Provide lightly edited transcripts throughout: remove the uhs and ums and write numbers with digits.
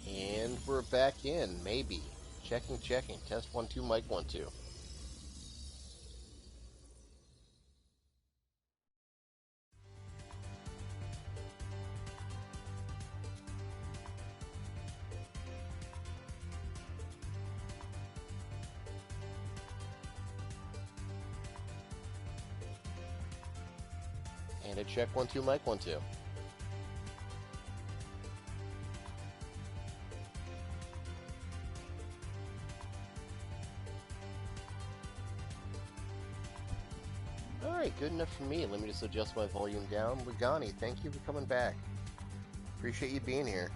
And we're back in, maybe. Checking. Test 1 2, mic 1 2. And a check 1 2, mic 1 2. Alright, good enough for me. Let me just adjust my volume down. Wagani, thank you for coming back. Appreciate you being here.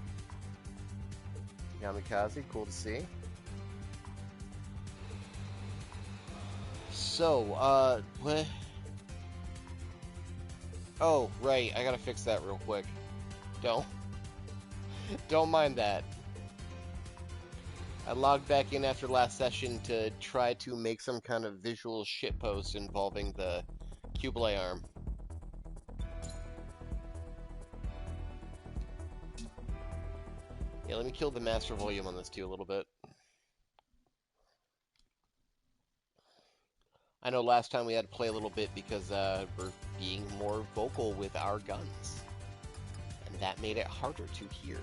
Yamikaze, cool to see. So, what? Oh, right, I gotta fix that real quick. Don't mind that. I logged back in after last session to try to make some kind of visual shitpost involving the Kublai arm. Yeah, let me kill the master volume on this too a little bit. I know last time we had to play a little bit because we're being more vocal with our guns. And that made it harder to hear.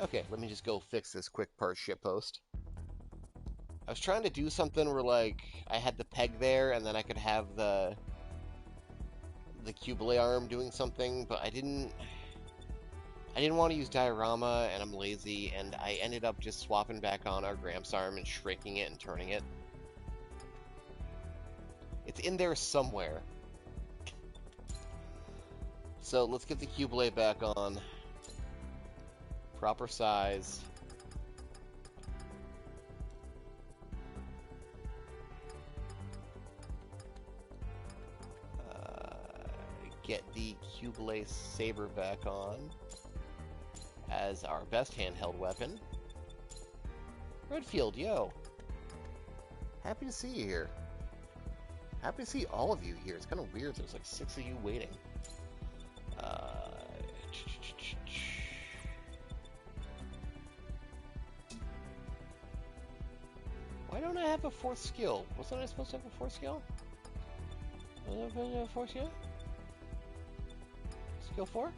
Okay, let me just go fix this quick part shitpost. I was trying to do something where, like, I had the peg there, and then I could have the Cubelay arm doing something, but I didn't want to use diorama, and I'm lazy, and I ended up just swapping back on our Gramps arm and shrinking it and turning it. It's in there somewhere. So let's get the Cubelay back on. Proper size. Get the Cubelay Saber back on as our best handheld weapon. Redfield, yo. Happy to see you here. Happy to see all of you here. It's kind of weird. There's like 6 of you waiting. Why don't I have a 4th skill? Wasn't I supposed to have a 4th skill? Was I supposed to have a 4th skill? Skill 4?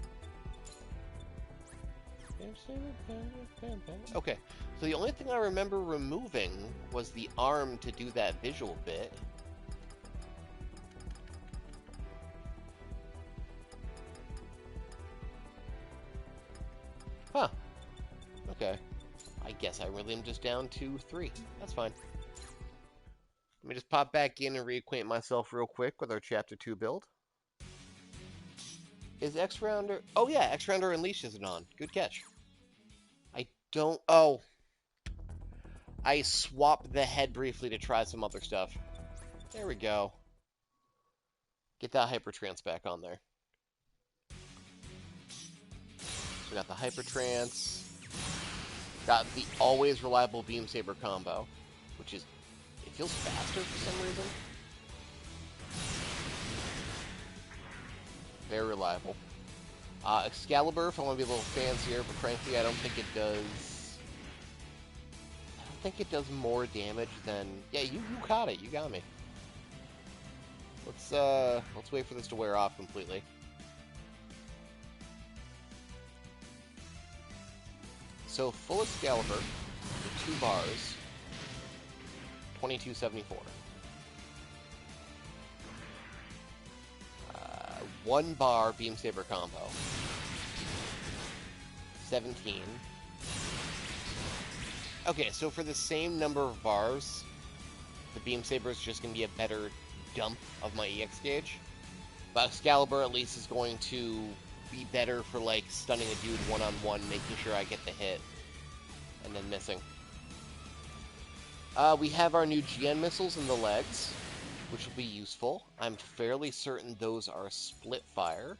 Okay, so the only thing I remember removing was the arm to do that visual bit. Huh. Okay. I guess I really am just down to 3. That's fine. Let me just pop back in and reacquaint myself real quick with our Chapter 2 build. Is X-Rounder... Oh yeah, X-Rounder Unleashed isn't on. Good catch. I don't... Oh. I swapped the head briefly to try some other stuff. There we go. Get that Hypertrance back on there. So we got the Hypertrance. Got the always reliable Beam Saber combo, which is... It feels faster for some reason. Very reliable. Excalibur, if I want to be a little fancier, but frankly, I don't think it does... I don't think it does more damage than... Yeah, you caught it. You got me. Let's wait for this to wear off completely. So, full Excalibur, with 2 bars, 2274. 1 bar Beam Saber combo, 17. Okay, so for the same number of bars, the Beam Saber is just going to be a better dump of my EX gauge. But Excalibur at least is going to be better for, like, stunning a dude one-on-one, making sure I get the hit, and then missing. We have our new GN missiles in the legs, which will be useful. I'm fairly certain those are split fire.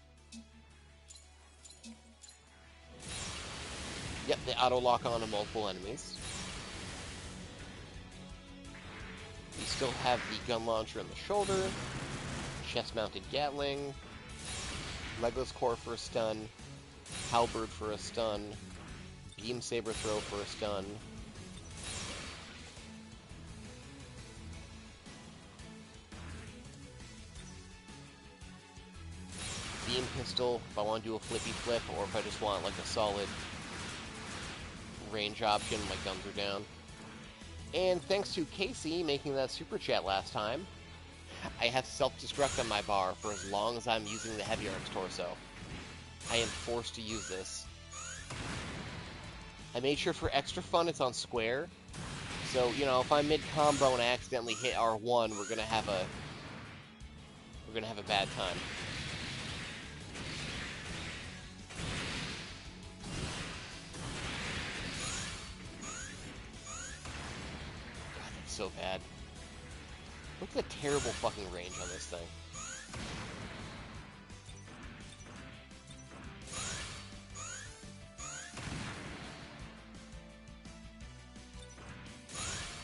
Yep, they auto-lock onto multiple enemies. We still have the gun launcher in the shoulder, chest-mounted Gatling, Legless Core for a stun, Halberd for a stun, Beam Saber Throw for a stun. Beam Pistol, if I want to do a flippy flip, or if I just want like a solid range option, my guns are down. And thanks to Casey making that super chat last time, I have self-destruct on my bar for as long as I'm using the Heavy Arms torso. I am forced to use this. I made sure for extra fun it's on square. So, you know, if I'm mid-combo and I accidentally hit R1, we're gonna have a bad time. God, that's so bad. Look at the terrible fucking range on this thing.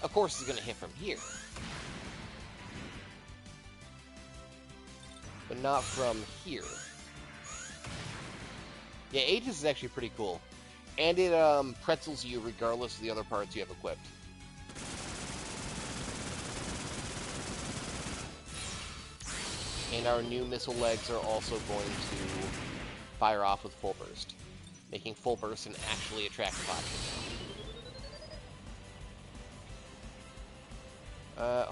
Of course, it's going to hit from here. But not from here. Yeah, Aegis is actually pretty cool. And it pretzels you regardless of the other parts you have equipped. And our new missile legs are also going to fire off with full burst, making full burst an actually attractive option.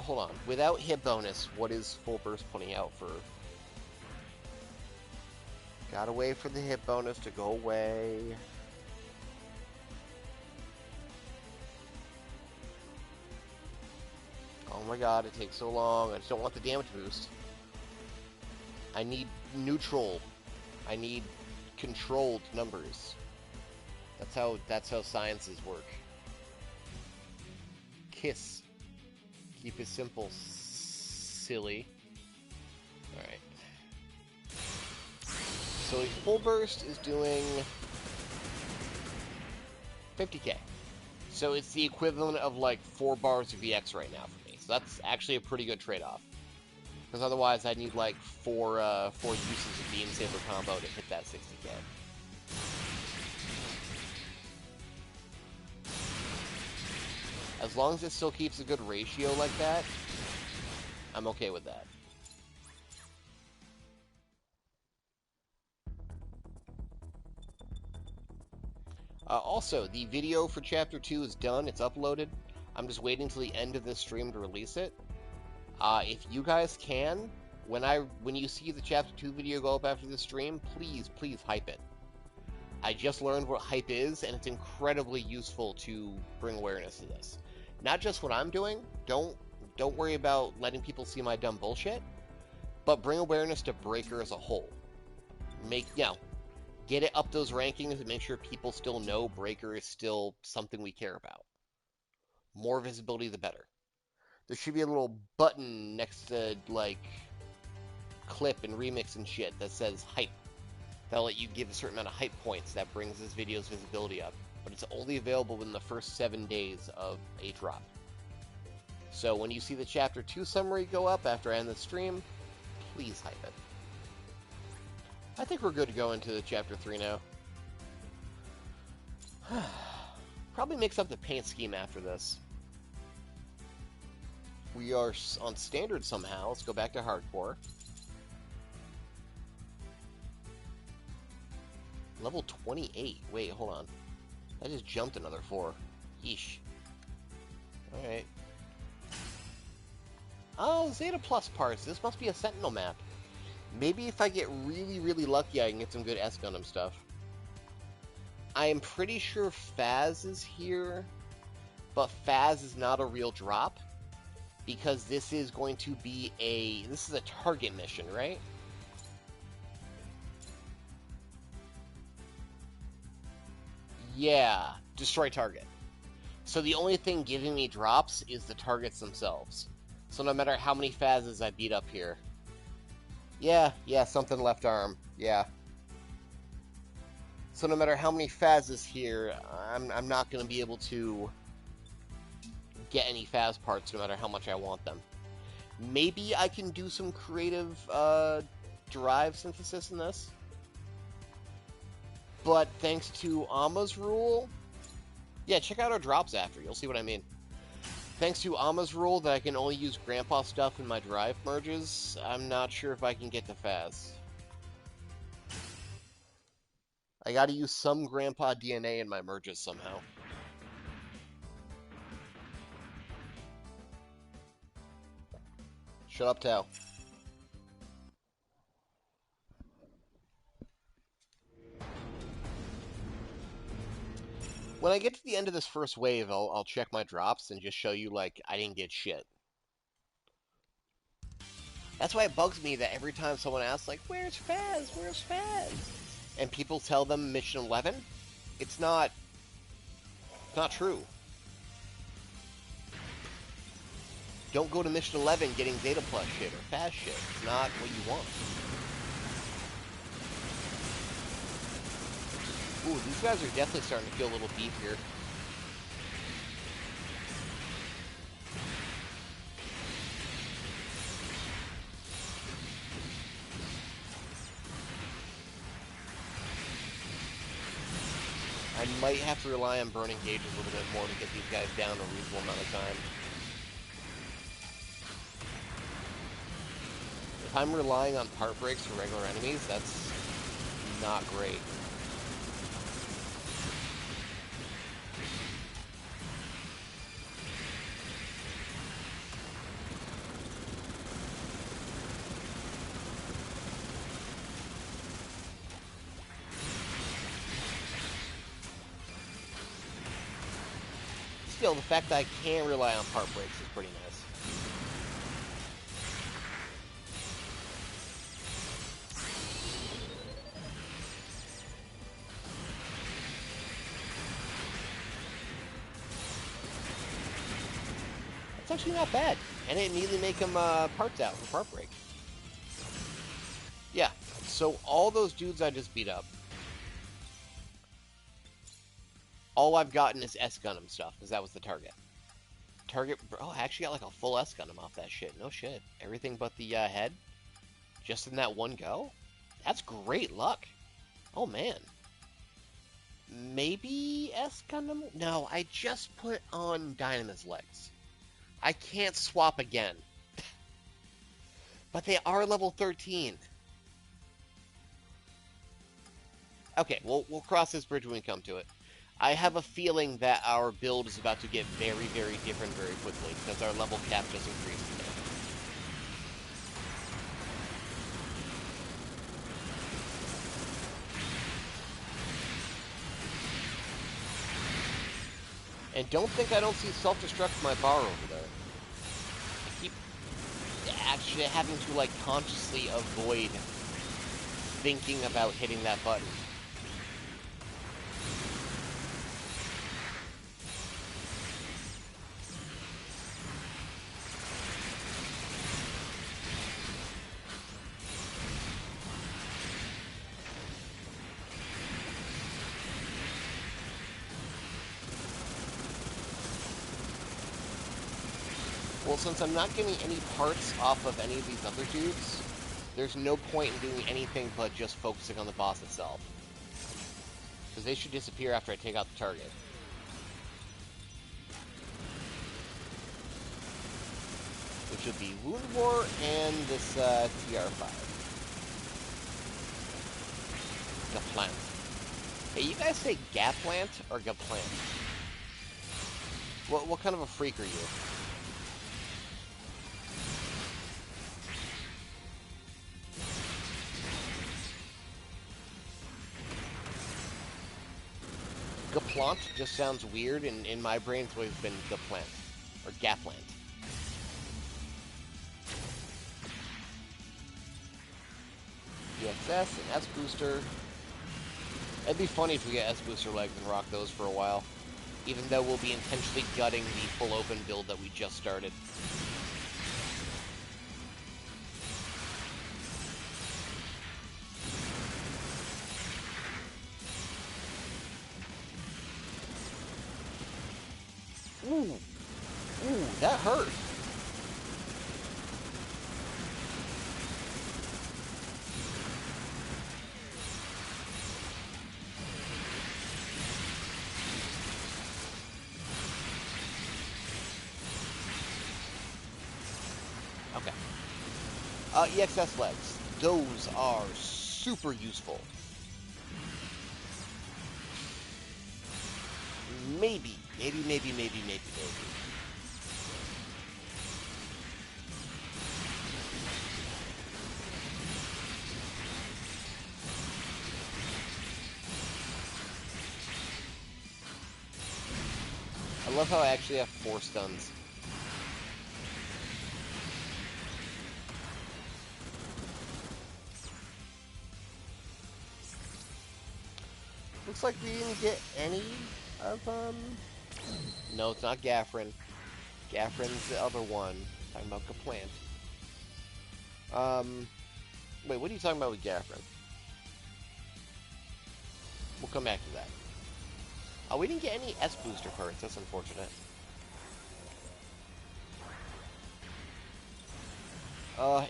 Hold on. Without hit bonus, what is full burst putting out for? Gotta wait for the hit bonus to go away. Oh my god, it takes so long. I just don't want the damage boost. I need neutral. I need controlled numbers. That's how sciences work. Kiss. Keep it simple, silly. Alright. So a full burst is doing 50k. So it's the equivalent of like 4 bars of VX right now for me. So that's actually a pretty good trade-off. Because otherwise I'd need like four uses of Beam Saber combo to hit that 60k. As long as it still keeps a good ratio like that, I'm okay with that. Also, the video for Chapter 2 is done. It's uploaded. I'm just waiting till the end of this stream to release it. If you guys can, when you see the Chapter 2 video go up after the stream, please hype it. I just learned what hype is, and it's incredibly useful to bring awareness to this. Not just what I'm doing. Don't worry about letting people see my dumb bullshit, but bring awareness to Breaker as a whole. Get it up those rankings and make sure people still know Breaker is still something we care about. More visibility, the better. There should be a little button next to, like, clip and remix and shit that says hype. That'll let you give a certain amount of hype points that brings this video's visibility up. But it's only available within the first 7 days of a drop. So when you see the Chapter 2 summary go up after I end the stream, please hype it. I think we're good to go into Chapter 3 now. Probably mix up the paint scheme after this. We are on standard somehow. Let's go back to hardcore. Level 28. Wait, hold on. I just jumped another 4. Yeesh. Alright. Oh, Zeta Plus parts. This must be a Sentinel map. Maybe if I get really lucky, I can get some good S-Gundam stuff. I am pretty sure Phaz is here, but Phaz is not a real drop, because this is going to be this is a target mission, right? Yeah, destroy target. So the only thing giving me drops is the targets themselves. So no matter how many Phazes I beat up here. Yeah, something left arm. Yeah. So no matter how many Phazes here, I'm not going to be able to get any Phaz parts no matter how much I want them. Maybe I can do some creative Derive synthesis in this. But thanks to Amma's rule... Yeah, check out our drops after. You'll see what I mean. Thanks to Amma's rule that I can only use Grandpa stuff in my Derive merges, I'm not sure if I can get to Phaz. I gotta use some Grandpa DNA in my merges somehow. Shut up, Tao. When I get to the end of this first wave, I'll check my drops and just show you, like, I didn't get shit. That's why it bugs me that every time someone asks, like, where's Phaz? Where's Phaz? And people tell them Mission 11, it's not true. Don't go to Mission 11 getting Zeta Plus shit or Phaz shit. It's not what you want. Ooh, these guys are definitely starting to feel a little beef here. might have to rely on burning gauges a little bit more to get these guys down a reasonable amount of time. If I'm relying on part breaks for regular enemies, that's not great. Still, the fact that I can rely on part breaks is pretty nice. That's actually not bad. And it immediately make them parts out for part break. Yeah, so all those dudes I just beat up, all I've gotten is S-Gun'em stuff, because that was the target. Oh, I actually got like a full S-Gun'em off that shit. No shit. Everything but the head, just in that one go? That's great luck. Oh, man. Maybe S-Gun'em? No, I just put on Dynamis legs. I can't swap again. But they are level 13. Okay, we'll cross this bridge when we come to it. I have a feeling that our build is about to get very, very different very quickly, because our level cap just increased again. And don't think I don't see self-destruct my bar over there. I keep actually having to, like, consciously avoid thinking about hitting that button. Well, since I'm not getting any parts off of any of these other dudes, there's no point in doing anything but just focusing on the boss itself. Because they should disappear after I take out the target. Which would be Wound War and this TR5. Gaplant. Hey, you guys say Gaplant or Gaplant? What kind of a freak are you? Gaplant just sounds weird, and in my brain it's always been Gaplant, or Gaplant. EXS and S booster. It'd be funny if we get S booster legs and rock those for a while, even though we'll be intentionally gutting the full open build that we just started. Ooh, that hurt. Okay. EXS legs. Those are super useful. Maybe. I love how I actually have 4 stuns. Looks like we didn't get any of, No, it's not Gaffrin. Gaffrin's the other one. I'm talking about Gaplant. Wait, what are you talking about with Gaffrin? We'll come back to that. Oh, we didn't get any S booster parts. That's unfortunate.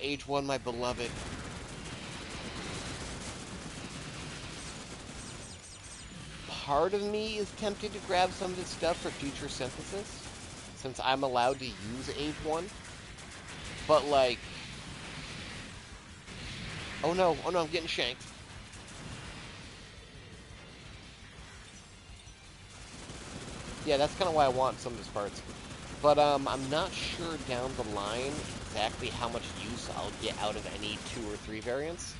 Age 1, my beloved. part of me is tempted to grab some of this stuff for future synthesis, since I'm allowed to use Age 1. But, like... oh no, I'm getting shanked. Yeah, that's kind of why I want some of these parts. But, I'm not sure down the line exactly how much use I'll get out of any 2 or 3 variants.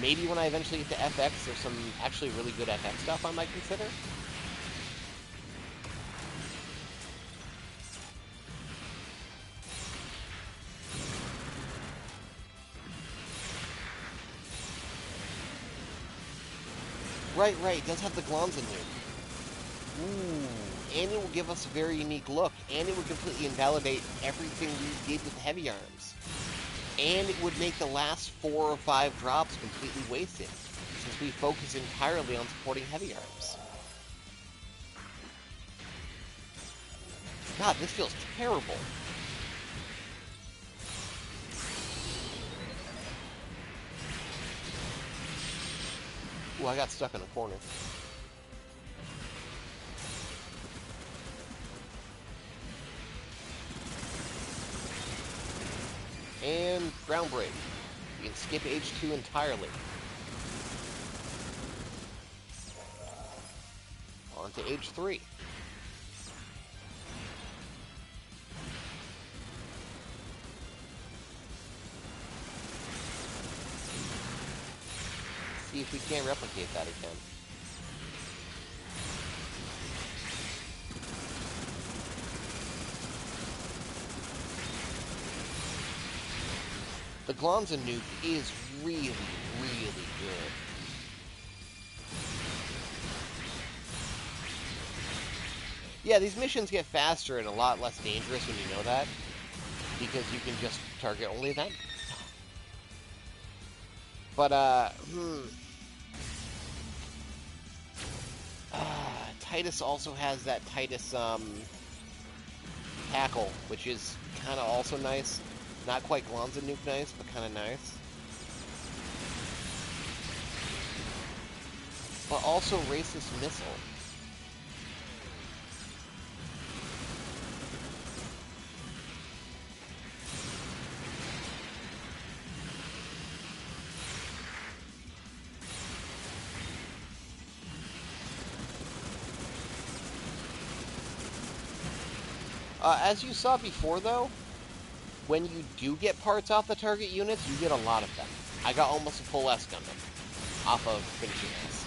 Maybe when I eventually get to FX, there's some actually really good FX stuff I might consider. Right, it does have the Glonza nuke. Ooh, and it will give us a very unique look, and it would completely invalidate everything we did with Heavy Arms. And it would make the last 4 or 5 drops completely wasted, since we focus entirely on supporting Heavy Arms. God, this feels terrible. Ooh, I got stuck in a corner. And ground break. You can skip H2 entirely. On to H3. See if we can't replicate that again. The Glonza nuke is really, really good. Yeah, these missions get faster and a lot less dangerous when you know that, because you can just target only them. But, Titus also has that Titus, tackle, which is kind of also nice. Not quite Glonza nuke nice, but kind of nice. But also racist missile. As you saw before, though, when you do get parts off the target units, you get a lot of them. I got almost a full S Gundam off of finishing S.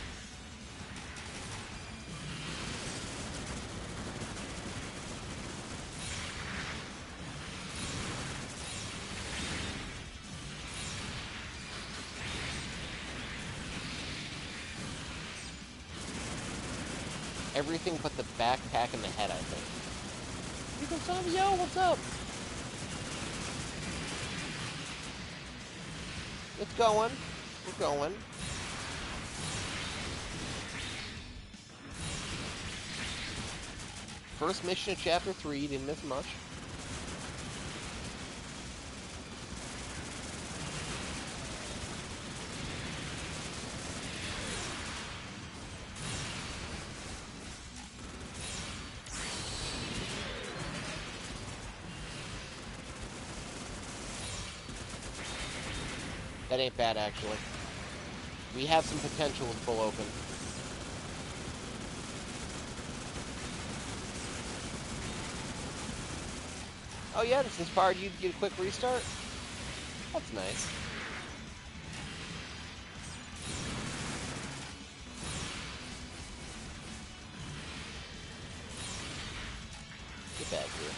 Everything but the backpack and the head, I think. Yo, what's up? It's going. We're going. First mission of Chapter 3, didn't miss much. That ain't bad, actually. We have some potential with full open. Oh yeah, this inspired you to get a quick restart? That's nice. Get back here.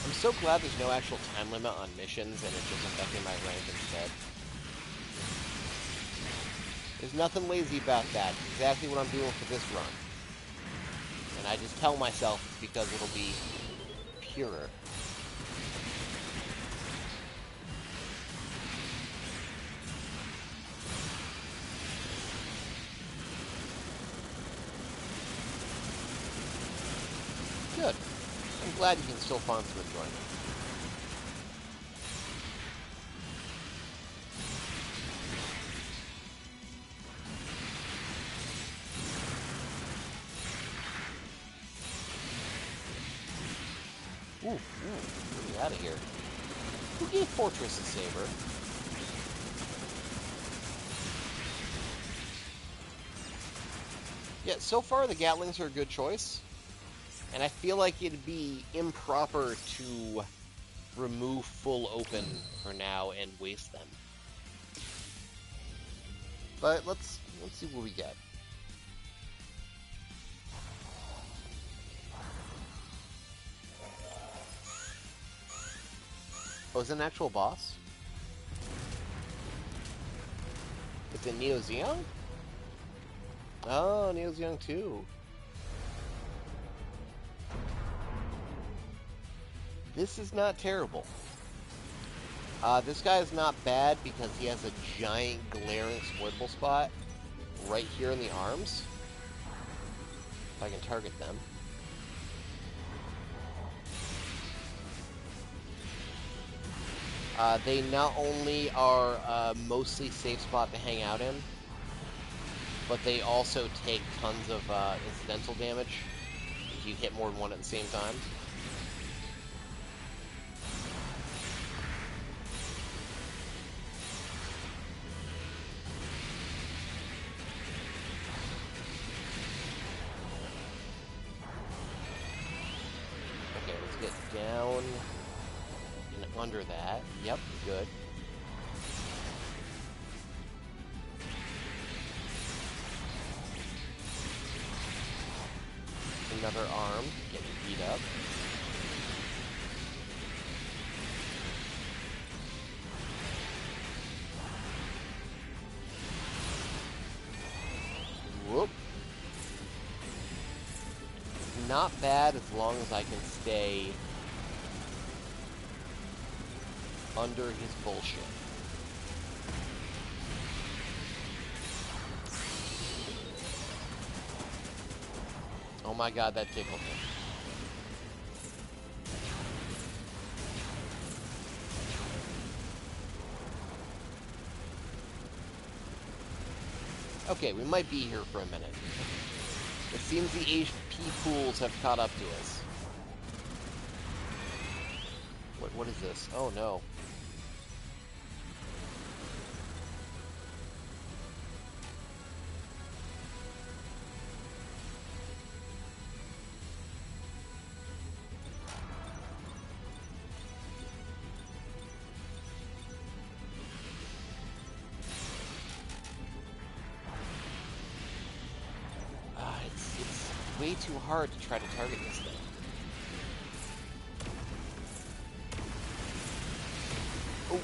I'm so glad there's no actual time limit on missions and it's just affecting my rank instead. There's nothing lazy about that. It's exactly what I'm doing for this run. And I just tell myself it's because it'll be purer. Good. I'm glad you can still find some enjoyment. Ooh, get me out of here. Who gave Fortress a saber? Yeah, so far the Gatlings are a good choice. And I feel like it'd be improper to remove full open for now and waste them. But let's see what we get. Oh, is it an actual boss? Is it Neo Zeon? Oh, Neo Zeon 2. This is not terrible. This guy is not bad because he has a giant glaring exploitable spot right here in the arms. If I can target them. They not only are a mostly safe spot to hang out in, but they also take tons of incidental damage if you hit more than one at the same time. Okay, let's get down and under that. Yep, good. Another arm getting beat up. Whoop. Not bad as long as I can stay under his bullshit. Oh my god, that tickled me. Okay, we might be here for a minute. It seems the HP pools have caught up to us. What is this? Oh no. It's way too hard to try to target this thing. Oh.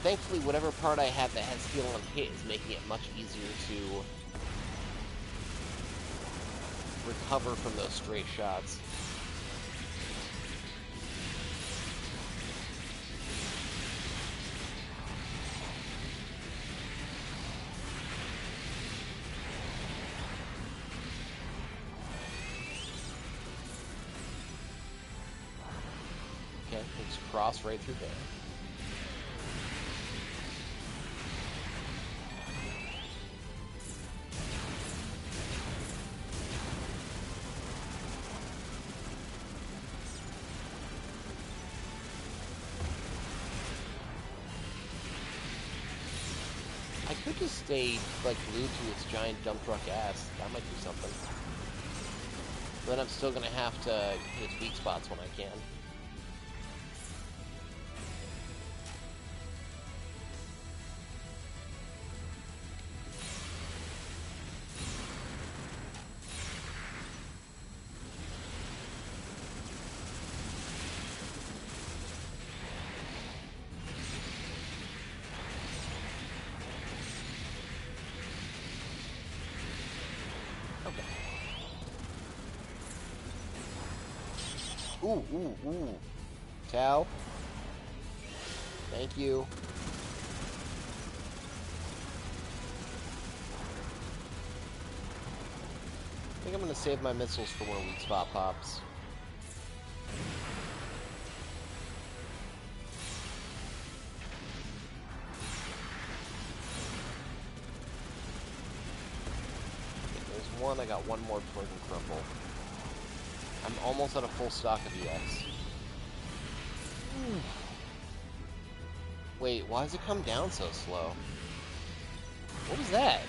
Thankfully, whatever part I have that has heal on hit is making it much easier to recover from those straight shots. Okay, let's cross right through there. I could just stay, like, glued to its giant dump truck ass. That might do something. But then I'm still gonna have to hit its weak spots when I can. Ooh. Tau. Thank you. I think I'm gonna save my missiles for when a weak spot pops. Okay, there's one. I got one more before I can crumble. I'm almost out of full stock of EX. Wait, why does it come down so slow? What was that?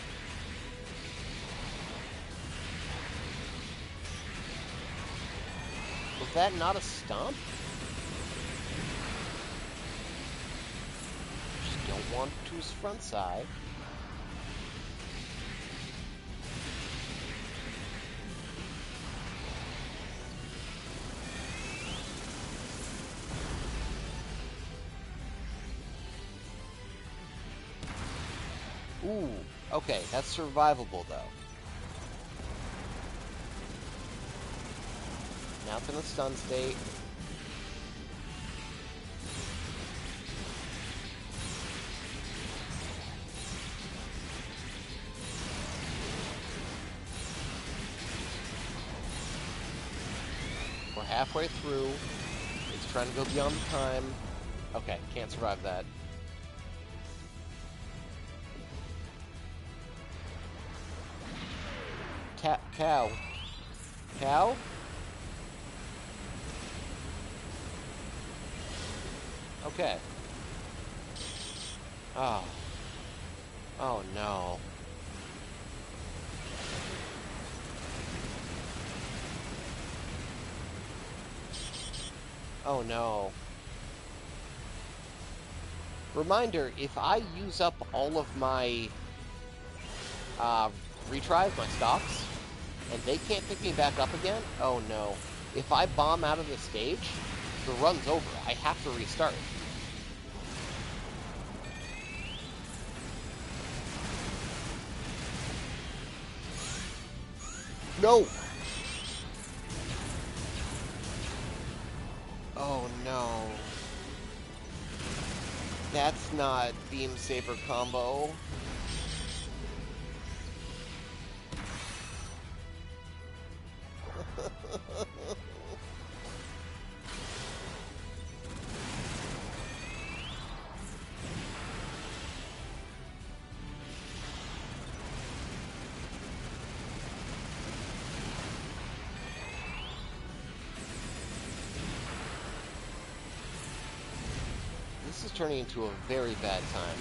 Was that not a stomp? Just don't want to his front side. Ooh, okay, that's survivable though. Now it's in a stun state. We're halfway through. It's trying to go beyond the time. Okay, can't survive that. Cow. Cow? Okay. Oh. Oh no. Oh no. Reminder, if I use up all of my retries, my stocks, and they can't pick me back up again, oh no. If I bomb out of the stage, the run's over. I have to restart. No! Oh no. That's not Beam Saber combo. This is turning into a very bad time.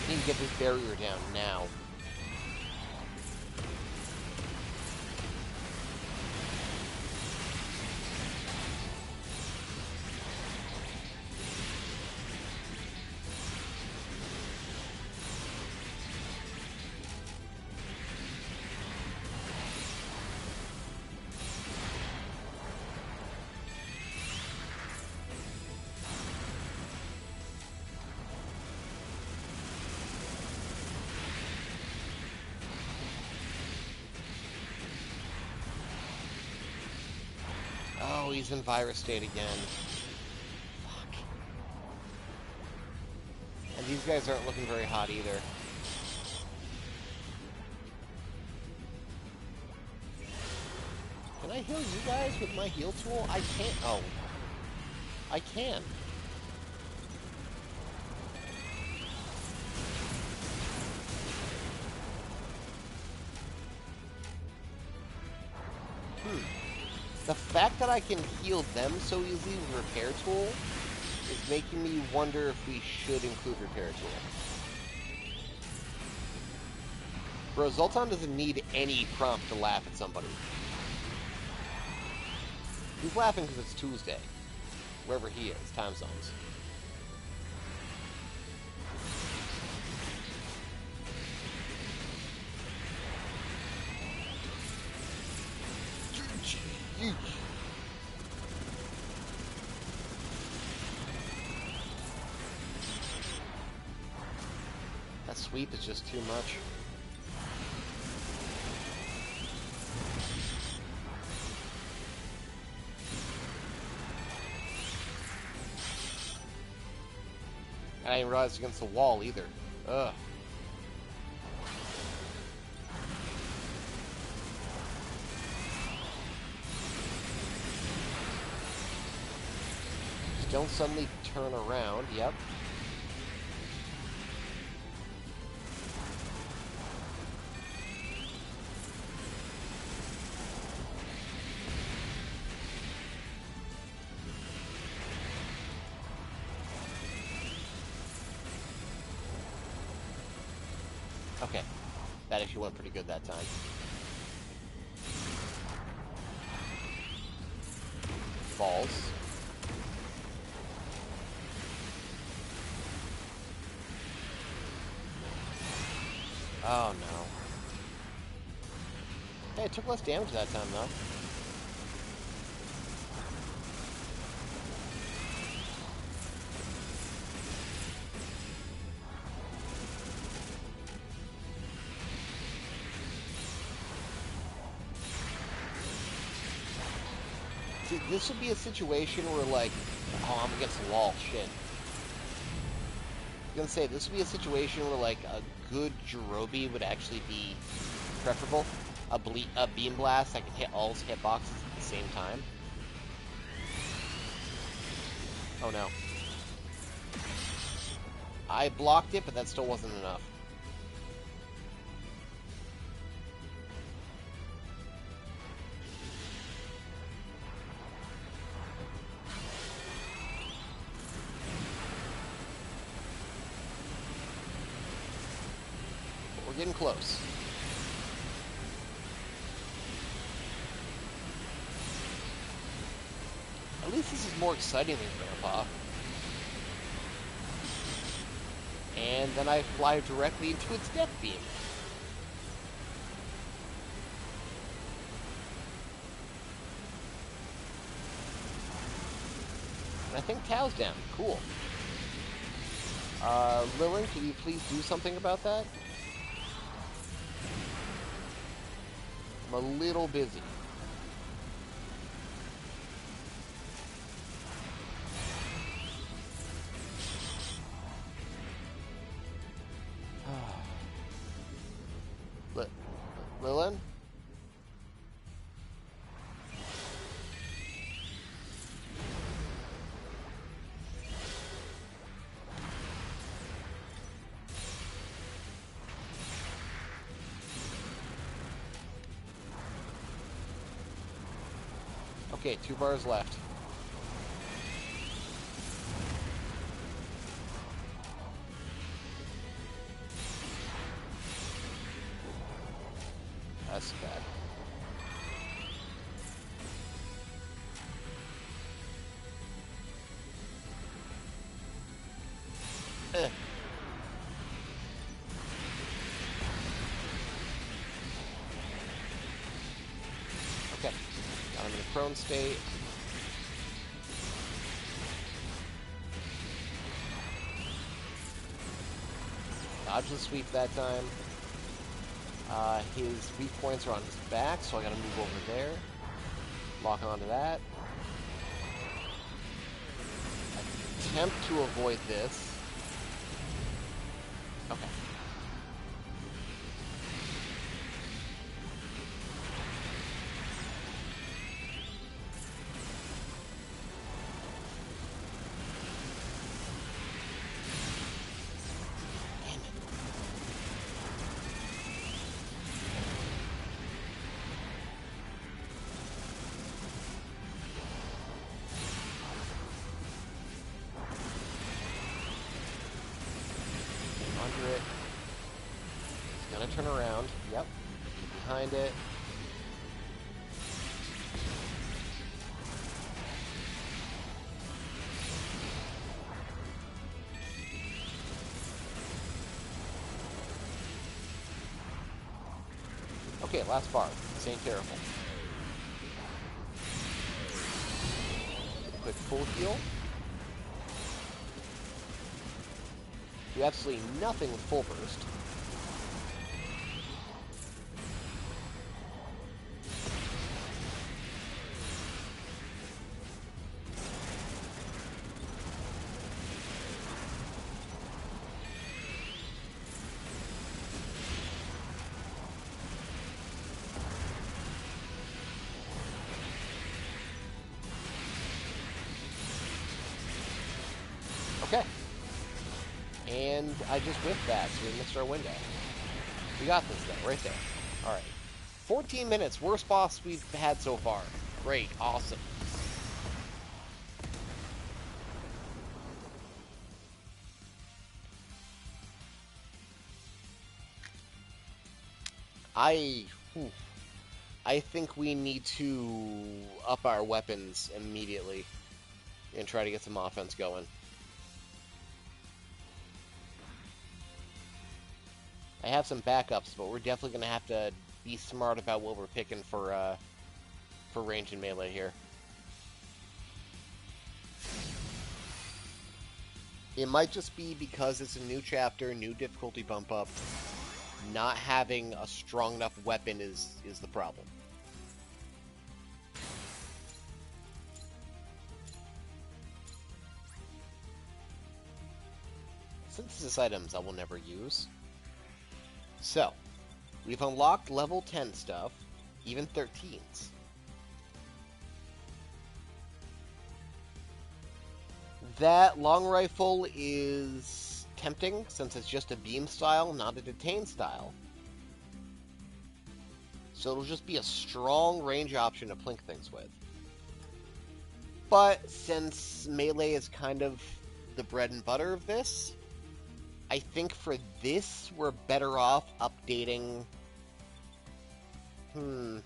I need to get this barrier down now. Oh, he's in virus state again. Fuck. And these guys aren't looking very hot either. Can I heal you guys with my heal tool? I can't. Oh. I can. The fact that I can heal them so easily with Repair Tool is making me wonder if we should include Repair Tool. Bro, Zoltan doesn't need any prompt to laugh at somebody. He's laughing because it's Tuesday. Wherever he is, time zones. That sweep is just too much. I didn't realize against the wall either. Ugh. Just don't suddenly turn around. Yep. Okay. That actually went pretty good that time. Balls. Oh, no. Hey, it took less damage that time, though. See, this would be a situation where, like... Oh, I'm against the wall. Shit. I was gonna say, this would be a situation where, like, a good Jirobi would actually be preferable. A Beam Blast that can hit all his hitboxes at the same time. Oh, no. I blocked it, but that still wasn't enough. We're getting close. At least this is more exciting than Grandpa. And then I fly directly into its Death Beam. And I think Tao's down. Cool. Lilin, can you please do something about that? I'm a little busy. Lilin? Okay, 2 bars left. That's bad. Eh. Okay. Got him in a prone state. Dodge the sweep that time. His weak points are on his back, so I gotta move over there. Lock onto that. Attempt to avoid this. Okay. Under it. It's gonna turn around. Yep. Get behind it. Okay, last bar. This ain't terrible. Quick full heal. Do absolutely nothing with full burst. Okay. And I just whiffed that, so we missed our window. We got this, though, right there. Alright. 14 minutes, worst boss we've had so far. Great, awesome. Whew, I think we need to up our weapons immediately and try to get some offense going. I have some backups, but we're definitely going to have to be smart about what we're picking for range and melee here. It might just be because it's a new chapter, new difficulty bump up. Not having a strong enough weapon is the problem. Synthesis items I will never use. So, we've unlocked level 10 stuff, even 13s. That long rifle is tempting, since it's just a beam style, not a detain style. So it'll just be a strong range option to plink things with. But since melee is kind of the bread and butter of this, I think for this, we're better off updating... But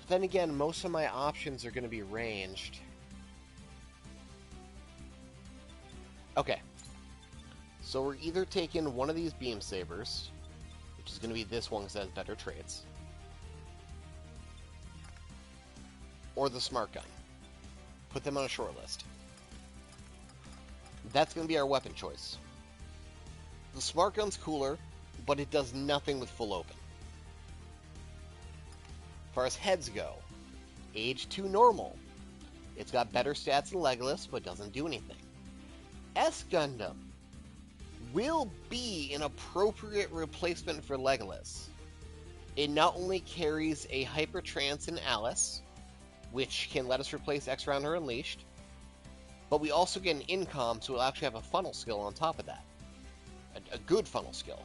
then again, most of my options are going to be ranged. Okay. So we're either taking one of these beam sabers, which is going to be this one because it has better traits, or the smart gun. Put them on a short list. That's going to be our weapon choice. The smart gun's cooler, but it does nothing with full open. As far as heads go, age 2 normal. It's got better stats than Legolas, but doesn't do anything. S Gundam will be an appropriate replacement for Legolas. It not only carries a Hyper Trance in Alice, which can let us replace X-Rounder Unleashed, but we also get an incom, so we'll actually have a funnel skill on top of that. A good funnel skill,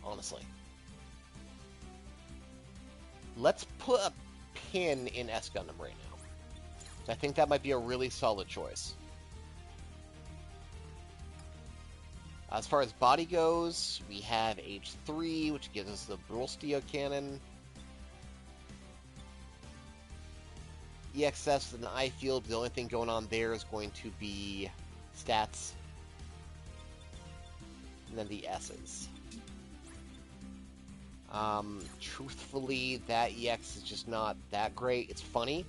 honestly. Let's put a pin in S Gundam right now. So I think that might be a really solid choice. As far as body goes, we have H3, which gives us the Brutal Steel Cannon. EXS with an eye field, the only thing going on there is going to be stats. And then the S's. Truthfully, that EX is just not that great. It's funny.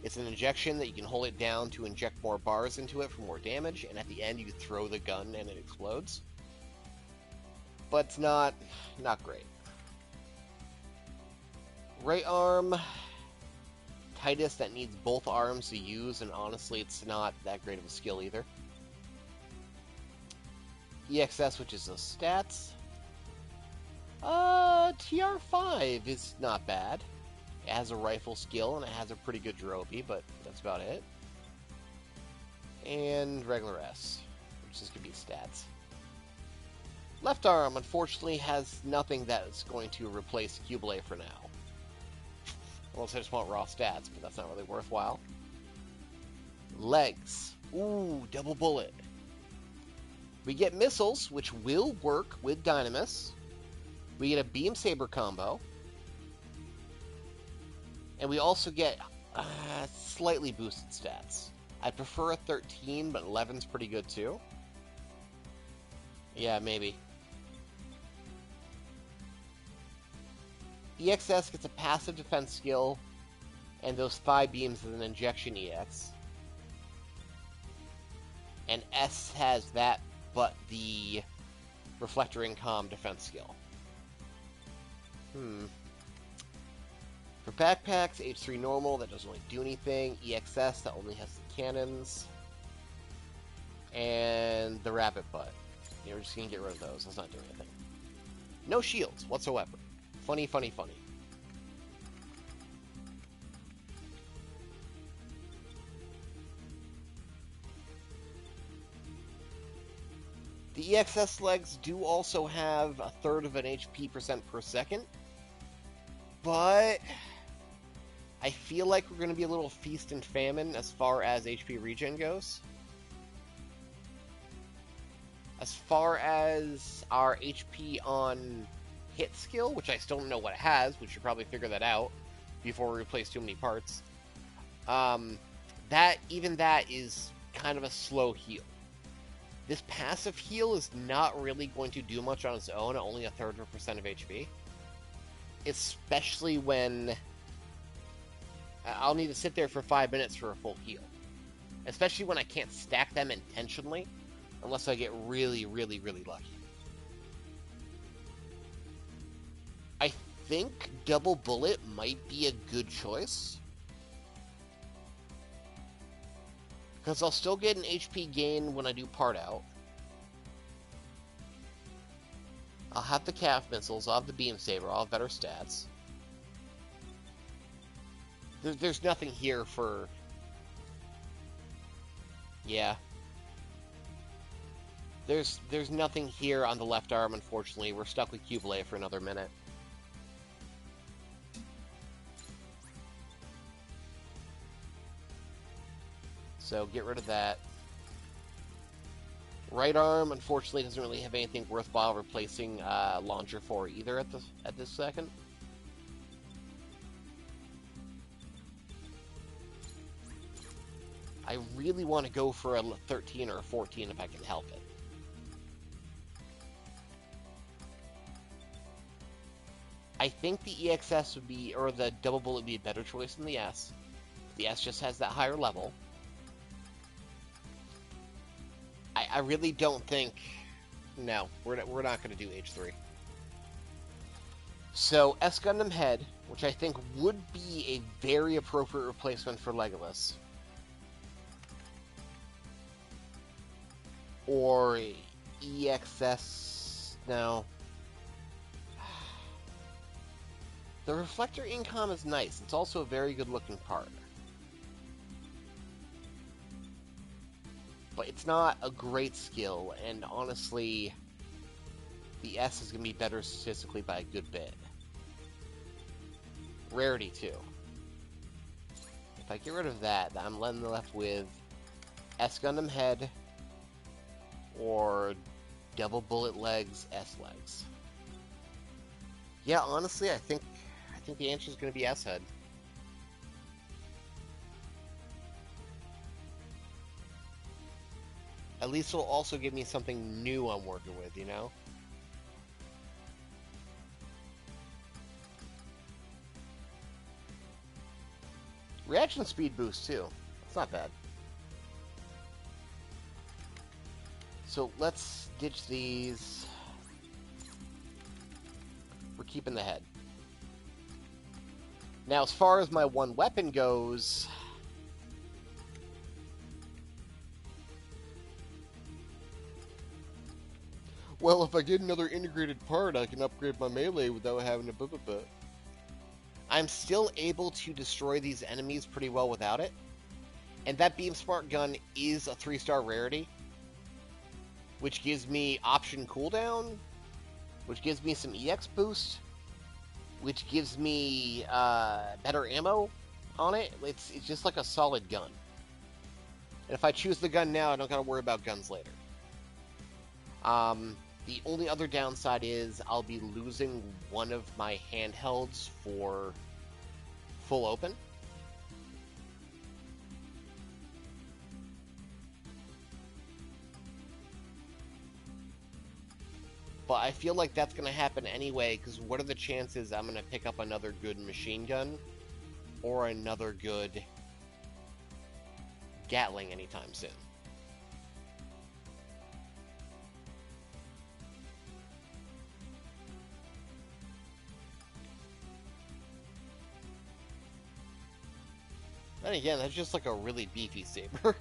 It's an injection that you can hold it down to inject more bars into it for more damage, and at the end you throw the gun and it explodes. But it's not great. Right arm, Titus that needs both arms to use, and honestly it's not that great of a skill either. EXS, which is the stats. TR5 is not bad. It has a rifle skill, and it has a pretty good Droby, but that's about it. And regular S, which is going to be stats. Left arm, unfortunately, has nothing that's going to replace Q-Blade for now. Unless I just want raw stats, but that's not really worthwhile. Legs. Ooh, double bullet. We get missiles, which will work with Dynamis. We get a Beam Saber combo. And we also get slightly boosted stats. I prefer a 13, but 11's pretty good too. Yeah, maybe. EXS gets a passive defense skill, and those 5 beams is an injection EX. And S has that, but the Reflector Incom defense skill. For backpacks, H3 normal, that doesn't really do anything. EXS, that only has the cannons. And the rabbit butt. We're just gonna get rid of those, that's not doing anything. No shields whatsoever. Funny, funny, funny. The EXS legs do also have a third of an HP percent per second, but I feel like we're going to be a little feast and famine as far as HP regen goes. As far as our HP on hit skill, which I still don't know what it has. We should probably figure that out before we replace too many parts. That is kind of a slow heal. This passive heal is not really going to do much on its own, only a third of a percent of HP. Especially when I'll need to sit there for 5 minutes for a full heal. Especially when I can't stack them intentionally, unless I get really, really, really lucky. I think double bullet might be a good choice. Because I'll still get an HP gain when I do part out. I'll have the calf missiles, I'll have the beam saber, I'll have better stats. There's nothing here for... Yeah. There's nothing here on the left arm, unfortunately. We're stuck with Cubile for another minute. So get rid of that. Right arm, unfortunately, doesn't really have anything worthwhile replacing launcher for either at this second. I really want to go for a 13 or a 14 if I can help it. I think the EXS would be, or the double bullet would be a better choice than the S. The S just has that higher level. I really don't think... No, we're not going to do H3. So, S Gundam Head, which I think would be a very appropriate replacement for Legolas. Or EXS... No. The Reflector Incom is nice. It's also a very good looking part. But it's not a great skill, and honestly, the S is going to be better statistically by a good bit. Rarity, too. If I get rid of that, I'm left with S Gundam Head or Double Bullet Legs, S Legs. Yeah, honestly, I think the answer is going to be S Head. At least it'll also give me something new I'm working with, you know? Reaction speed boost, too. It's not bad. So let's ditch these. We're keeping the head. Now, as far as my one weapon goes... Well, if I get another integrated part, I can upgrade my melee without having to blah. I'm still able to destroy these enemies pretty well without it. And that Beam Smart Gun is a 3-star rarity. Which gives me option cooldown. Which gives me some EX boost. Which gives me better ammo on it. It's just like a solid gun. And if I choose the gun now, I don't gotta worry about guns later. The only other downside is I'll be losing one of my handhelds for full open. But I feel like that's going to happen anyway, because what are the chances I'm going to pick up another good machine gun or another good Gatling anytime soon? Then again, that's just like a really beefy saber.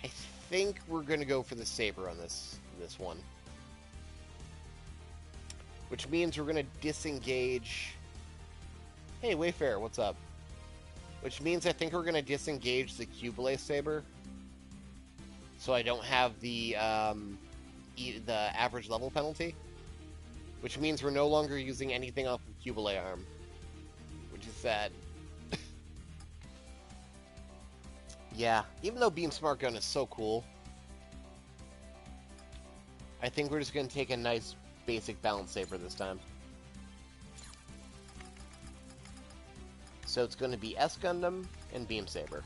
I think we're gonna go for the saber on this one. Which means we're gonna disengage... Hey, Wayfarer, what's up? Which means I think we're gonna disengage the Cubile saber. So I don't have the average level penalty, which means we're no longer using anything off of Cubile arm, which is sad. Yeah, even though Beam Smart Gun is so cool, I think we're just going to take a nice basic Balance Saber this time. So it's going to be S Gundam and Beam Saber.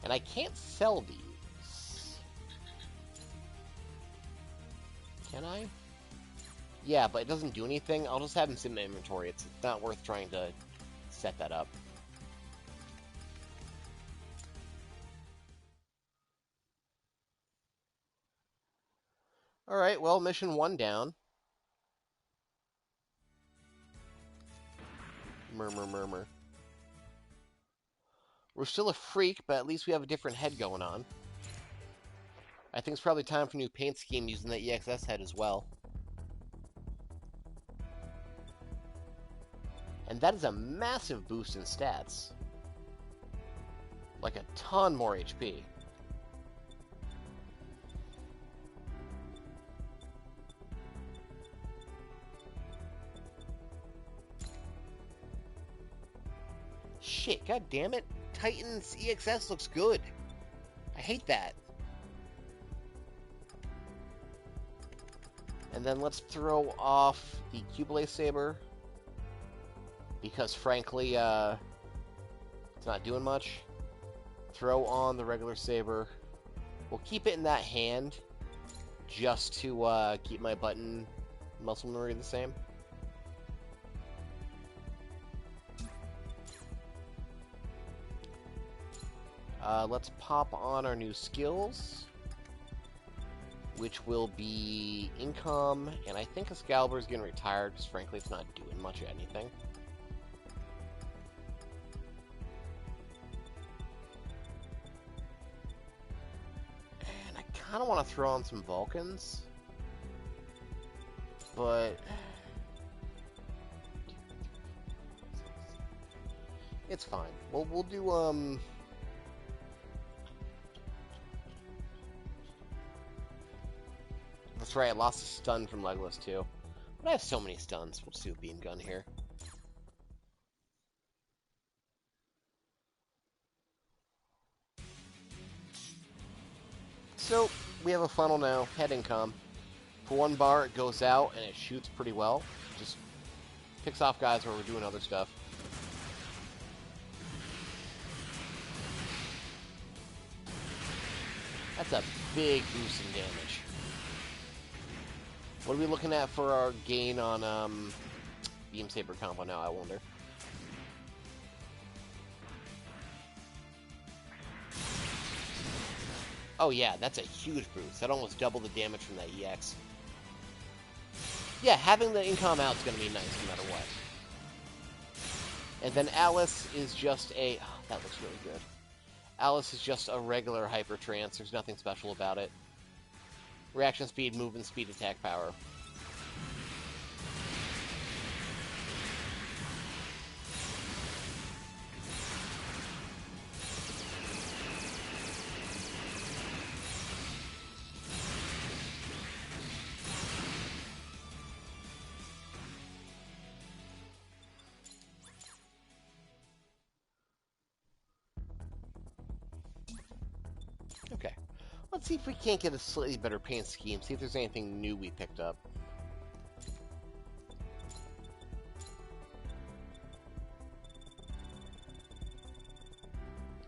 And I can't sell these. Can I? Yeah, but it doesn't do anything. I'll just have them sit in my inventory. It's not worth trying to set that up. Alright, well, mission 1 down. Murmur, murmur. We're still a freak, but at least we have a different head going on. I think it's probably time for a new paint scheme using the EXS head as well. And that is a massive boost in stats. Like a ton more HP. Shit, god damn it. Titan's EXS looks good. I hate that. And then let's throw off the Q-Blade Saber. Because frankly, it's not doing much. Throw on the regular saber. We'll keep it in that hand just to keep my button muscle memory the same. Let's pop on our new skills, which will be income, and I think Excalibur is getting retired because frankly it's not doing much of anything. And I kind of want to throw on some Vulcans, but it's fine. We'll do That's right, I lost a stun from Legolas too. But I have so many stuns. We'll just do a beam gun here. So, we have a funnel now, head income. For 1 bar, it goes out and it shoots pretty well. Just picks off guys where we're doing other stuff. That's a big boost in damage. What are we looking at for our gain on Beam Saber combo now, I wonder? Oh yeah, that's a huge boost. That almost doubled the damage from that EX. Yeah, having the incom out is going to be nice no matter what. And then Alice is just a... Oh, that looks really good. Alice is just a regular Hyper Trance. There's nothing special about it. Reaction speed, movement speed, attack power. Okay. Let's see if we can't get a slightly better paint scheme. See if there's anything new we picked up.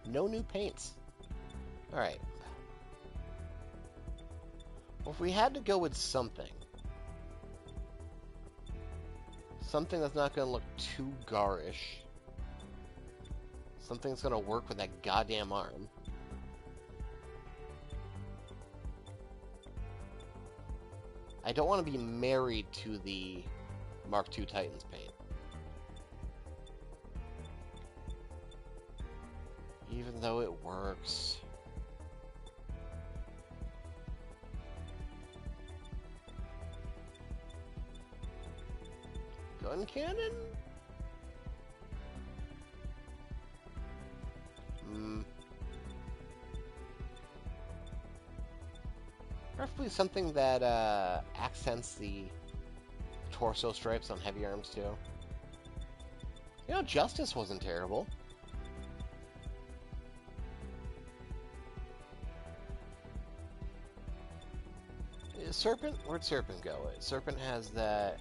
No new paints. Alright. Well, if we had to go with something that's not going to look too garish. Something that's going to work with that goddamn arm. I don't want to be married to the Mark II Titans paint. Even though it works. Gun cannon? Preferably something that accents the torso stripes on heavy arms too. You know, Justice wasn't terrible. Serpent? Where'd Serpent go? Serpent has that...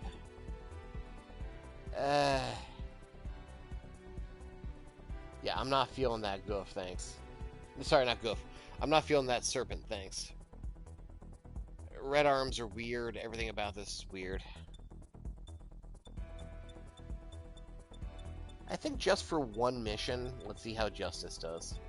Yeah, I'm not feeling that goof, thanks. Sorry, not goof. I'm not feeling that Serpent, thanks. Red arms are weird. Everything about this is weird. I think just for one mission, let's see how Justice does.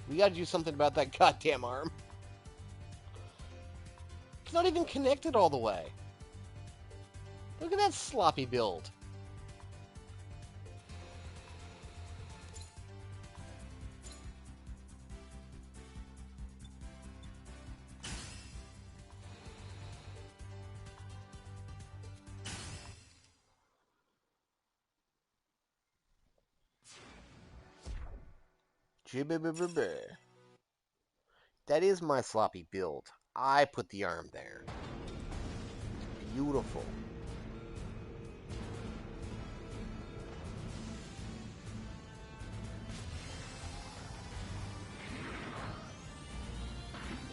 We gotta do something about that goddamn arm. It's not even connected all the way. Look at that sloppy build. That is my sloppy build. I put the arm there. Beautiful.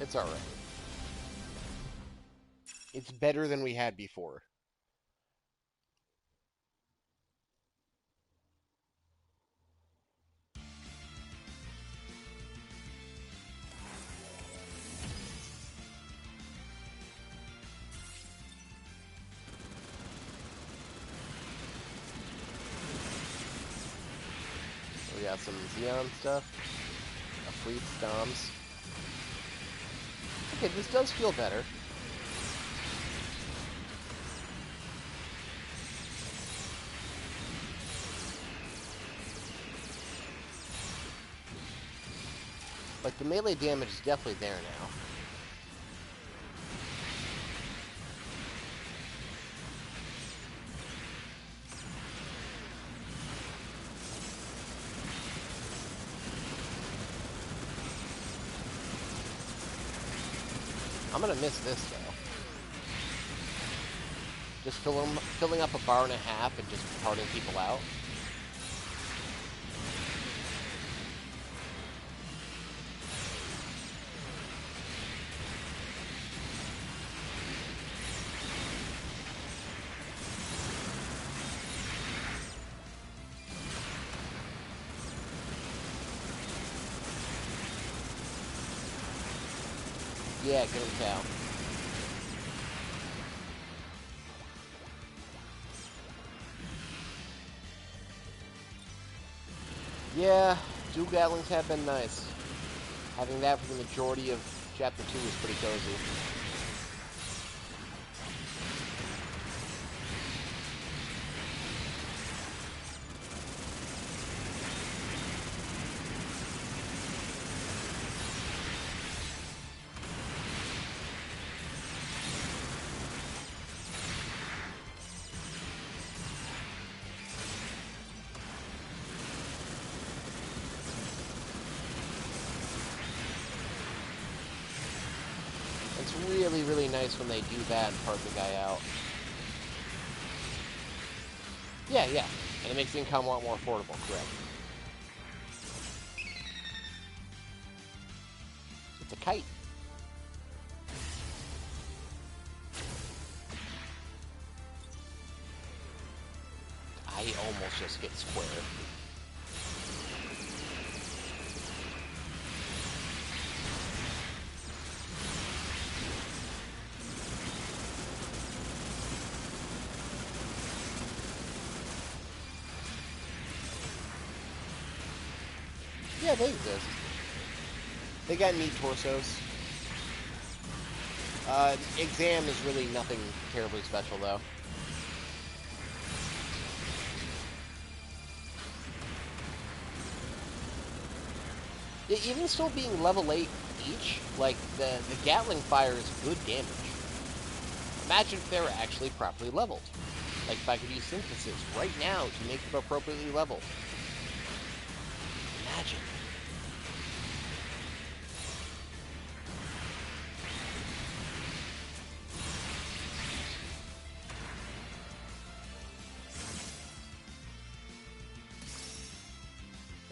It's alright. It's better than we had before. We got some Xeon stuff. A Fleet Stoms. Okay, this does feel better. Like, the melee damage is definitely there now. I'm gonna miss this, though. Just filling up a bar and a half and just parting people out. Yeah, get him cow. Yeah, dual Gatlings have been nice. Having that for the majority of Chapter 2 is pretty cozy. It's really, really nice when they do that and part the guy out. Yeah, yeah. And it makes the income a lot more affordable, correct. It's a kite. I almost just hit square. Yeah, they exist. They got neat torsos. Exam is really nothing terribly special, though. Yeah, even still being level 8 each, like, the Gatling fire is good damage. Imagine if they were actually properly leveled. Like, if I could use synthesis right now to make them appropriately leveled. Imagine.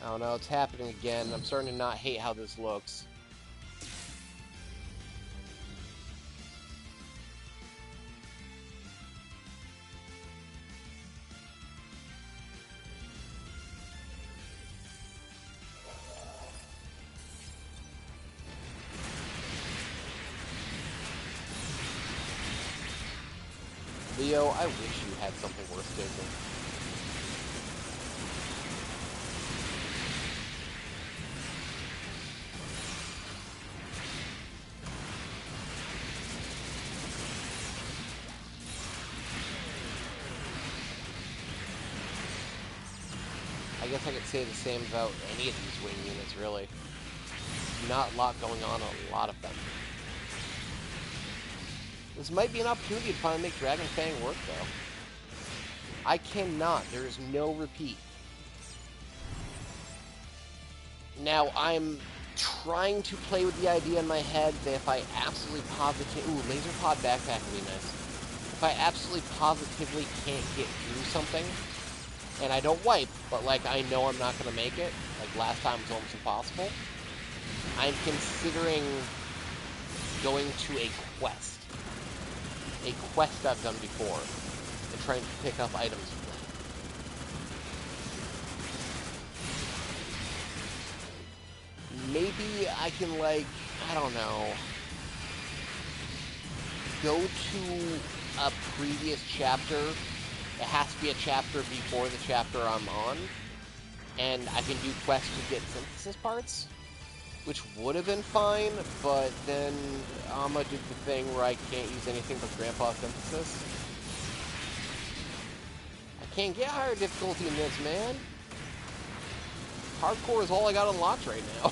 Oh no, it's happening again. I'm starting to not hate how this looks. Leo, I wish you had something worth taking. I guess I could say the same about any of these wing units, really. Not a lot going on a lot of them. This might be an opportunity to finally make Dragon Fang work, though. I cannot. There is no repeat. Now, I'm trying to play with the idea in my head that if I absolutely positively... Ooh, Laser Pod Backpack would be nice. If I absolutely positively can't get through something, and I don't wipe, but, like, I know I'm not going to make it, like last time was almost impossible, I'm considering going to a quest. A quest I've done before, and trying to pick up items from that. Maybe I can, like, I don't know, go to a previous chapter. It has to be a chapter before the chapter I'm on, and I can do quests to get synthesis parts, which would have been fine, but then Amma did the thing where I can't use anything but Grandpa synthesis. I can't get higher difficulty in this, man. Hardcore is all I got unlocked right now.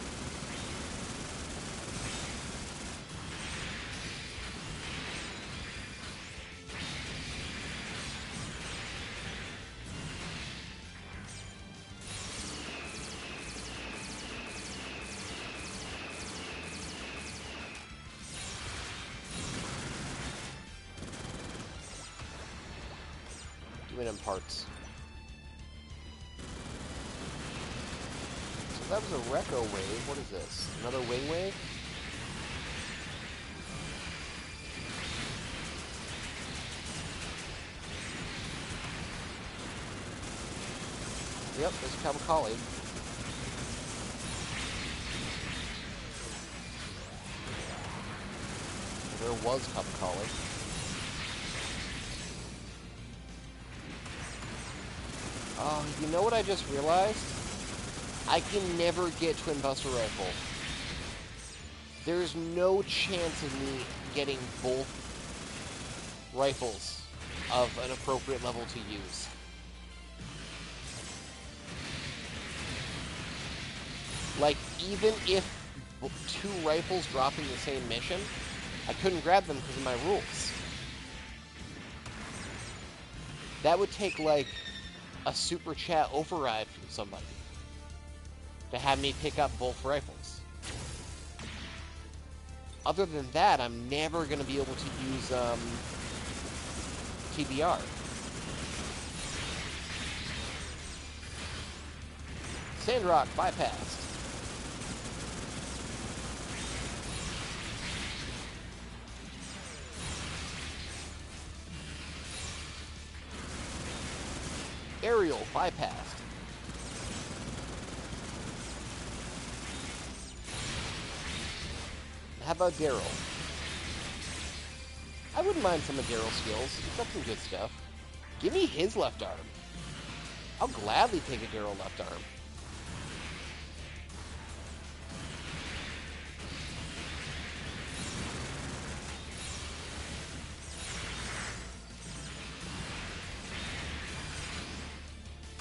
Doing them parts. So that was a Recco wave. What is this? Another wing wave? Yep, there's a Cavalcali. There was Cavalcali. Oh, you know what I just realized? I can never get Twin Buster Rifle. There's no chance of me getting both rifles of an appropriate level to use. Like, even if two rifles drop in the same mission, I couldn't grab them because of my rules. That would take, like, a SuperChat override from somebody to have me pick up both rifles. Other than that, I'm never going to be able to use TBR. Sandrock bypassed. Aerial bypassed. How about Daryl? I wouldn't mind some of Daryl's skills. He's got some good stuff. Give me his left arm. I'll gladly take a Daryl left arm.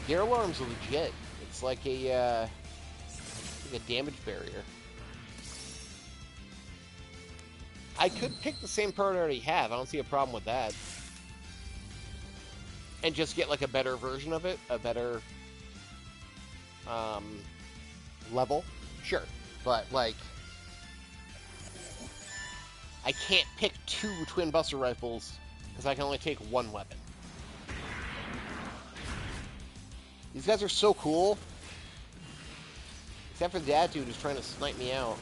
Daryl arm's legit. It's like a damage barrier. I could pick the same part I already have. I don't see a problem with that. And just get like a better version of it, a better level. Sure, but like I can't pick two Twin Buster Rifles because I can only take one weapon. These guys are so cool. Except for that dude who's trying to snipe me out.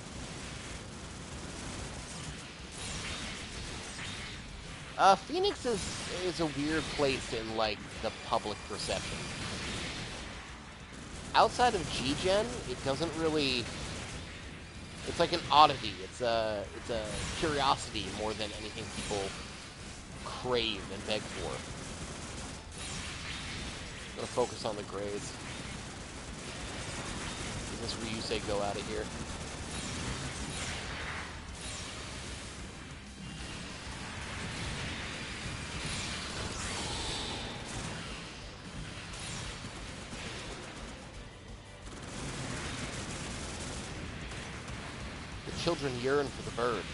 Phoenix is a weird place in, like, the public perception. Outside of G-Gen, it doesn't really... It's like an oddity. It's a curiosity more than anything people crave and beg for. I'm gonna focus on the Greys. This Ryusei go out of here. The children yearn for the bird.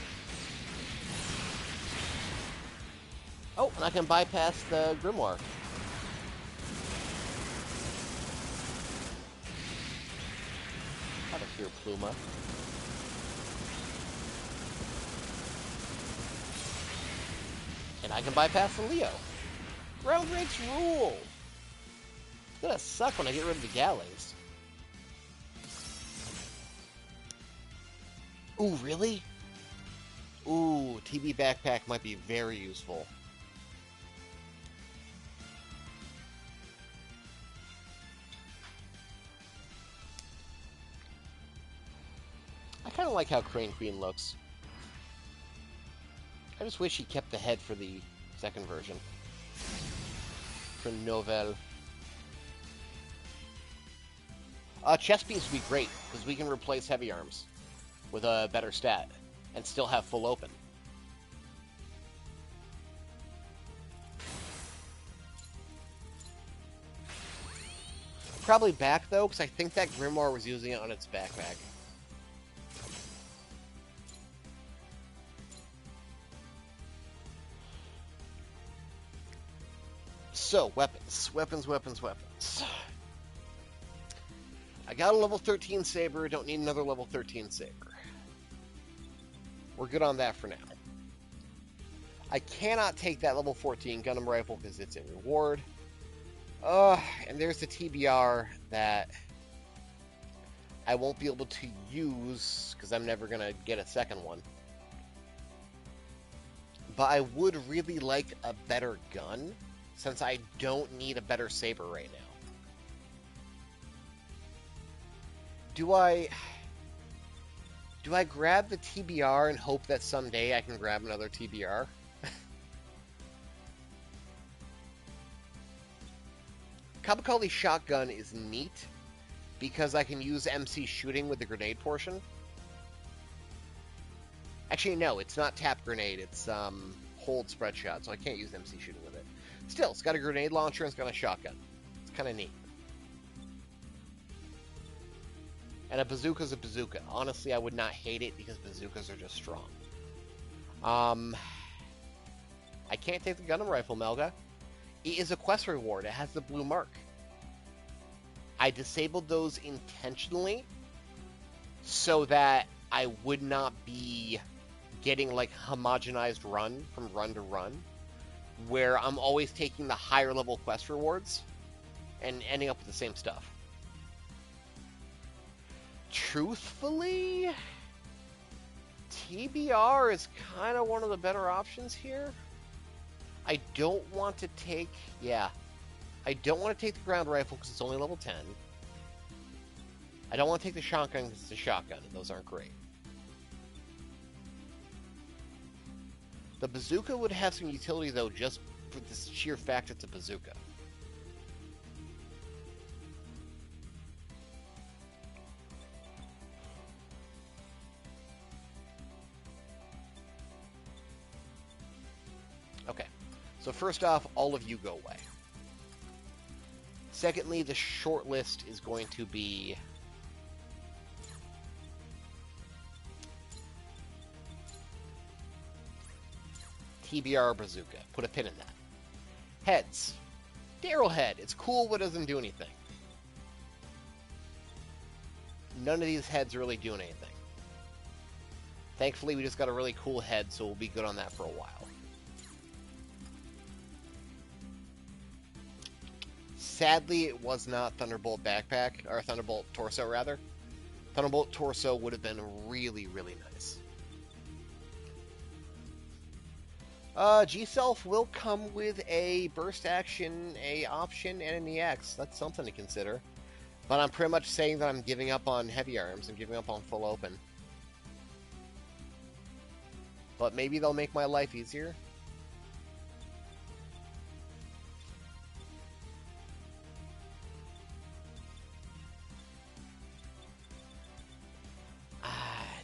Oh, and I can bypass the Grimoire. Out of here, Pluma. And I can bypass the Leo. Ground rates rule! It's gonna suck when I get rid of the galleys. Ooh, really? Ooh, TB backpack might be very useful. I kind of like how Crane Queen looks. I just wish he kept the head for the second version. For Novel. Chest beams would be great, because we can replace heavy arms with a better stat, and still have full open. Probably back, though, because I think that Grimoire was using it on its backpack. So, weapons. Weapons. I got a level 13 Saber, don't need another level 13 Saber. We're good on that for now. I cannot take that level 14 Gundam Rifle because it's a reward. And there's the TBR that I won't be able to use because I'm never going to get a second one. But I would really like a better gun, since I don't need a better Saber right now. Do I grab the TBR and hope that someday I can grab another TBR? Kabakali shotgun is neat because I can use MC shooting with the grenade portion. Actually, no, it's not tap grenade, it's hold spread shot, so I can't use MC shooting with it. Still, it's got a grenade launcher and it's got a shotgun. It's kind of neat. And a bazooka's a bazooka. Honestly, I would not hate it because bazookas are just strong. I can't take the Gundam Rifle, Melga. It is a quest reward. It has the blue mark. I disabled those intentionally so that I would not be getting like homogenized run from run to run, where I'm always taking the higher level quest rewards and ending up with the same stuff. Truthfully, TBR is kind of one of the better options here. I don't want to take... Yeah. I don't want to take the ground rifle because it's only level 10. I don't want to take the shotgun because it's a shotgun, and those aren't great. The bazooka would have some utility, though, just for the sheer fact it's a bazooka. Okay. So first off, all of you go away. Secondly, the short list is going to be... TBR bazooka. Put a pin in that. Heads. Daryl head. It's cool, but doesn't do anything. None of these heads really do anything. Thankfully, we just got a really cool head, so we'll be good on that for a while. Sadly, it was not Thunderbolt backpack, or Thunderbolt torso, rather. Thunderbolt Torso would have been really, really nice. G-Self will come with a burst action, a option, and an EX. That's something to consider. But I'm pretty much saying that I'm giving up on heavy arms and giving up on full open. But maybe they'll make my life easier.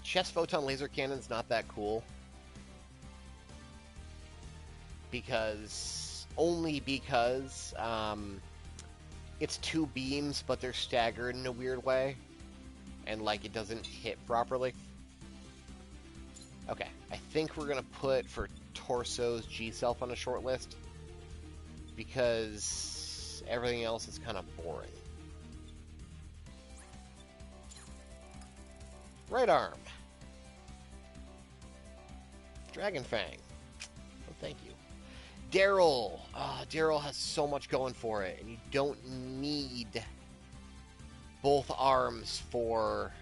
Chest Photon Laser Cannon's not that cool. Only because it's two beams, but they're staggered in a weird way. And, like, it doesn't hit properly. Okay, I think we're going to put, for Torso's, G-Self on a short list. Because everything else is kind of boring. Right arm. Dragon Fang. Oh, thank you. Daryl. Daryl has so much going for it, and you don't need both arms for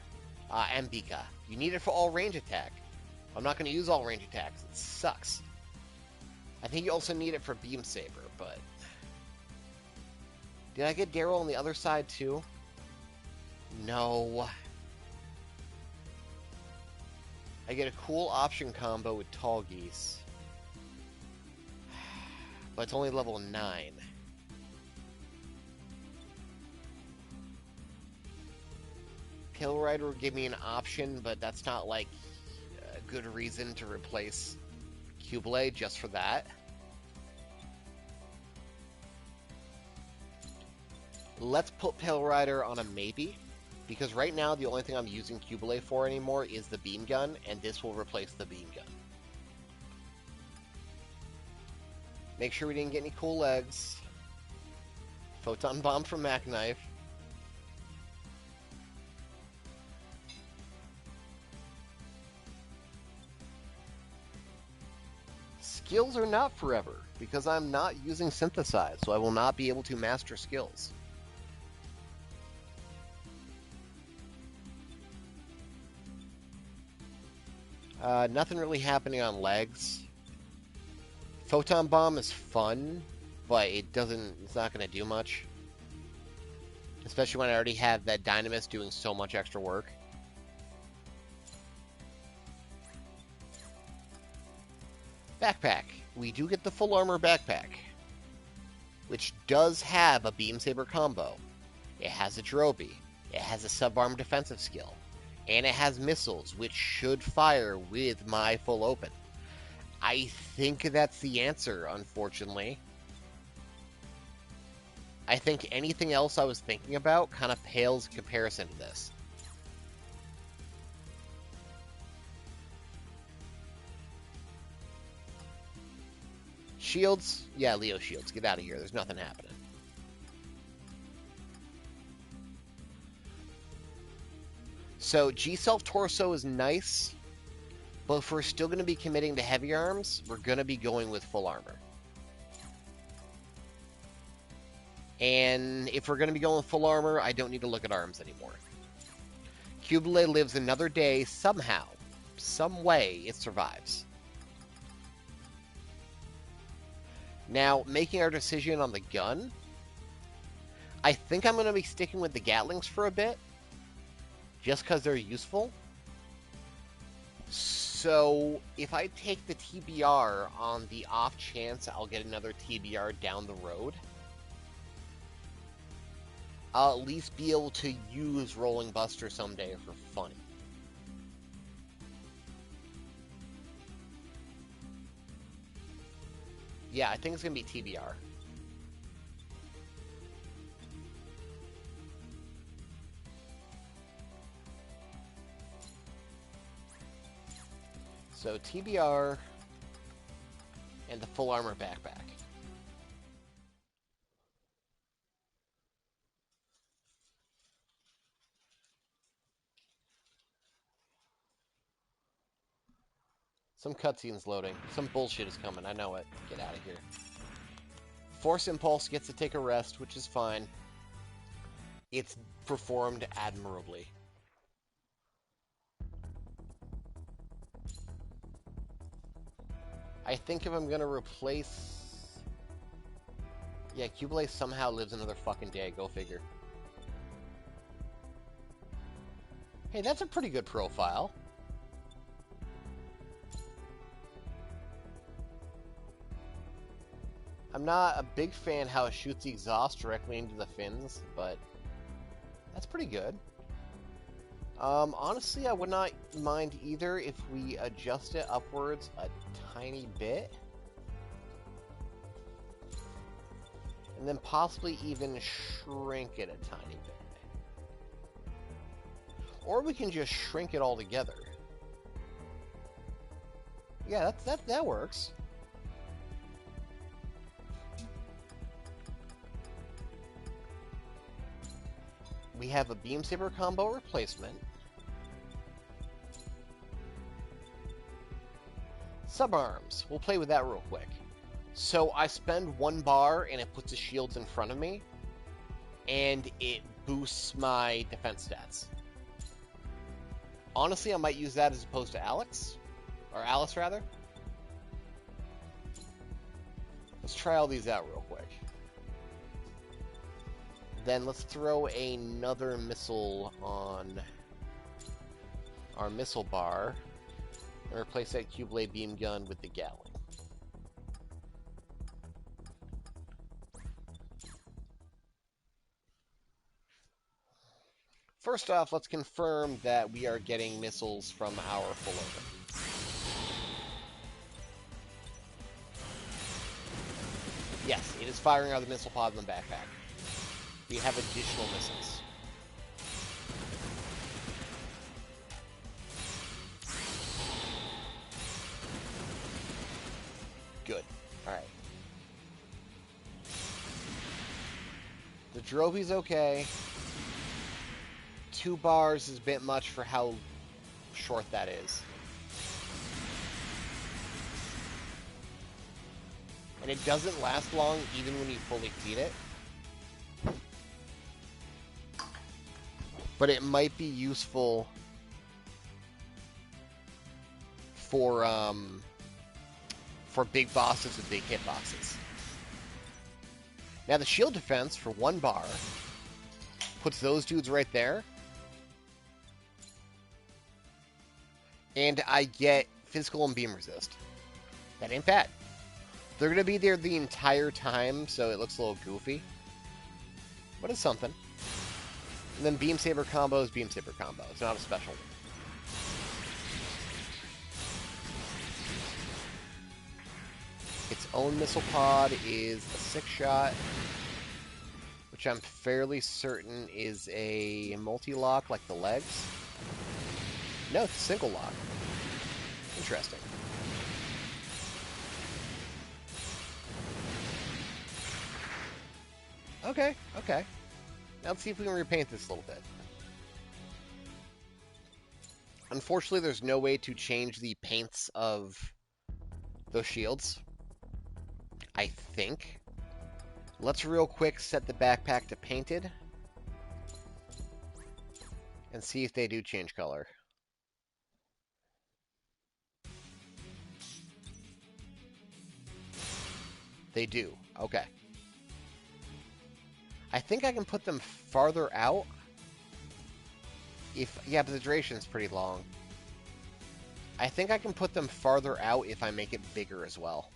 Ambika. You need it for all range attack. I'm not going to use all range attacks. It sucks. I think you also need it for Beam Saber, but... Did I get Daryl on the other side, too? No. I get a cool option combo with Tall Geese. But it's only level 9. Pill Rider will give me an option, but that's not, like, a good reason to replace Q-Blade just for that. Let's put Pill Rider on a maybe, because right now the only thing I'm using Q-Blade for anymore is the Beam Gun, and this will replace the Beam Gun. Make sure we didn't get any cool legs. Photon Bomb from Mac Knife. Skills are not forever, because I'm not using Synthesize, so I will not be able to master skills. Nothing really happening on legs. Photon Bomb is fun, but it's not going to do much. Especially when I already have that Dynamis doing so much extra work. Backpack. We do get the full armor backpack, which does have a Beam Saber combo. It has a Droby. It has a sub-arm defensive skill. And it has missiles, which should fire with my full open. I think that's the answer, unfortunately. I think anything else I was thinking about kind of pales in comparison to this. Shields? Yeah, Leo Shields. Get out of here. There's nothing happening. So, G-Self Torso is nice. But if we're still going to be committing to heavy arms, we're going to be going with full armor. And if we're going to be going with full armor, I don't need to look at arms anymore. Q-Blade lives another day somehow. Some way it survives. Now, making our decision on the gun, I think I'm going to be sticking with the Gatlings for a bit. Just because they're useful. So, if I take the TBR on the off chance I'll get another TBR down the road, I'll at least be able to use Rolling Buster someday for fun. Yeah, I think it's going to be TBR. So TBR and the full armor backpack. Some cutscene's loading. Some bullshit is coming. I know it. Get out of here. Force Impulse gets to take a rest, which is fine. It's performed admirably. I think if I'm gonna replace... Yeah, Cubelay somehow lives another fucking day, go figure. Hey, that's a pretty good profile. I'm not a big fan how it shoots the exhaust directly into the fins, but that's pretty good. Honestly, I would not mind either if we adjust it upwards a tiny bit. And then possibly even shrink it a tiny bit. Or we can just shrink it all together. Yeah, that works. We have a Beam Saber combo replacement. Subarms. We'll play with that real quick. So I spend 1 bar and it puts the shields in front of me, and it boosts my defense stats. Honestly, I might use that as opposed to Alex. Or Alice, rather. Let's try all these out real quick. Then let's throw another missile on our missile bar and replace that Q-Blade beam gun with the Galley. First off, let's confirm that we are getting missiles from our full open. Yes, it is firing out of the missile pod in the backpack. We have additional missiles. Good. Alright. The Drovy's okay. 2 bars is a bit much for how short that is. And it doesn't last long even when you fully feed it. But it might be useful for big bosses with big hitboxes. Now the shield defense for 1 bar puts those dudes right there. And I get physical and beam resist. That ain't bad. They're going to be there the entire time, so it looks a little goofy. But it's something. And then Beam Saber combo is Beam Saber combo. It's not a special one. Its own missile pod is a 6-shot, which I'm fairly certain is a multi-lock like the legs. No, it's a single lock. Interesting. Okay, okay. Now let's see if we can repaint this a little bit. Unfortunately, there's no way to change the paints of those shields, I think. Let's real quick set the backpack to painted and see if they do change color. They do. Okay. I think I can put them farther out. Yeah, but the duration is pretty long. I think I can put them farther out if I make it bigger as well.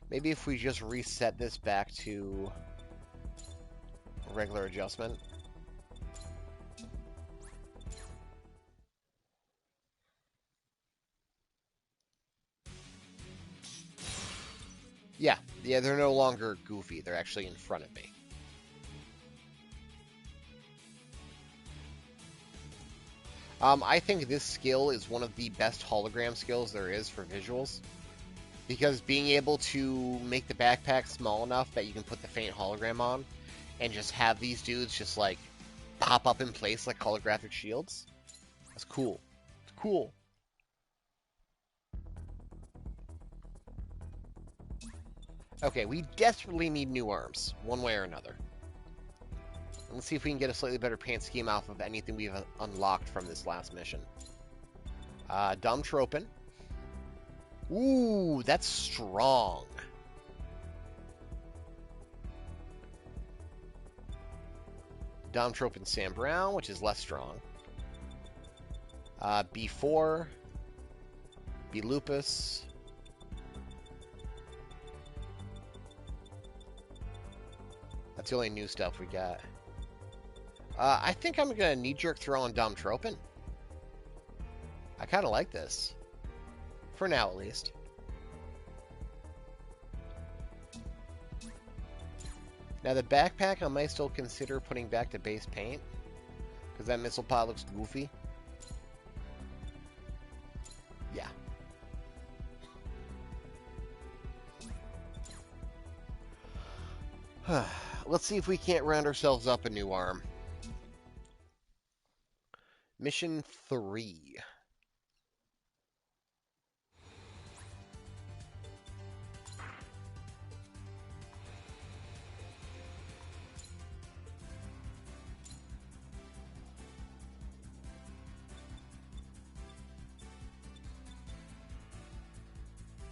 Maybe if we just reset this back to regular adjustment. Yeah, they're no longer goofy. They're actually in front of me. I think this skill is one of the best hologram skills there is for visuals. Because being able to make the backpack small enough that you can put the faint hologram on and just have these dudes just like pop up in place like holographic shields. That's cool. It's cool. Okay, we desperately need new arms, one way or another. Let's see if we can get a slightly better paint scheme off of anything we've unlocked from this last mission. Domtropin. Ooh, that's strong. Domtropin Sam Brown, which is less strong. B4. B Lupus. That's the only new stuff we got. I think I'm going to knee-jerk throw on Domtropin. I kind of like this. For now, at least. Now, the backpack, I might still consider putting back to base paint. Because that missile pod looks goofy. Yeah. Let's see if we can't round ourselves up a new arm. Mission 3.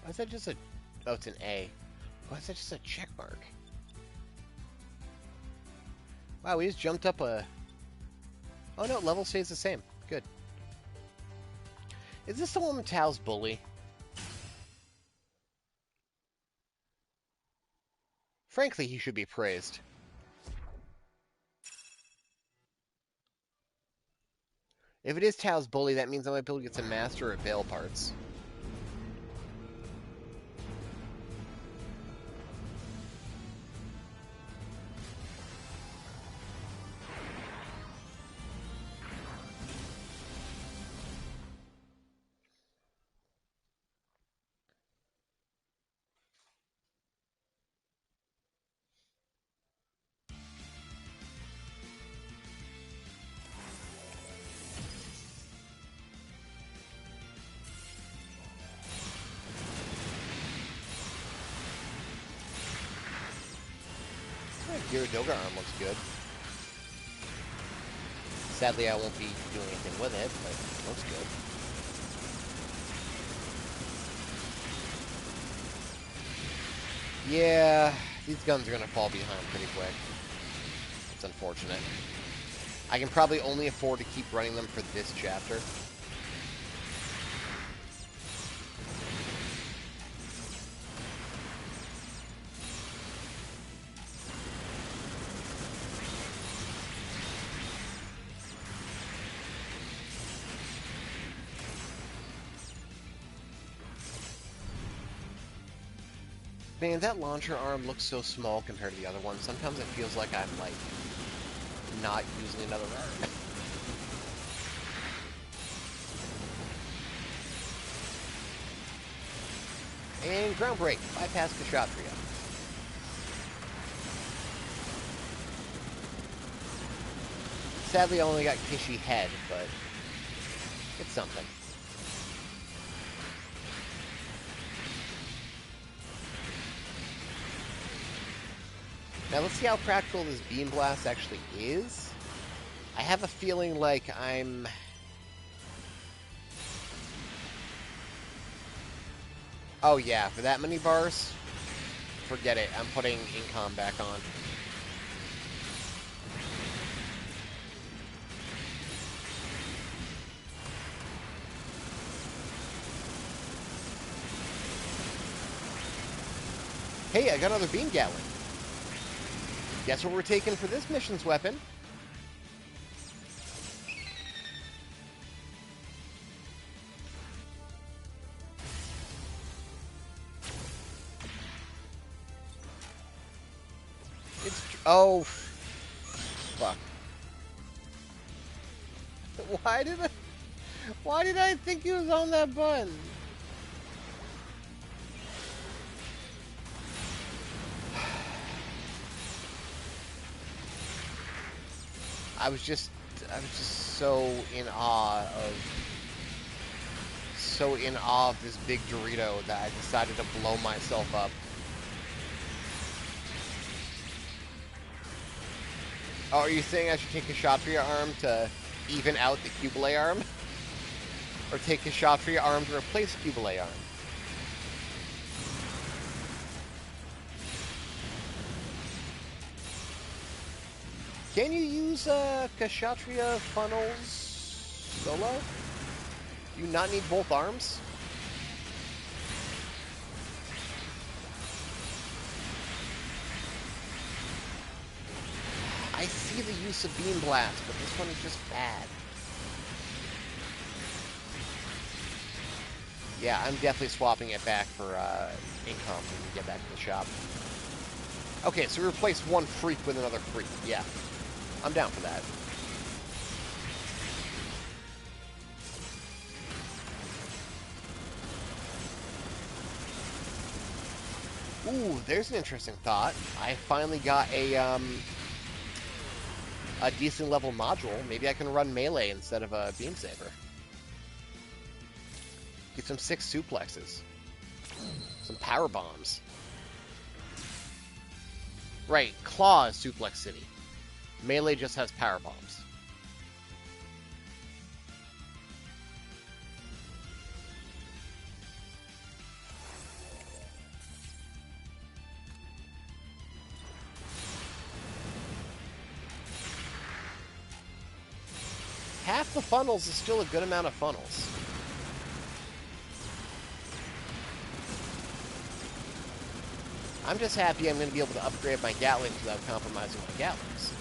Why is that just a... Oh, it's an A. Why is that just a check mark? Wow, we just jumped up a... Oh no, level stays the same. Good. Is this the one with Tao's bully? Frankly, he should be praised. If it is Tao's bully, that means I might be able to get some master or veil parts. Gyaradoga arm looks good. Sadly, I won't be doing anything with it, but it looks good. Yeah, these guns are going to fall behind pretty quick. It's unfortunate. I can probably only afford to keep running them for this chapter. Man, that launcher arm looks so small compared to the other one. Sometimes it feels like I'm, like, not using another arm. And ground break. Bypass Kshatriya. Sadly, I only got Kishi head, but it's something. Now let's see how practical this Beam Blast actually is. I have a feeling like I'm... Oh yeah, for that many bars? Forget it, I'm putting Incom back on. Hey, I got another Beam Gatling. Guess what we're taking for this mission's weapon? It's... Oh... Fuck. Why did I think he was on that button? I was just so in awe of this big Dorito that I decided to blow myself up. Oh, are you saying I should take a Kshatriya arm to even out the Kubelay arm? Or take a Kshatriya arm to replace Kubelay arm? Can you use Kshatriya funnels solo? Do you not need both arms? I see the use of Beam Blast, but this one is just bad. Yeah, I'm definitely swapping it back for income when we get back to the shop. Okay, so we replace one freak with another freak. Yeah, I'm down for that. Ooh, there's an interesting thought. I finally got a decent level module. Maybe I can run melee instead of a beam saber. Get some 6 suplexes. Some power bombs. Right, Claw is Suplex City. Melee just has power bombs. Half the funnels is still a good amount of funnels. I'm just happy I'm going to be able to upgrade my Gatlings without compromising my Gatlings.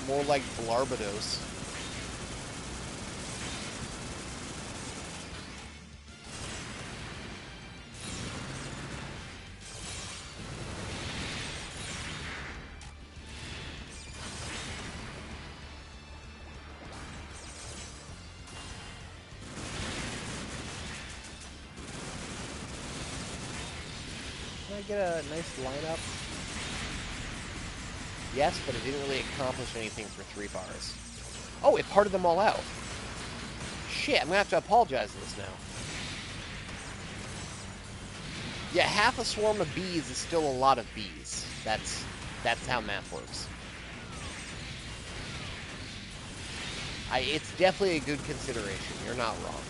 More like Blarbados. Can I get a nice lineup? Yes, but it didn't really accomplish anything for 3 bars. Oh, it parted them all out. Shit, I'm gonna have to apologize for this now. Yeah, half a swarm of bees is still a lot of bees. That's how math works. It's definitely a good consideration. You're not wrong.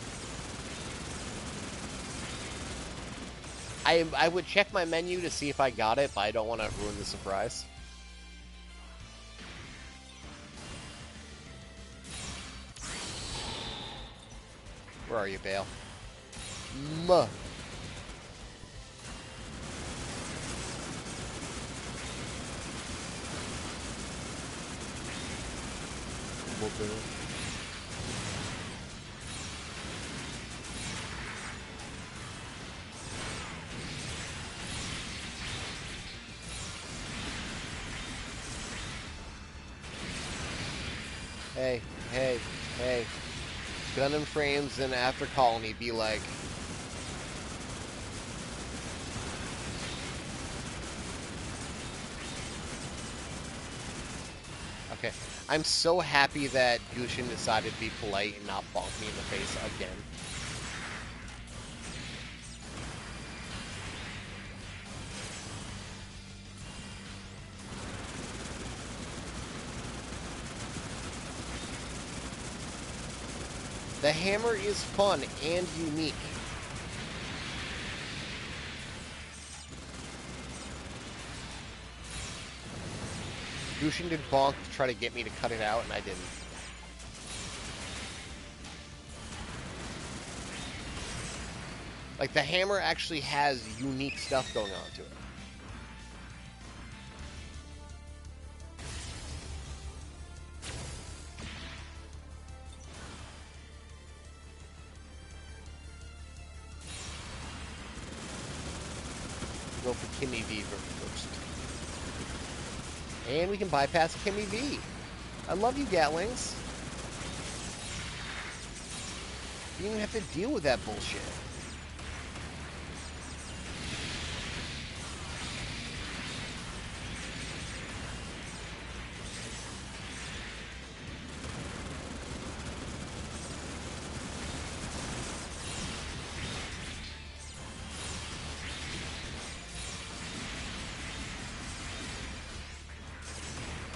I would check my menu to see if I got it, but I don't want to ruin the surprise. Where are you, Bale? Muh. Hey, hey, hey. Gun and frames and after colony be like... Okay. I'm so happy that Gushin decided to be polite and not bonk me in the face again. The hammer is fun and unique. Gushin did bonk to try to get me to cut it out, and I didn't. Like, the hammer actually has unique stuff going on to it. Go for Kimmy V first. And we can bypass Kimmy V. I love you, Gatlings. You don't even have to deal with that bullshit.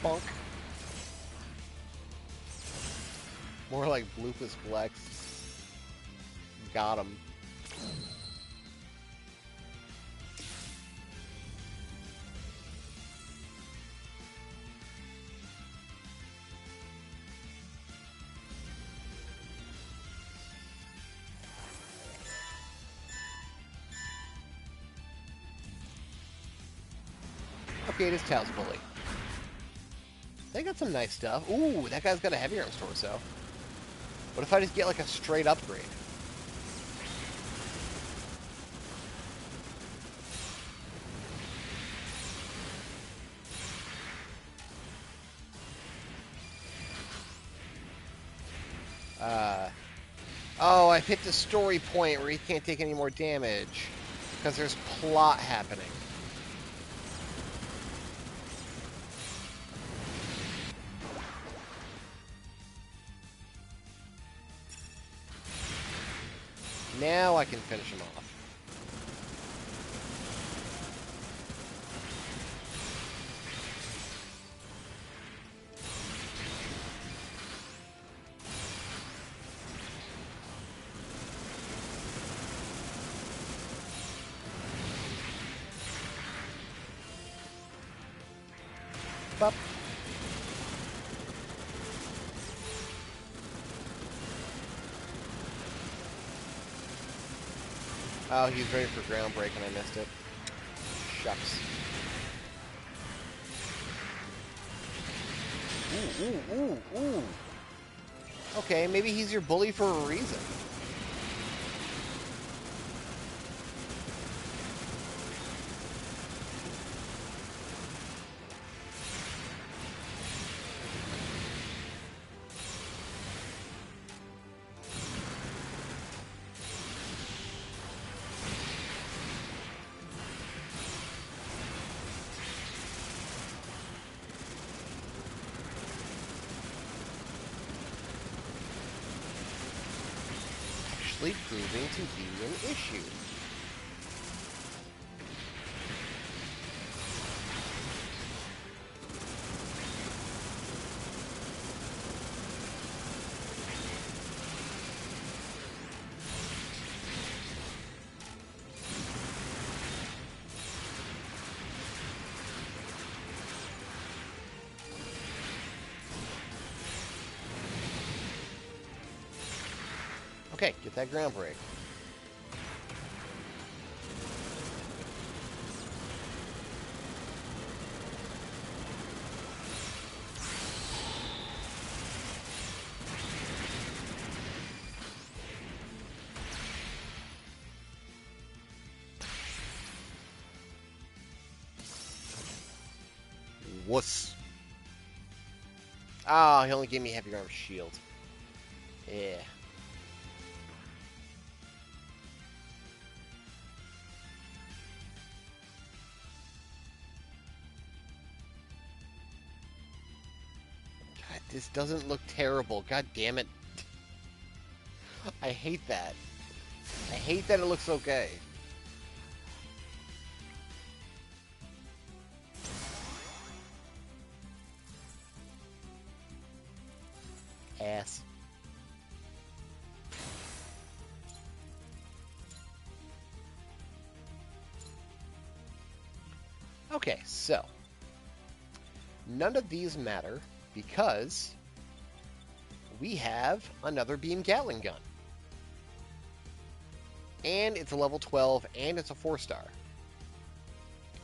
Bonk. More like Bloopus Flex. Got him. Okay, it is Tails Bully. They got some nice stuff. Ooh, that guy's got a heavy arms torso. What if I just get like a straight upgrade? Oh, I've hit the story point where he can't take any more damage because there's plot happening. Now I can finish him off. Bup. Oh, he's ready for ground break and I missed it. Shucks. Ooh, ooh, ooh, ooh. Okay, maybe he's your bully for a reason. Proving to be an issue. Okay, get that ground break. Wuss. Ah, he only gave me heavy arm shield. Yeah. God, this doesn't look terrible. God damn it. I hate that. I hate that it looks okay. Ass. Okay, so none of these matter because we have another beam Gatling gun. And it's a level 12 and it's a 4-star.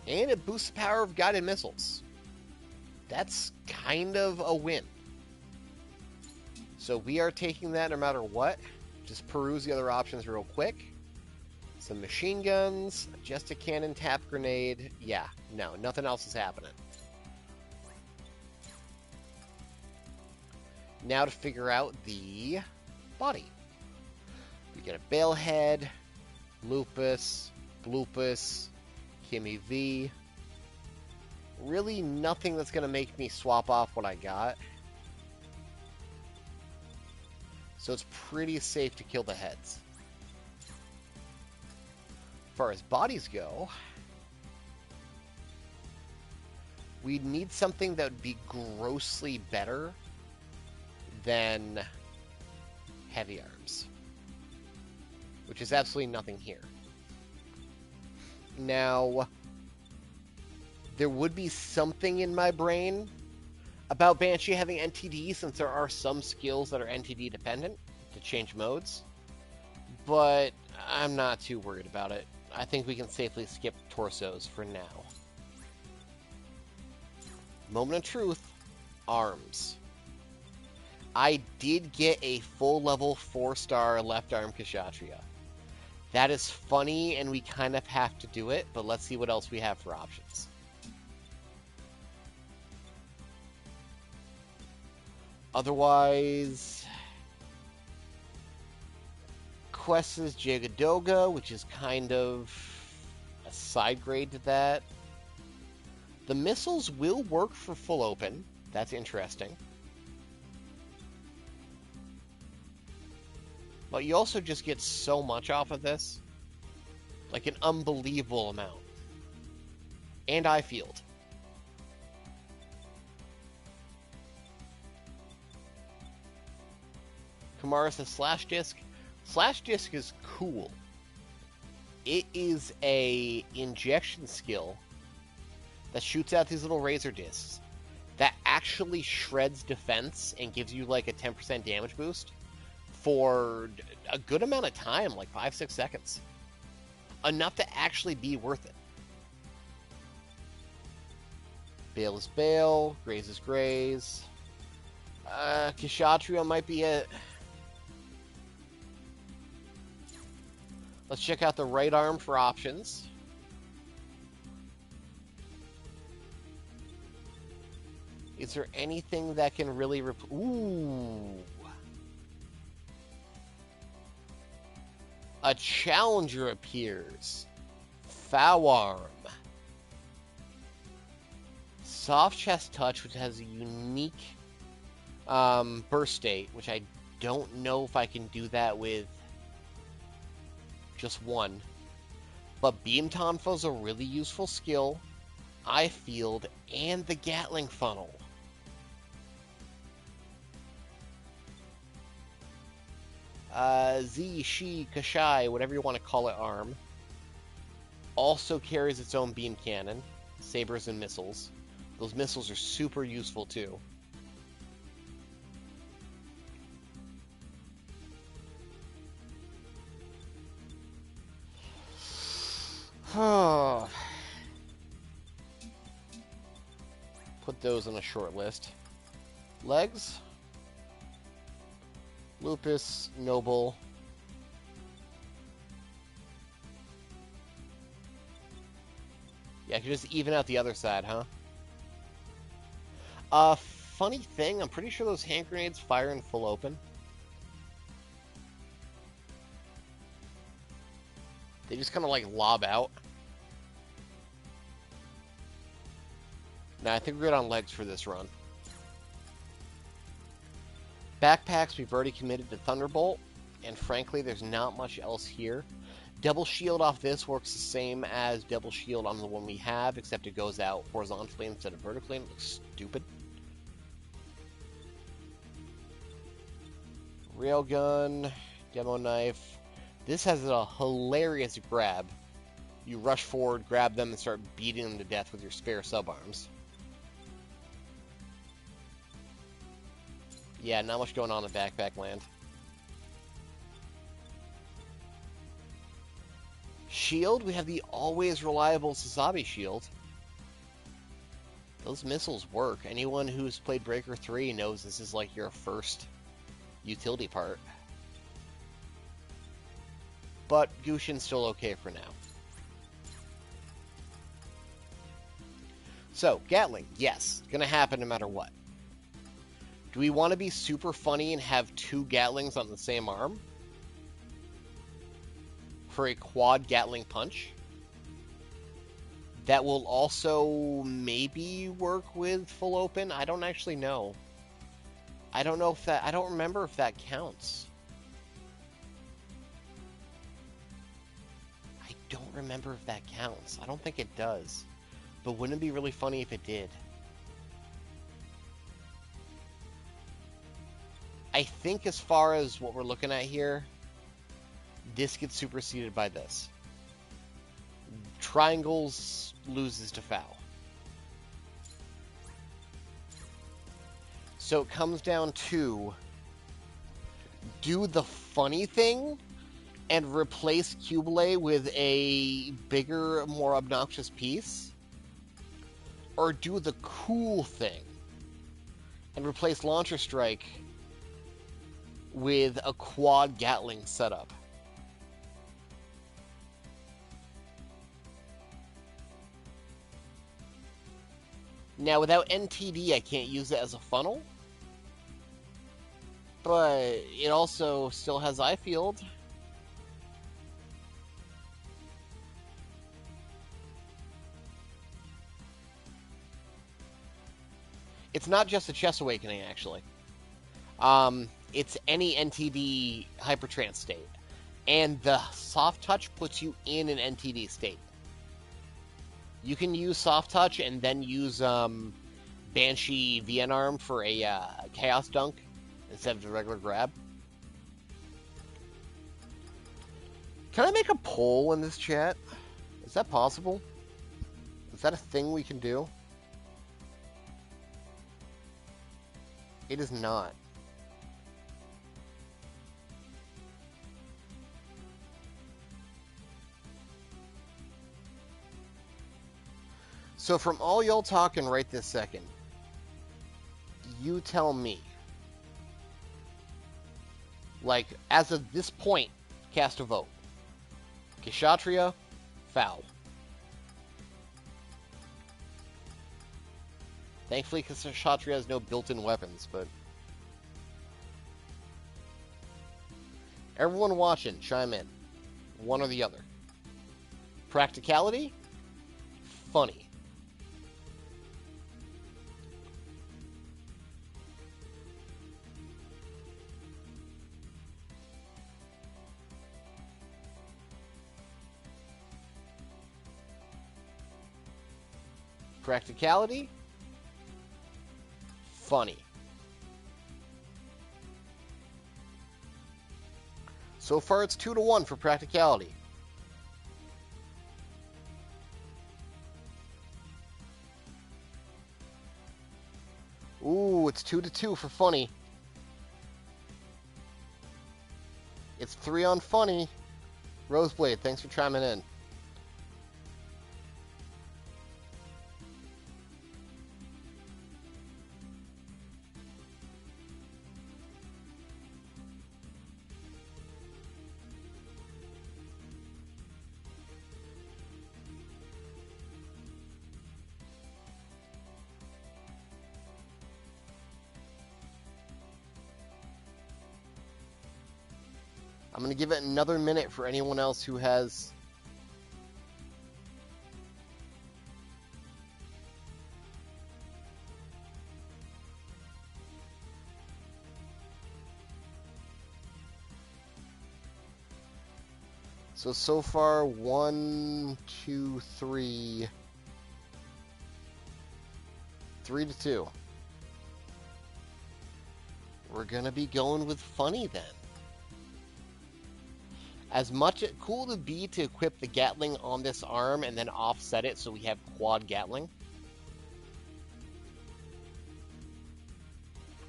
And it boosts the power of guided missiles. That's kind of a win. So we are taking that no matter what. Just peruse the other options real quick. Some machine guns, just a cannon tap grenade. Yeah, no, nothing else is happening. Now to figure out the body. We get a Balehead, Lupus, Bloopus, Kimmy V. Really nothing that's going to make me swap off what I got. So it's pretty safe to kill the heads. As far as bodies go, We need something that would be grossly better than heavy arms, which is absolutely nothing here. Now, there would be something in my brain about Banshee having NTD, since there are some skills that are NTD dependent to change modes, but I'm not too worried about it. I think we can safely skip torsos for now. Moment of truth, arms. I did get a full level 4-star left arm Kshatriya. That is funny, and we kind of have to do it, but let's see what else we have for options. Otherwise, Quest's Jagadoga, which is kind of a side grade to that. The missiles will work for full open. That's interesting. But you also just get so much off of this. Like an unbelievable amount. And eye field. Kamara says Slash Disc. Slash Disc is cool. It is a injection skill that shoots out these little razor discs that actually shreds defense and gives you like a 10% damage boost for a good amount of time, like 5-6 seconds. Enough to actually be worth it. Bale is Bale, Graze is Graze. Kshatriya might be it. Let's check out the right arm for options. Is there anything that can really ooh. A challenger appears. Foul arm. Soft chest touch, which has a unique burst state, which I don't know if I can do that with just one. But Beam Tonfa is a really useful skill. Eye field and the Gatling funnel. Z, She, Kashai, whatever you want to call it, arm, also carries its own beam cannon, sabers and missiles. Those missiles are super useful too. Put those on a short list. Legs. Lupus, Noble. Yeah, I could just even out the other side, huh? Funny thing, I'm pretty sure those hand grenades fire in full open. They just kind of like lob out. Nah, I think we're good on legs for this run. Backpacks, we've already committed to Thunderbolt, and frankly, there's not much else here. Double shield off this works the same as double shield on the one we have, except it goes out horizontally instead of vertically, and it looks stupid. Railgun, demo knife. This has a hilarious grab. You rush forward, grab them, and start beating them to death with your spare subarms. Yeah, not much going on in Backpack Land. Shield, we have the always reliable Sazabi shield. Those missiles work. Anyone who's played Breaker 3 knows this is like your first utility part. But Gushin's still okay for now. So, Gatling, yes, gonna happen no matter what. Do we want to be super funny and have 2 Gatlings on the same arm? For a quad Gatling punch? That will also maybe work with full open? I don't actually know. I don't know if that... I don't remember if that counts. I don't remember if that counts. I don't think it does. But wouldn't it be really funny if it did? I think as far as what we're looking at here, this gets superseded by this. Triangles loses to foul. So it comes down to do the funny thing and replace Cubelay with a bigger, more obnoxious piece, or do the cool thing and replace Launcher Strike with a quad Gatling setup. Now, without NTD, I can't use it as a funnel, but it also still has eye field. It's not just a Chess Awakening, actually. It's any NTD Hypertrance state. And the Soft Touch puts you in an NTD state. You can use Soft Touch and then use Banshee VN Arm for a Chaos Dunk instead of the regular grab. Can I make a poll in this chat? Is that possible? Is that a thing we can do? It is not. So from all y'all talking right this second, you tell me, like, as of this point, cast a vote. Kshatriya, foul. Thankfully, Kshatriya has no built-in weapons, but... Everyone watching, chime in. One or the other. Practicality? Funny. Practicality? Funny. So far it's 2-1 for practicality. Ooh, it's 2-2 for funny. It's 3 on funny. Roseblade, thanks for chiming in. I'm going to give it another minute for anyone else who has... So far, 1, 2, 3... 3-2. We're going to be going with funny then. As much as cool to be to equip the Gatling on this arm and then offset it so we have quad Gatling.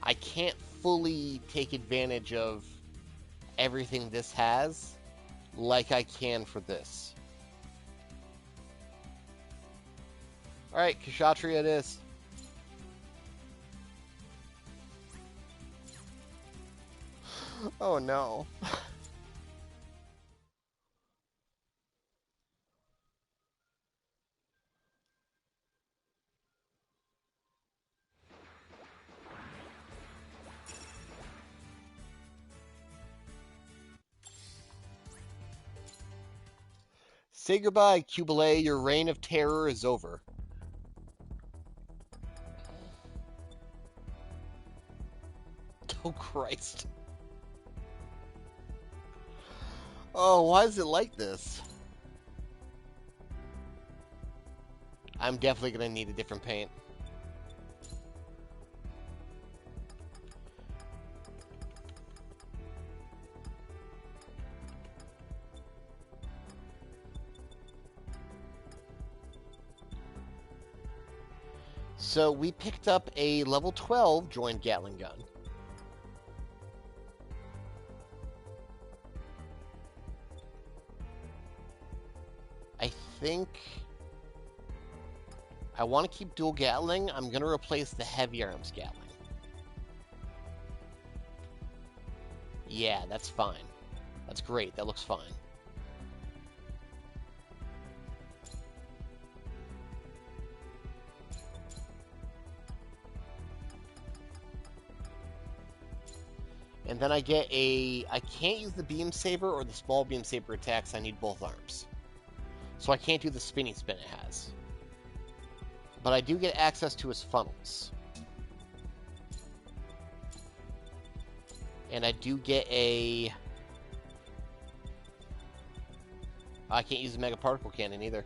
I can't fully take advantage of everything this has like I can for this. Alright, Kshatriya it is. Oh no. Say goodbye, Cubelay. Your reign of terror is over. Oh, Christ. Oh, why is it like this? I'm definitely going to need a different paint. So we picked up a level 12 joint Gatling gun. I think I want to keep dual Gatling. I'm going to replace the heavy arms Gatling. Yeah, that's fine. That's great. That looks fine. And then I get a... I can't use the beam saber or the small beam saber attacks. I need both arms. So I can't do the spinny spin it has. But I do get access to his funnels. And I do get a... I can't use the Mega Particle Cannon either.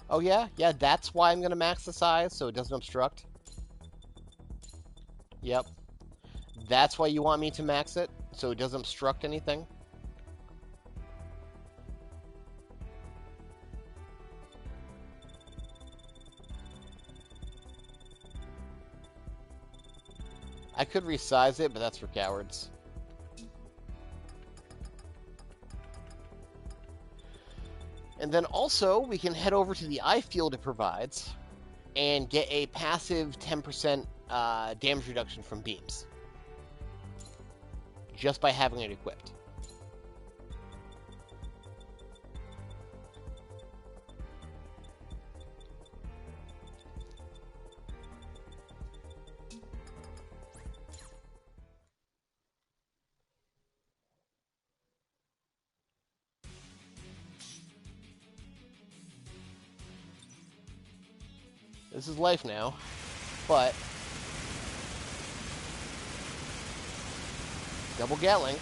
Oh yeah? Yeah, that's why I'm going to max the size, so it doesn't obstruct. Yep. That's why you want me to max it, so it doesn't obstruct anything. I could resize it, but that's for cowards. And then also, we can head over to the eye field it provides and get a passive 10% damage reduction from beams. Just by having it equipped. This is life now, but double Gatling.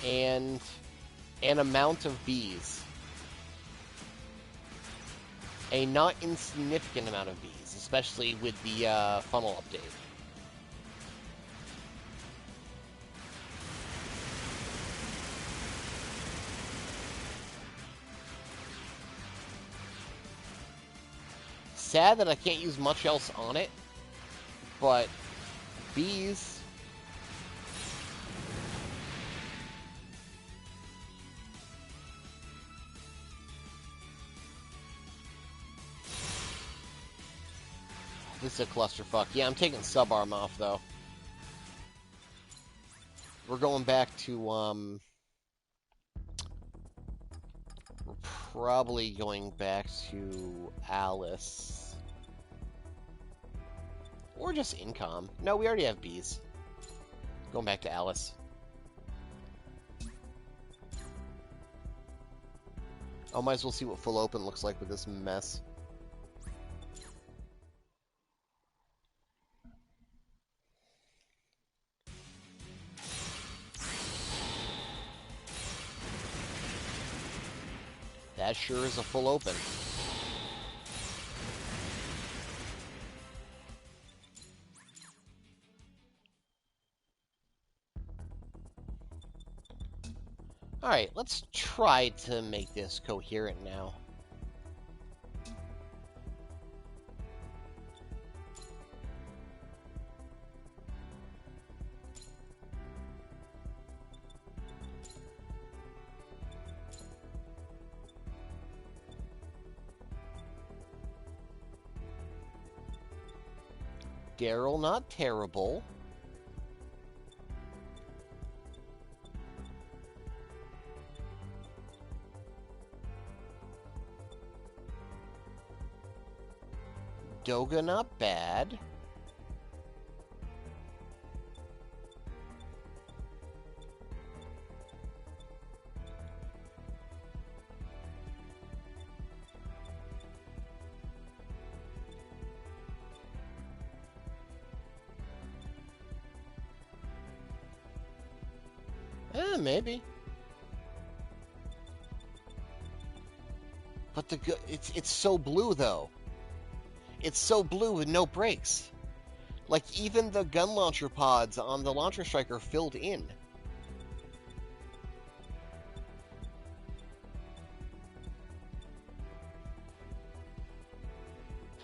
And an amount of bees. A not insignificant amount of bees, especially with the funnel update. Sad that I can't use much else on it, but bees. This is a clusterfuck. Yeah, I'm taking sub-arm off, though. We're going back to, we're probably going back to Alice. Or just Incom. No, we already have bees. Going back to Alice. Oh, might as well see what full open looks like with this mess. That sure is a full open. Alright, let's try to make this coherent now. Daryl, not terrible. Doga, not bad. Maybe. But it's so blue though. It's so blue with no brakes. Like even the gun launcher pods on the launcher strike are filled in.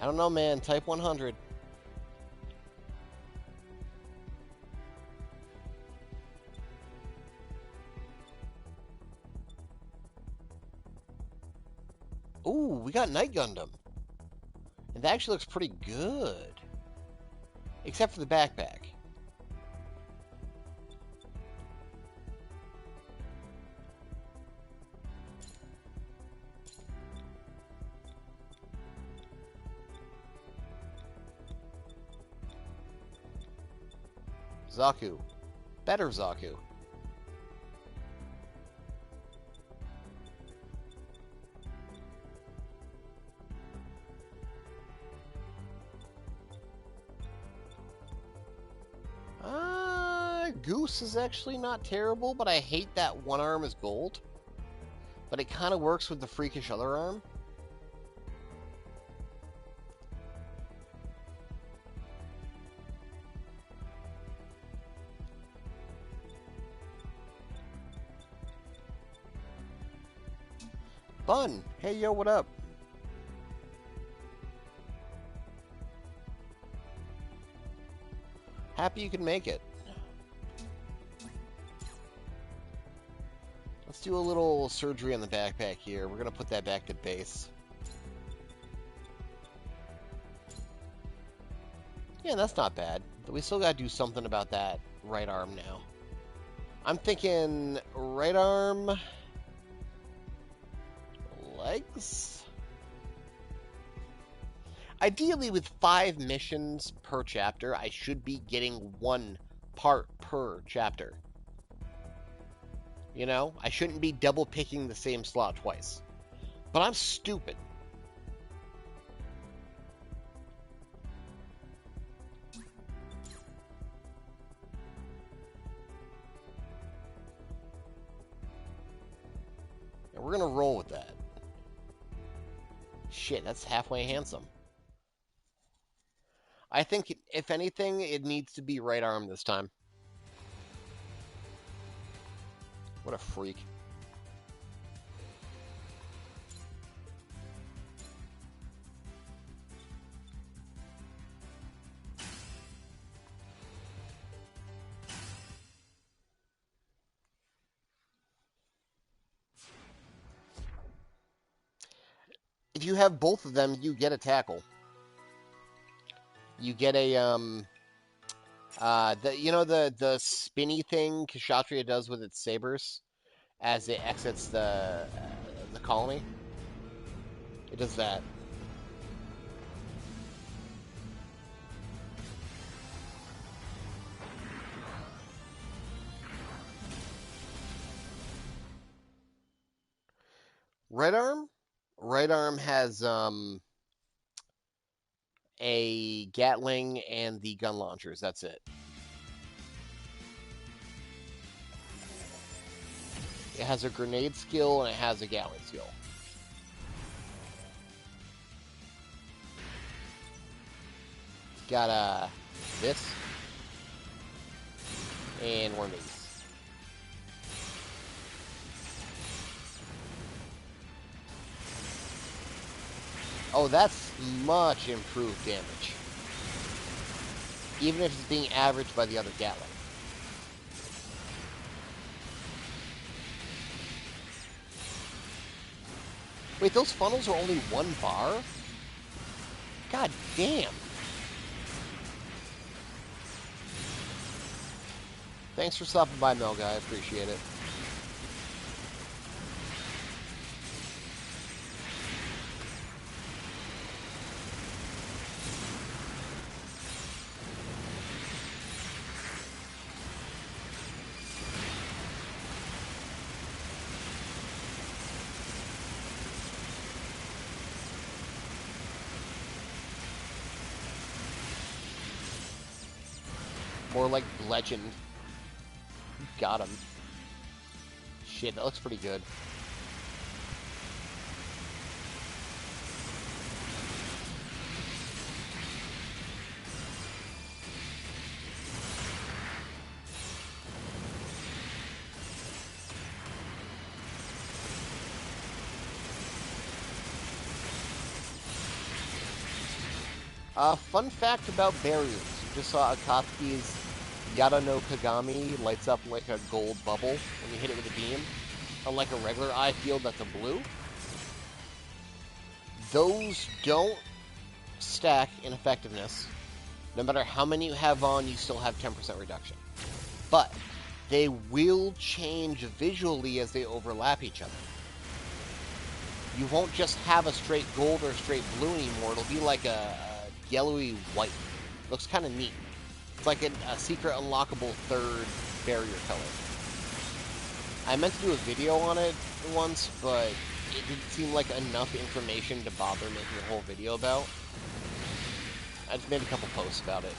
I don't know, man. Type 100. Ooh, we got Night Gundam. And that actually looks pretty good. Except for the backpack. Zaku. Better Zaku. Goose is actually not terrible, but I hate that one arm is gold. But it kind of works with the freakish other arm. Bun! Hey, yo, what up? Happy you can make it. Let's do a little surgery on the backpack here. We're going to put that back to base. Yeah, that's not bad. But we still got to do something about that right arm now. I'm thinking right arm... legs? Ideally, with 5 missions per chapter, I should be getting 1 part per chapter. You know, I shouldn't be double picking the same slot twice. But I'm stupid. And we're going to roll with that. Shit, that's halfway handsome. I think, if anything, it needs to be right arm this time. What a freak. If you have both of them, you get a tackle. You get a, the spinny thing Kshatriya does with its sabers as it exits the colony? It does that. Right arm? Right arm has a Gatling and the gun launchers. That's it. It has a grenade skill and it has a Gatling skill. It's got this and one of these. Oh, that's much improved damage. Even if it's being averaged by the other Gatling. Wait, those funnels are only 1 bar? God damn. Thanks for stopping by, Melga. I appreciate it. More like Legend. Got him. Shit, that looks pretty good. Fun fact about barriers. You just saw Akatsuki's Yada no Kagami lights up like a gold bubble when you hit it with a beam. Unlike a regular eye field that's a blue. Those don't stack in effectiveness. No matter how many you have on, you still have 10% reduction. But they will change visually as they overlap each other. You won't just have a straight gold or a straight blue anymore. It'll be like a yellowy white. Looks kind of neat. It's like a secret unlockable third barrier color. I meant to do a video on it once, but it didn't seem like enough information to bother making a whole video about. I just made a couple posts about it.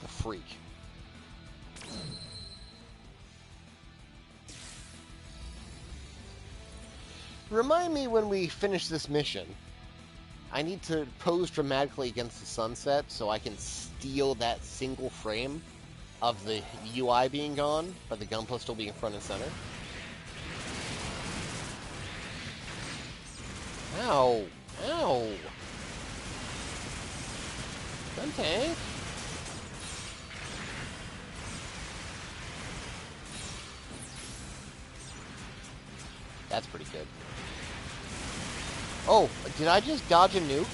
The freak. Remind me when we finish this mission. I need to pose dramatically against the sunset so I can steal that single frame of the UI being gone, but the gunpla still being front and center. Ow! Ow! Gun tank! That's pretty good. Oh, did I just dodge a nuke?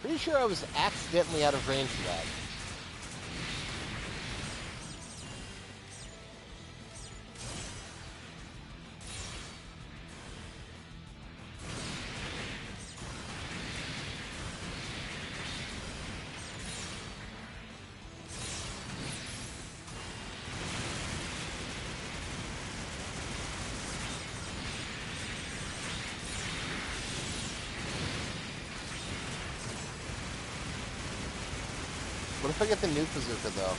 Pretty sure I was accidentally out of range for that. What if I get the nuke bazooka, though?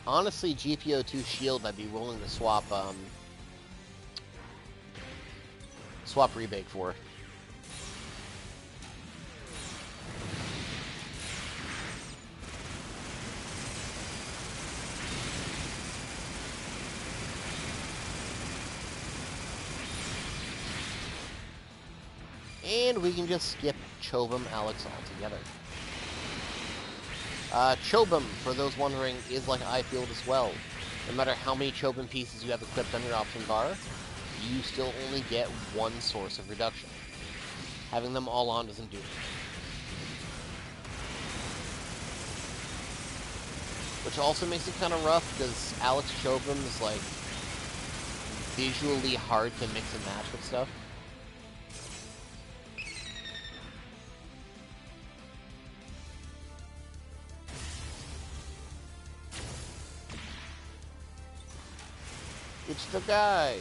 Honestly, GPO2 shield, I'd be willing to swap rebake for. And we can just skip Chobham Alex altogether. Chobham, for those wondering, is like Eye-Field as well. No matter how many Chobham pieces you have equipped on your option bar, you still only get one source of reduction. Having them all on doesn't do it. Which also makes it kind of rough, because Alex Chobham is, like, visually hard to mix and match with stuff. It's the guys.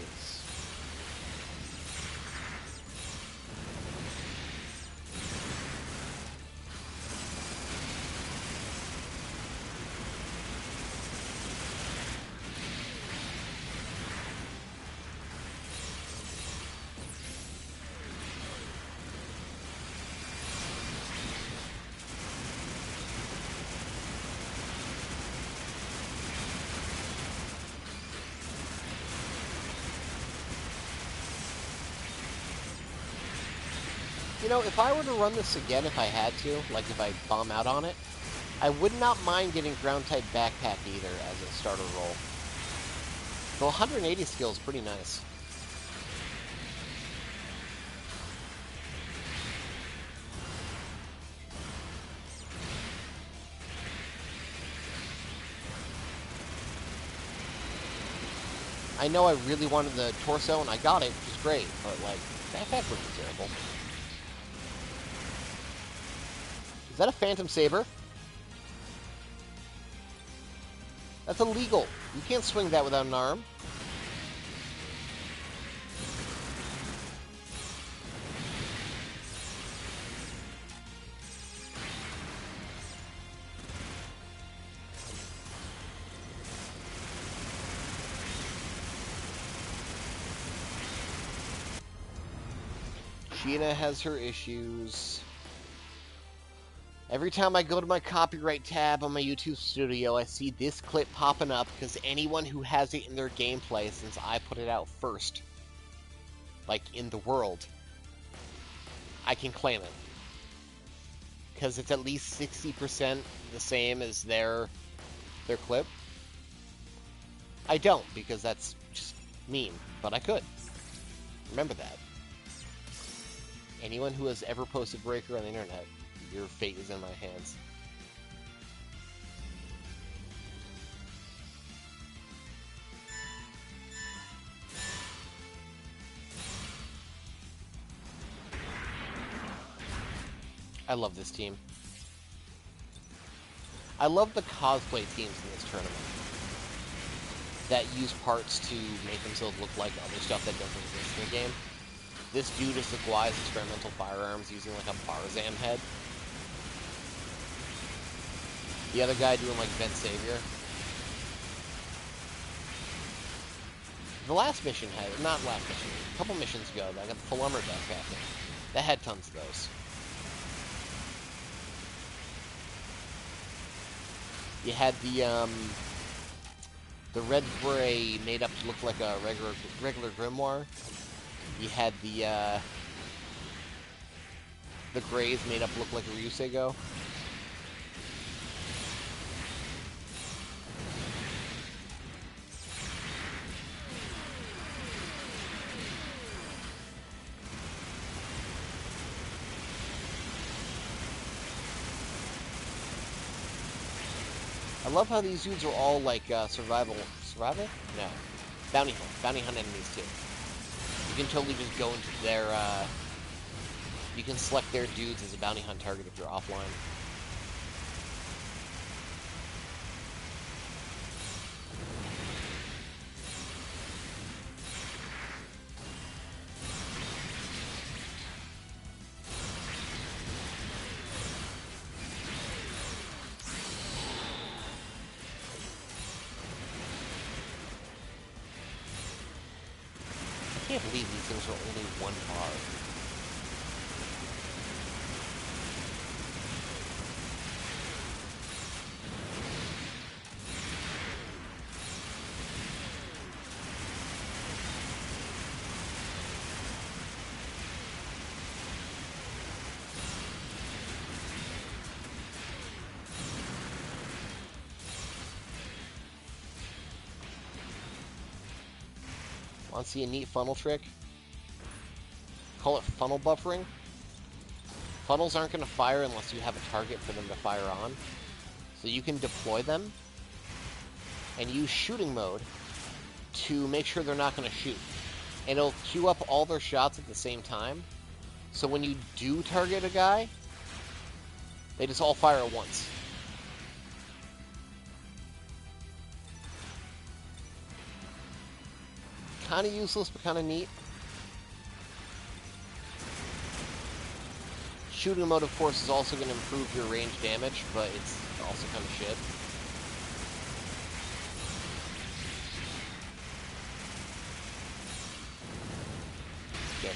You know, if I were to run this again if I had to, like if I bomb out on it, I would not mind getting ground-type backpack either as a starter roll. The 180 skill is pretty nice. I know I really wanted the torso and I got it, which is great, but like, backpack would be terrible. Is that a Phantom Saber? That's illegal. You can't swing that without an arm. Sheena has her issues. Every time I go to my copyright tab on my YouTube studio, I see this clip popping up because anyone who has it in their gameplay, since I put it out first, like in the world, I can claim it. Because it's at least 60% the same as their clip. I don't, because that's just mean, but I could. Remember that. Anyone who has ever posted Breaker on the internet, your fate is in my hands. I love this team. I love the cosplay teams in this tournament that use parts to make themselves look like other stuff that doesn't exist in the game. This dude is the Guai's experimental firearms using like a Barzam head. The other guy doing like Vent Savior. The last mission had, not last mission, a couple missions ago, I got the full armor backpack. That had tons of those. You had the red beret made up to look like a regular grimoire. You had the grays made up to look like a Ryuseigo. I love how these dudes are all like survival? No. Bounty hunt enemies too. You can totally just go into their, you can select their dudes as a bounty hunt target if you're offline. I can't believe these things are only 1 bar. Want to see a neat funnel trick? Call it funnel buffering. Funnels aren't going to fire unless you have a target for them to fire on. So you can deploy them and use shooting mode to make sure they're not going to shoot. And it'll queue up all their shots at the same time. So when you do target a guy, they just all fire at once. Kind of useless, but kind of neat. Shooting mode, of course, is also going to improve your range damage, but it's also kind of shit. Okay.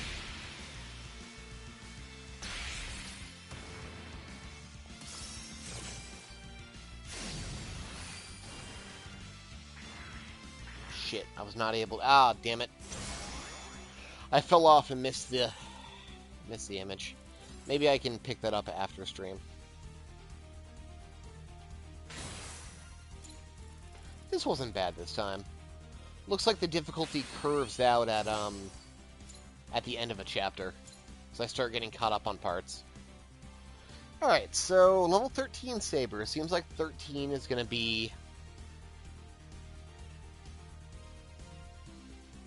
Shit, I was not able to... Ah, damn it. I fell off and missed the image. Maybe I can pick that up after stream. This wasn't bad this time. Looks like the difficulty curves out at the end of a chapter. So I start getting caught up on parts. Alright, so level 13 Saber. Seems like 13 is going to be...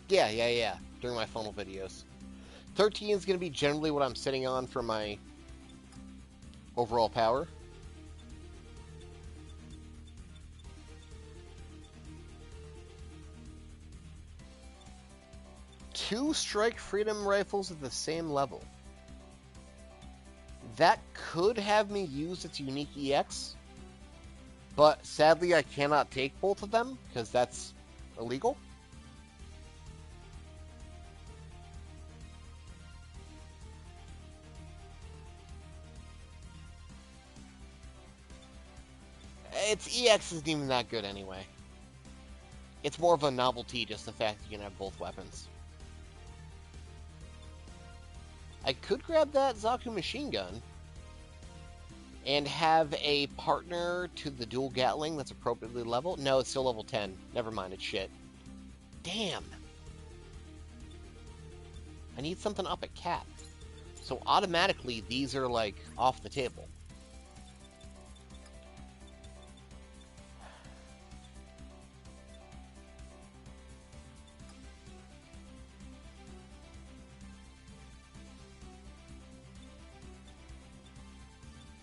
Yeah. During my funnel videos. 13 is going to be generally what I'm setting on for my overall power. Two strike freedom rifles at the same level. That could have me use its unique EX, but sadly I cannot take both of them because that's illegal. Its EX isn't even that good anyway. It's more of a novelty, just the fact that you can have both weapons. I could grab that Zaku machine gun and have a partner to the dual Gatling that's appropriately level. No, it's still level 10. Never mind, it's shit. Damn. I need something up at cap. So automatically, these are, like, off the table.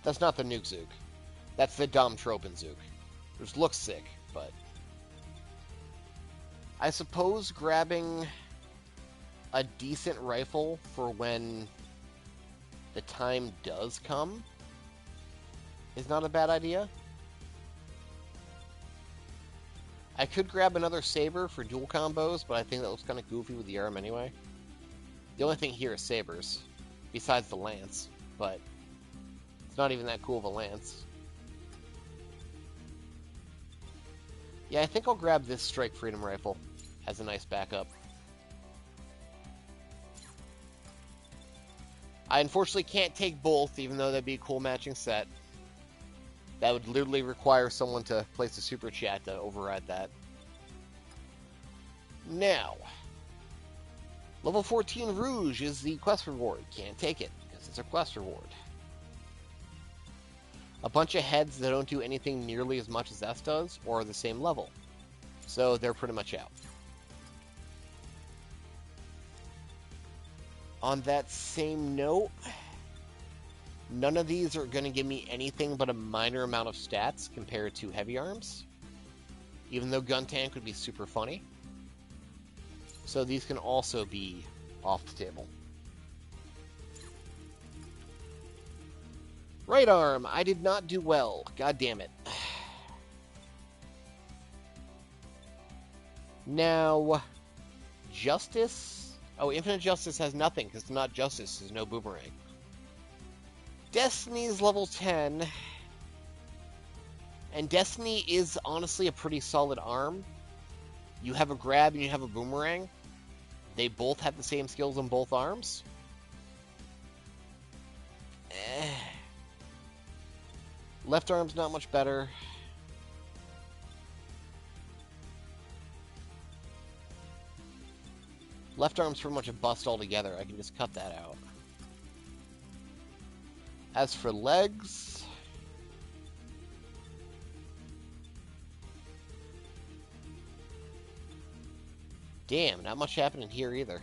That's not the Nuke Zook. That's the Dom Tropin Zook. Which looks sick, but... I suppose grabbing a decent rifle for when the time does come is not a bad idea. I could grab another saber for dual combos, but I think that looks kind of goofy with the arm anyway. The only thing here is sabers, besides the lance, but it's not even that cool of a lance. Yeah, I think I'll grab this Strike Freedom rifle as a nice backup. I unfortunately can't take both, even though that'd be a cool matching set. That would literally require someone to place a super chat to override that. Now, level 14 Rouge is the quest reward. Can't take it, because it's a quest reward. A bunch of heads that don't do anything nearly as much as S does, or are the same level. So they're pretty much out. On that same note, none of these are going to give me anything but a minor amount of stats compared to heavy arms, even though gun tank would be super funny. So these can also be off the table. Right arm, I did not do well. God damn it. Now, Justice. Oh, Infinite Justice has nothing, because it's not Justice. There's no boomerang. Destiny's level 10. And Destiny is honestly a pretty solid arm. You have a grab and you have a boomerang. They both have the same skills on both arms. Left arm's not much better. Left arm's pretty much a bust altogether. I can just cut that out. As for legs... Damn, not much happening here either.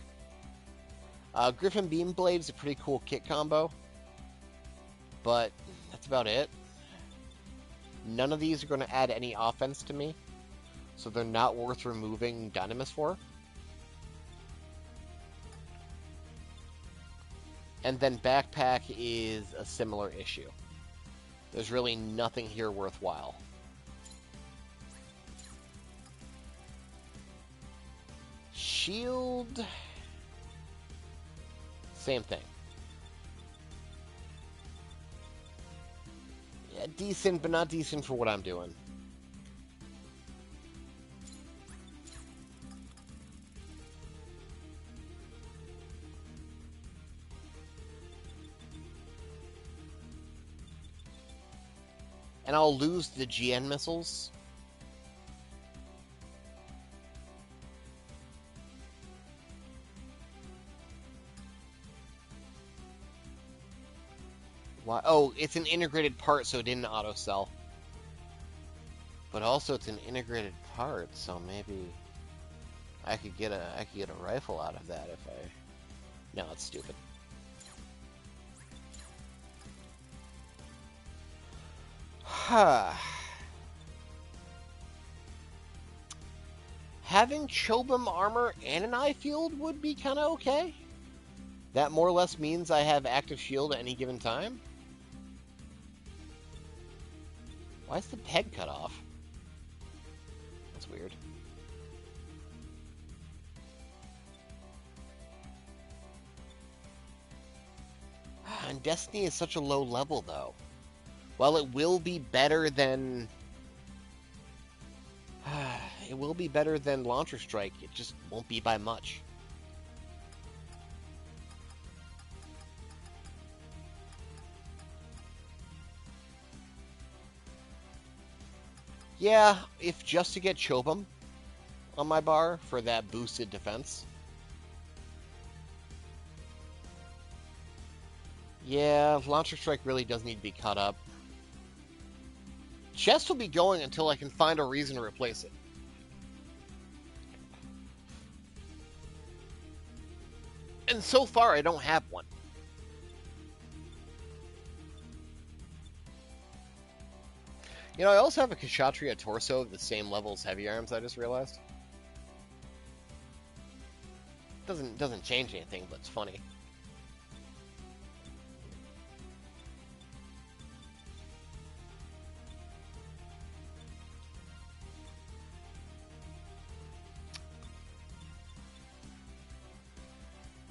Griffin Beam Blade's a pretty cool kit combo. But that's about it. None of these are going to add any offense to me. So they're not worth removing Dynamis for. And then Backpack is a similar issue. There's really nothing here worthwhile. Shield... Same thing. Yeah, decent, but not decent for what I'm doing. And I'll lose the GN missiles. Why? Oh, it's an integrated part, so it didn't auto-sell. But also it's an integrated part, so maybe I could get a rifle out of that if I... No, it's stupid. Having Chobham armor and an eye field would be kind of okay. That more or less means I have active shield at any given time. Why is the peg cut off? That's weird. And Destiny is such a low level, though. While it will be better than It will be better than Launcher Strike. It just won't be by much. Yeah, if just to get Chobum on my bar for that boosted defense. Yeah, Launcher Strike really does need to be cut up. Chest will be going until I can find a reason to replace it. And so far, I don't have one. You know, I also have a Kshatriya torso of the same level as Heavy Arms, I just realized. Doesn't change anything, but it's funny.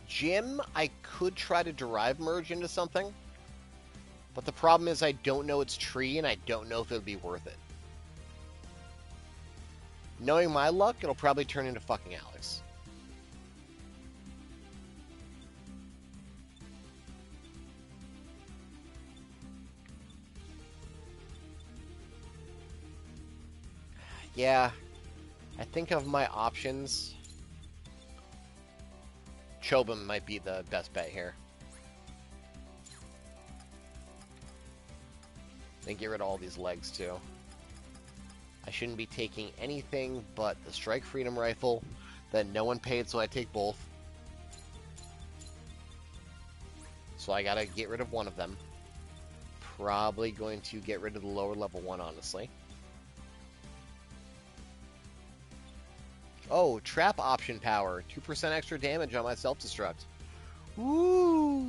Gym, I could try to Derive Merge into something. But the problem is I don't know its tree, and I don't know if it'll be worth it. Knowing my luck, it'll probably turn into fucking Alex. Yeah, I think of my options. Chobum might be the best bet here. Then get rid of all these legs, too. I shouldn't be taking anything but the Strike Freedom Rifle that no one paid, so I take both. So I gotta get rid of one of them. Probably going to get rid of the lower level one, honestly. Oh, trap option power. 2% extra damage on my self-destruct. Woo!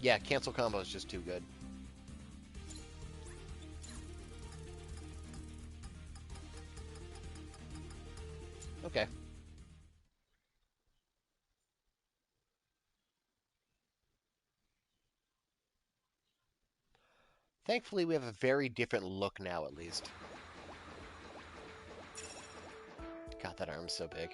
Yeah, cancel combo is just too good. Okay. Thankfully, we have a very different look now, at least. God, that arm's so big.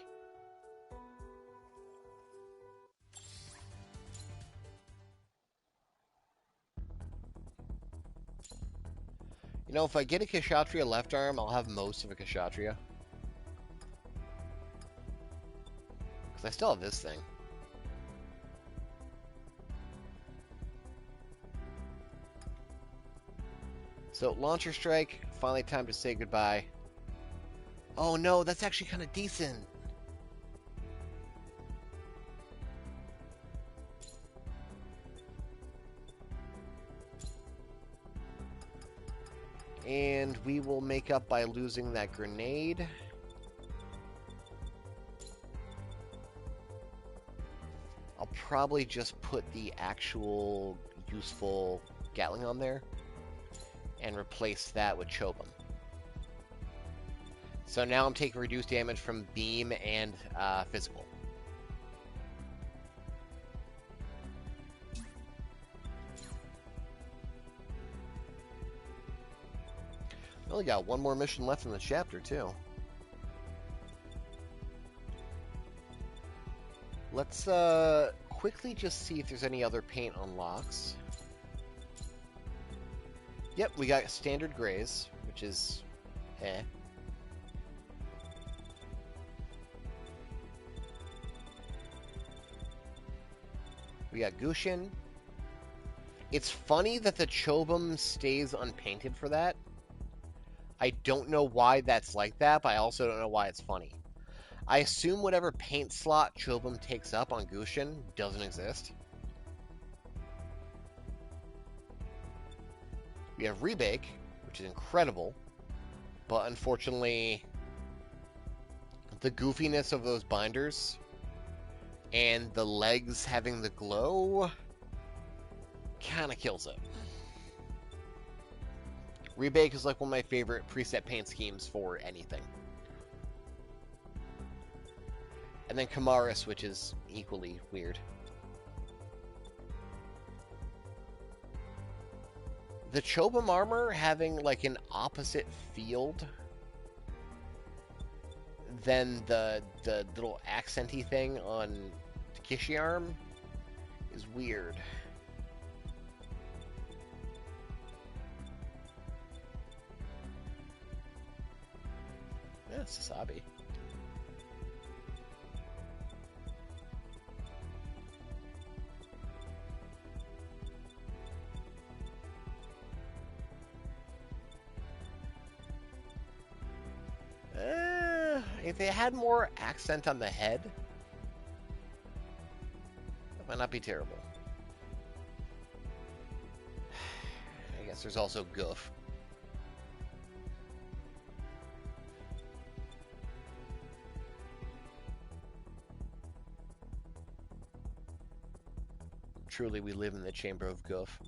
You know, if I get a Kshatriya left arm, I'll have most of a Kshatriya. Because I still have this thing. So, Launcher Strike, finally time to say goodbye. Oh no, that's actually kind of decent. And we will make up by losing that grenade. I'll probably just put the actual useful Gatling on there and replace that with Chobum. So now I'm taking reduced damage from beam and physical. We only got one more mission left in the chapter, too. Let's quickly just see if there's any other paint unlocks. Yep, we got standard grays, which is eh. We got Gushin. It's funny that the Chobum stays unpainted for that. I don't know why that's like that, but I also don't know why it's funny. I assume whatever paint slot Chobum takes up on Gushin doesn't exist. We have Rebake, which is incredible, but unfortunately, the goofiness of those binders and the legs having the glow kind of kills it. Rebake is like one of my favorite preset paint schemes for anything. And then Kamaris, which is equally weird. the Chobham armor having like an opposite field than the little accenty thing on Takeshi arm is weird. Yeah, it's Sasabi. If they had more accent on the head, that might not be terrible. I guess there's also Goof. Truly, we live in the chamber of Goof.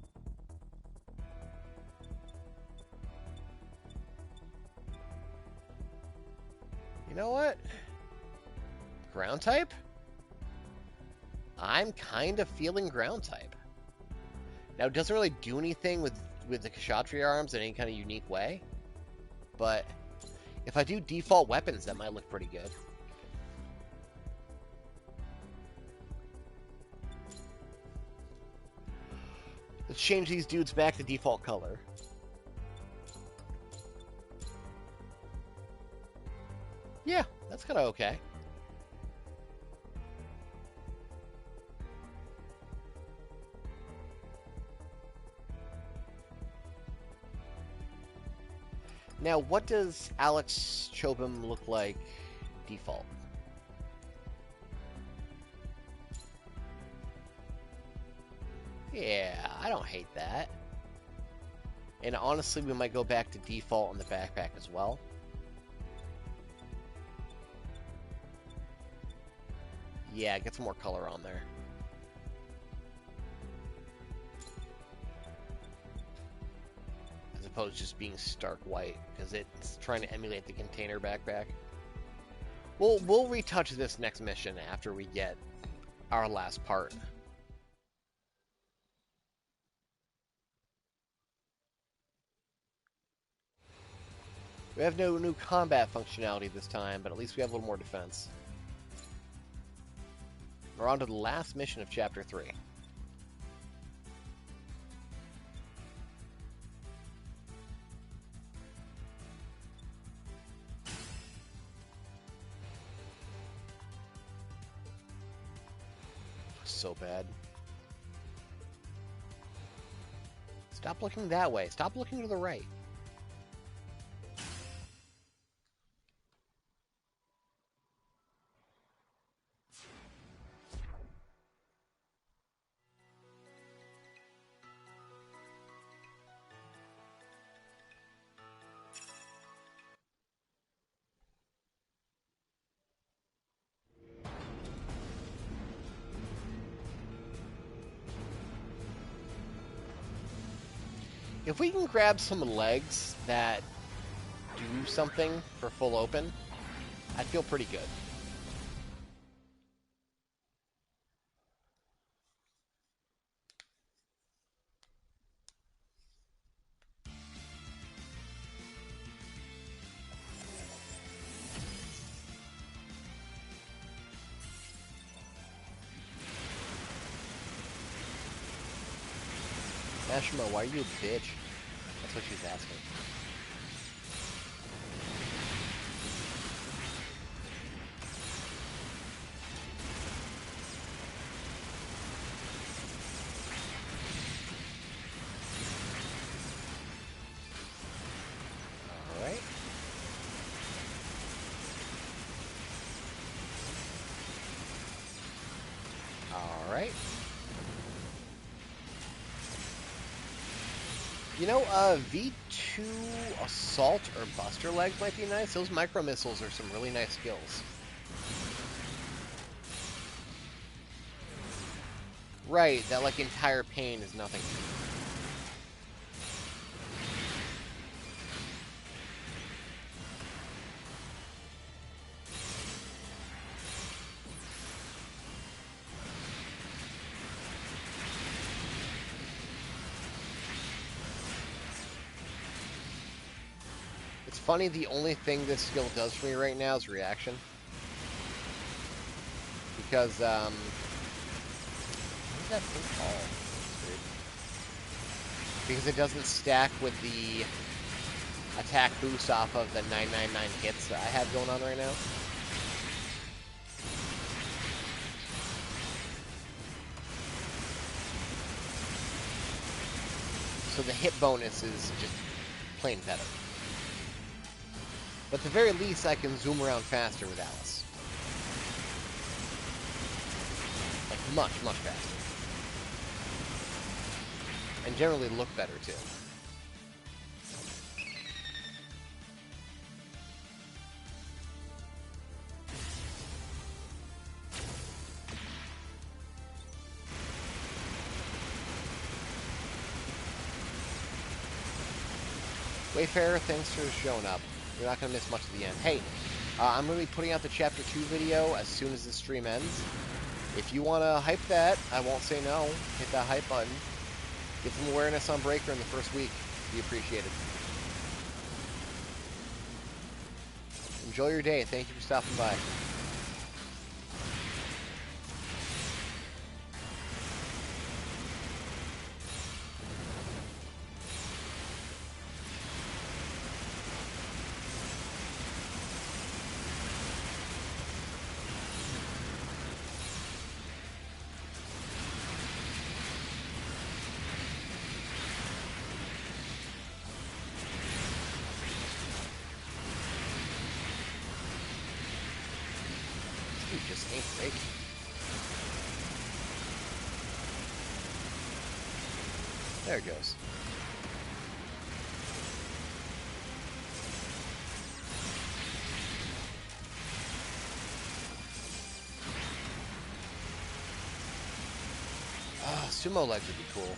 You know what? Ground type? I'm kind of feeling ground type. Now, it doesn't really do anything with the Kshatriya arms in any kind of unique way, but if I do default weapons, that might look pretty good. Let's change these dudes back to default color. Yeah, that's kind of okay. Now, what does Alex Chobham look like default? Yeah, I don't hate that. And honestly, we might go back to default on the backpack as well. Yeah, get some more color on there. As opposed to just being stark white, because it's trying to emulate the container backpack. We'll retouch this next mission after we get our last part. We have no new combat functionality this time, but at least we have a little more defense. We're on to the last mission of Chapter 3. So bad. Stop looking that way. Stop looking to the right. If we can grab some legs that do something for full open, I feel pretty good. Ashima, why are you a bitch? That's what she's asking. Alright. Alright. You know, V2 Assault or Buster Legs might be nice. Those micro missiles are some really nice skills. Right, that like entire pane is nothing. funny, the only thing this skill does for me right now is reaction. Because, what is that thing called? Because it doesn't stack with the attack boost off of the 999 hits that I have going on right now. So the hit bonus is just plain better. But at the very least, I can zoom around faster with Alice. Like, much, much faster. And generally look better, too. Wayfarer, thanks for showing up. You're not going to miss much of the end. Hey, I'm going to be putting out the Chapter 2 video as soon as the stream ends. If you want to hype that, I won't say no. Hit that hype button. Get some awareness on Breaker in the first week. Be appreciated. Enjoy your day. Thank you for stopping by. Just ain't breaking. There it goes. Ah, sumo legs would be cool.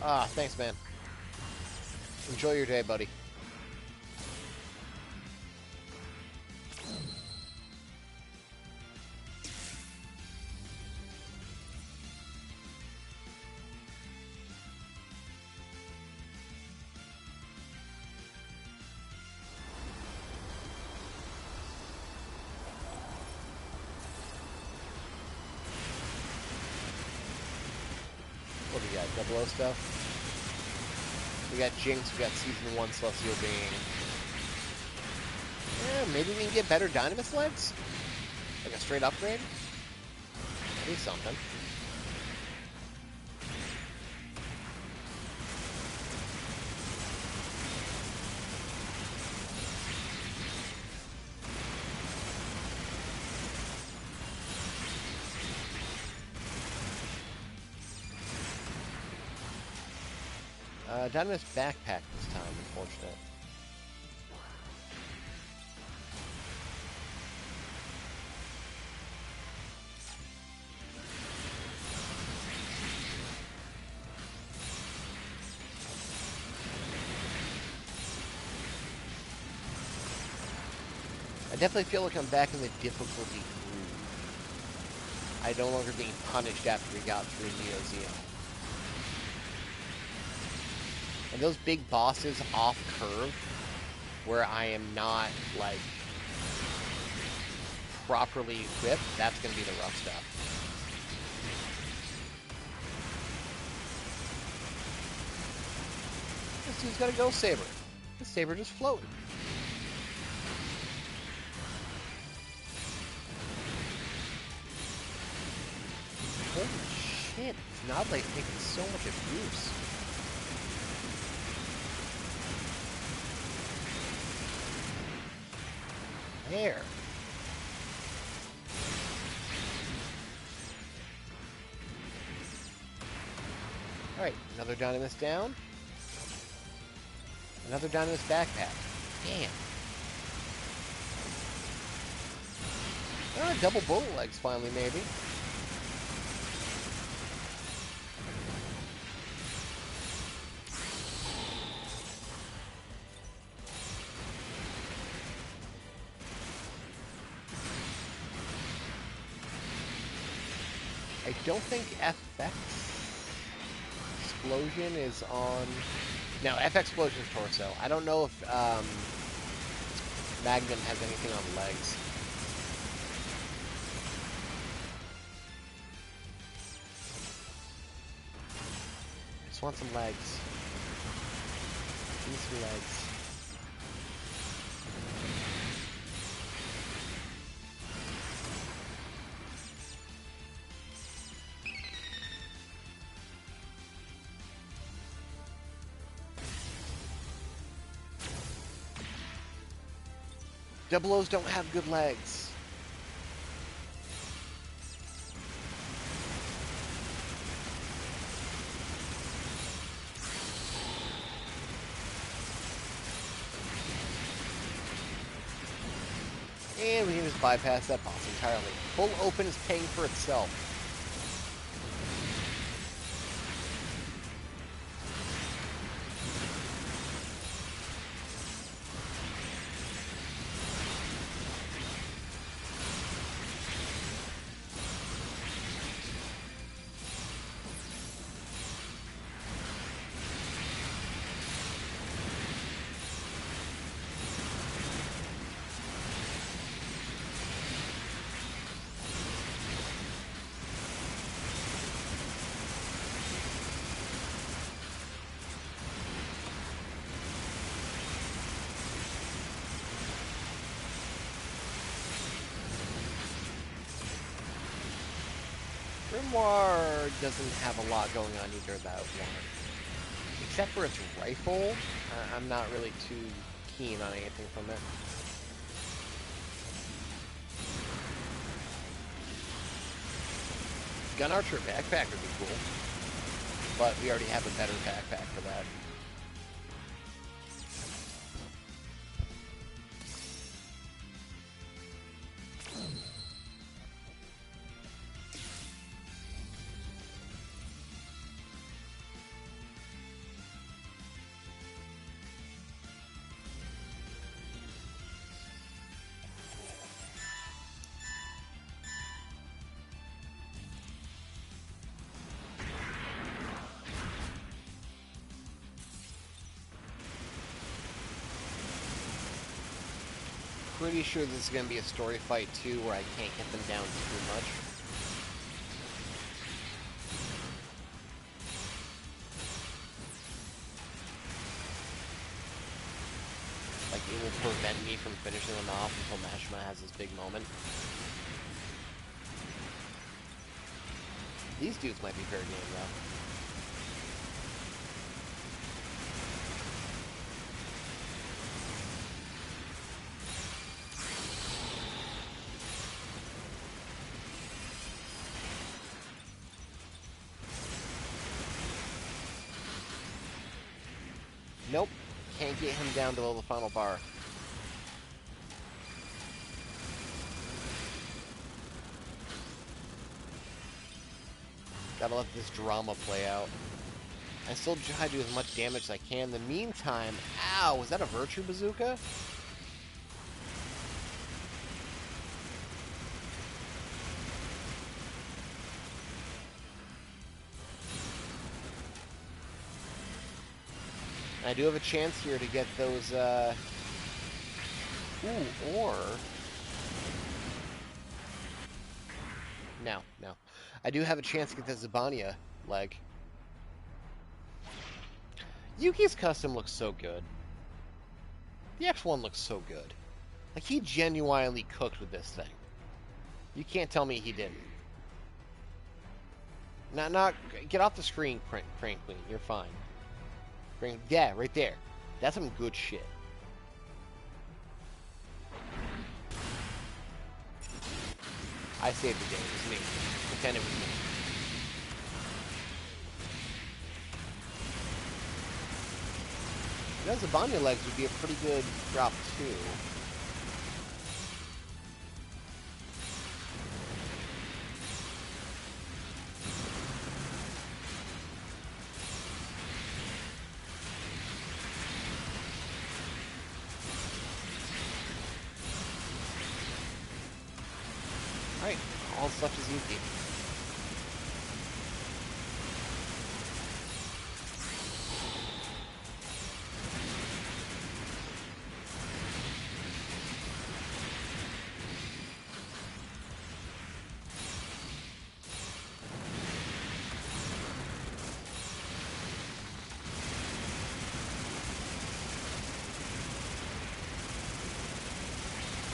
Ah, thanks, man. Enjoy your day, buddy. What do we got? Double O stuff? We got Jinx, we got Season 1 Celestial Being. Yeah, maybe we can get better Dynamis legs? Like a straight upgrade? That'd be something. Dynamis backpack this time, unfortunate. I definitely feel like I'm back in the difficulty groove. I'm no longer being punished after we got through Neo Zeo. And those big bosses off curve, where I am not, like, properly equipped, that's going to be the rough stuff. This dude's got a Ghost Saber. This Saber just floating. Holy shit, it's not like taking so much abuse. There. Alright, another Dynamis down. Another Dynamis backpack. Damn. Double bullet legs finally, maybe. I don't think FX Explosion is on... No, FX Explosion is torso. I don't know if Magnum has anything on legs. I just want some legs. Give me some legs. Double O's don't have good legs. And we can just bypass that boss entirely. Full open is paying for itself. Grimoire doesn't have a lot going on either that one. Except for its rifle, I'm not really too keen on anything from it. Gun Archer backpack would be cool, but we already have a better backpack for that. Pretty sure this is going to be a story fight too, where I can't get them down too much. Like, it will prevent me from finishing them off until Mashima has his big moment. These dudes might be fair game though. Nope, can't get him down below the final bar. Gotta let this drama play out. I still try to do as much damage as I can. In the meantime, ow, was that a Virtue Bazooka? I do have a chance here to get those, Ooh, or... No. I do have a chance to get the Zibania leg. Yuki's custom looks so good. The X1 looks so good. Like, he genuinely cooked with this thing. You can't tell me he didn't. Not get off the screen, Crank Queen. You're fine. Yeah, right there. That's some good shit. I saved the day. It was me. Pretend it was me. You know, Zibania legs would be a pretty good drop too. Alright, all stuff is easy.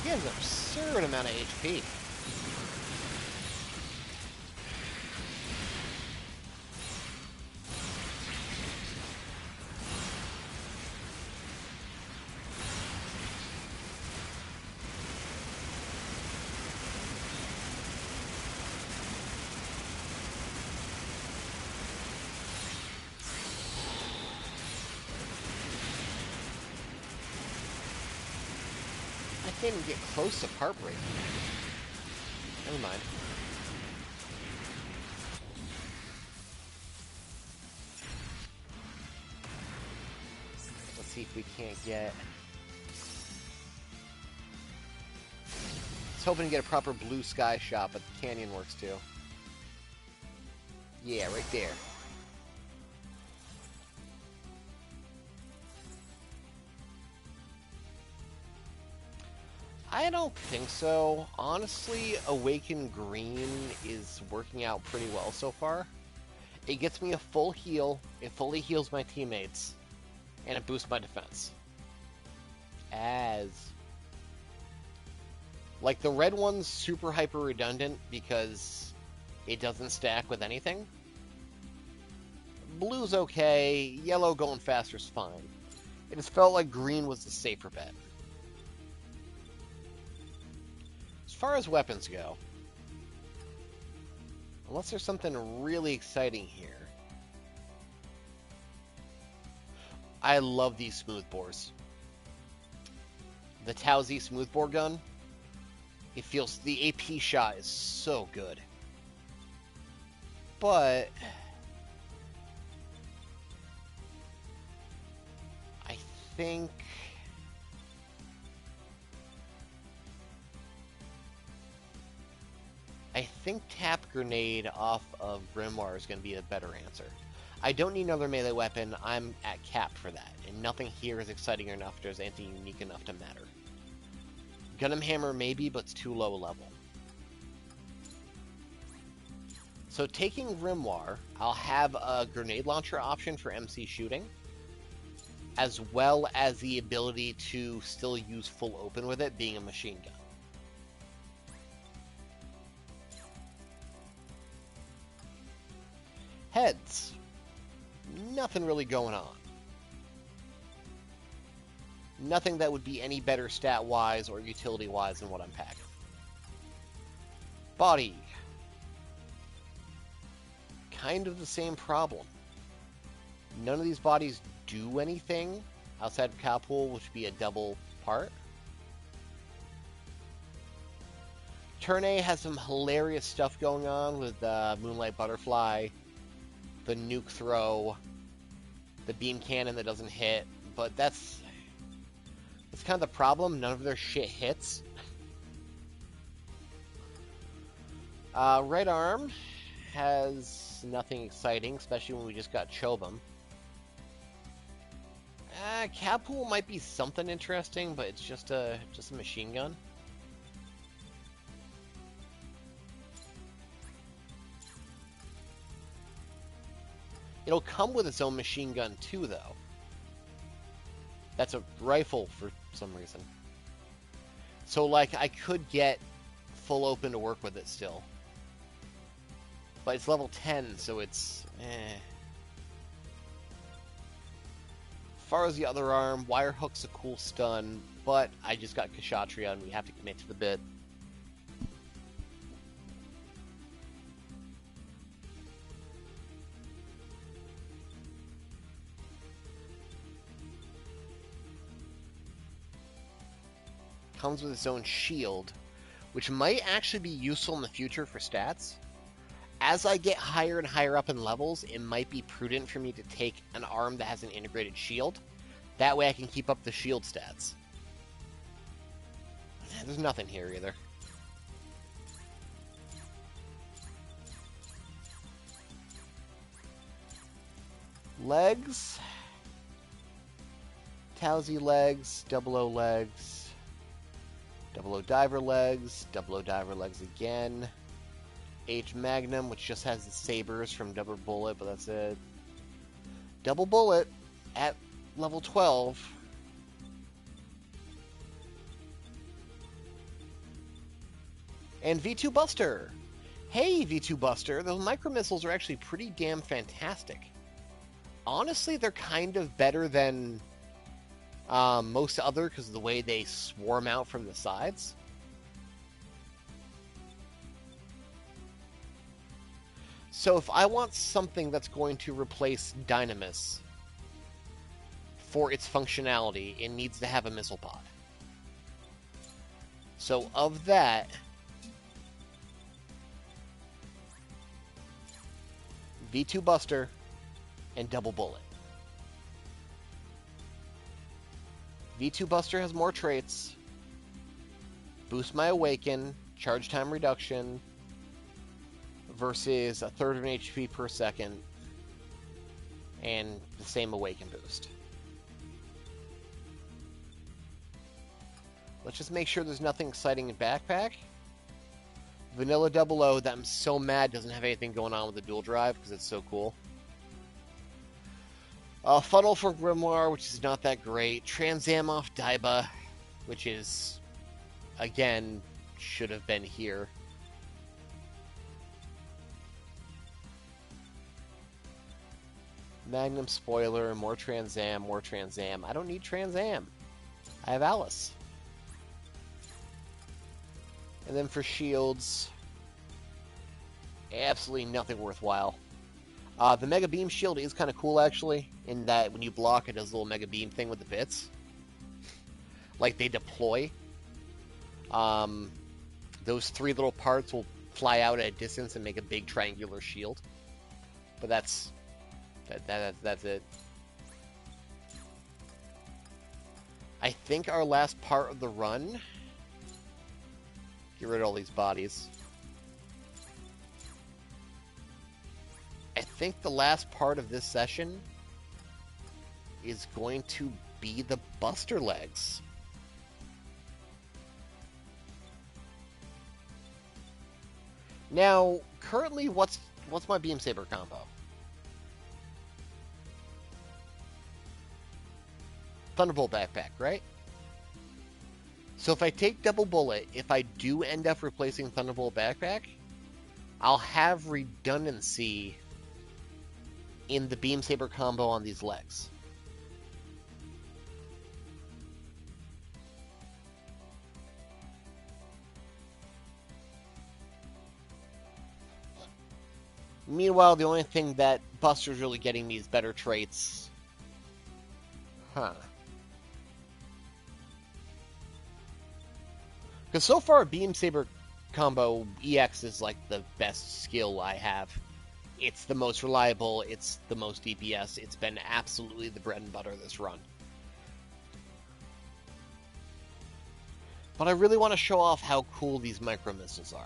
He has an absurd amount of HP. I can't even get close to part breaking. Never mind. Let's see if we can't get... I was hoping to get a proper blue sky shot, but the canyon works too. Yeah, right there. I don't think so. Honestly, Awaken Green is working out pretty well so far. It gets me a full heal, it fully heals my teammates, and it boosts my defense. Like, the red one's super hyper redundant because it doesn't stack with anything. Blue's okay, yellow going faster's fine. It just felt like green was the safer bet. As far as weapons go, unless there's something really exciting here, I love these smoothbores. The Towsy smoothbore gun, it feels, the AP shot is so good. But I think Tap Grenade off of Grimoire is going to be a better answer. I don't need another melee weapon. I'm at cap for that, and nothing here is exciting enough. There's anything unique enough to matter. Gunham Hammer maybe, but it's too low a level. So taking Grimoire, I'll have a grenade launcher option for MC shooting, as well as the ability to still use full open with it, being a machine gun. Heads. Nothing really going on. Nothing that would be any better stat-wise or utility-wise than what I'm packing. Body. Kind of the same problem. None of these bodies do anything outside of Cowpool, which would be a double part. Turn A has some hilarious stuff going on with Moonlight Butterfly, the nuke throw, the beam cannon that doesn't hit, but that's kind of the problem. None of their shit hits. Right arm has nothing exciting, especially when we just got Chobham. Cowpool might be something interesting, but it's just a machine gun. It'll come with its own machine gun too, though. That's a rifle for some reason. So, like, I could get full open to work with it still. But it's level 10, so it's As far as the other arm, Wire Hook's a cool stun, but I just got Kshatriya and we have to commit to the bit. Comes with its own shield, which might actually be useful in the future for stats. As I get higher and higher up in levels, it might be prudent for me to take an arm that has an integrated shield. That way I can keep up the shield stats. There's nothing here either. Legs. Towsy legs, 00 legs, 00 diver legs, 00 diver legs again. H Magnum, which just has the sabers from Double Bullet, but that's it. Double Bullet at level 12. And V2 Buster. Hey, V2 Buster, those micro missiles are actually pretty damn fantastic. Honestly, they're kind of better than most other because of the way they swarm out from the sides. So if I want something that's going to replace Dynamis for its functionality, it needs to have a missile pod. So of that, V2 Buster and Double Bullet. V2 Buster has more traits. Boost my Awaken, charge time reduction, versus a third of an HP per second, and the same Awaken boost. Let's just make sure there's nothing exciting in Backpack. Vanilla 00 that I'm so mad doesn't have anything going on with the dual drive because it's so cool. Funnel for Grimoire, which is not that great. Transam off Daiba, which is, again, should have been here. Magnum Spoiler, more Transam, more Transam. I don't need Transam. I have Alice. And then for shields, absolutely nothing worthwhile. The Mega Beam shield is kind of cool, actually, in that when you block, it does a little Mega Beam thing with the bits. Like, they deploy. Those three little parts will fly out at a distance and make a big triangular shield. But that's it. I think our last part of the run... Get rid of all these bodies. I think the last part of this session is going to be the Buster Legs. Now, currently, what's my Beam Saber combo? Thunderbolt Backpack, right? So if I take Double Bullet, if I do end up replacing Thunderbolt Backpack, I'll have redundancy in the Beam Saber combo on these legs. Meanwhile, the only thing that Buster's really getting me is better traits. Huh. Because so far, Beam Saber combo EX is like the best skill I have. It's the most reliable, it's the most DPS, it's been absolutely the bread and butter this run. But I really want to show off how cool these micro missiles are.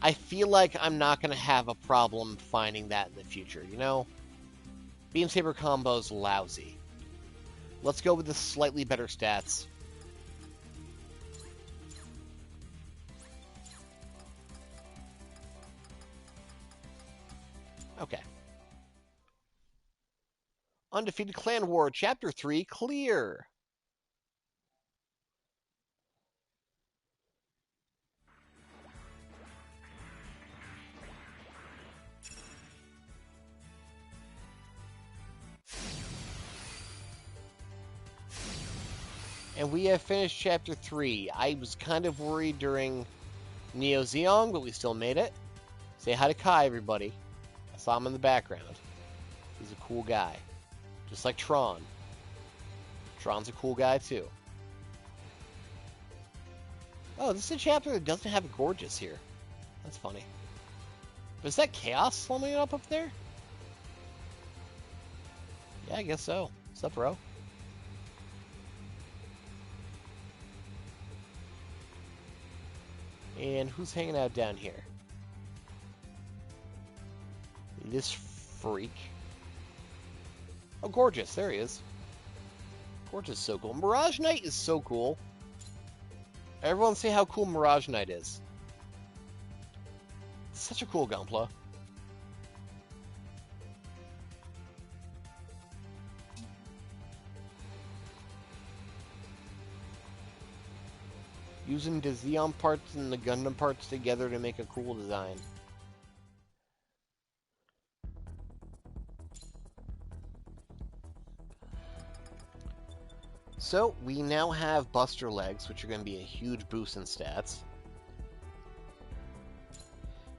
I feel like I'm not going to have a problem finding that in the future, you know? Beam Saber combo's lousy. Let's go with the slightly better stats. Okay. Undefeated Clan War, Chapter 3, clear. And we have finished Chapter 3. I was kind of worried during Neo Zeong, but we still made it. Say hi to Kai, everybody. I saw him in the background. He's a cool guy. Just like Tron. Tron's a cool guy, too. Oh, this is a chapter that doesn't have a Gorgeous here. That's funny. But is that Chaos slumming up there? Yeah, I guess so. What's up, bro? And who's hanging out down here? This freak. Oh, Gorgeous. There he is. Gorgeous is so cool. Mirage Knight is so cool. Everyone say how cool Mirage Knight is. It's such a cool Gunpla. Using the Xeon parts and the Gundam parts together to make a cool design. So, we now have Buster Legs, which are going to be a huge boost in stats.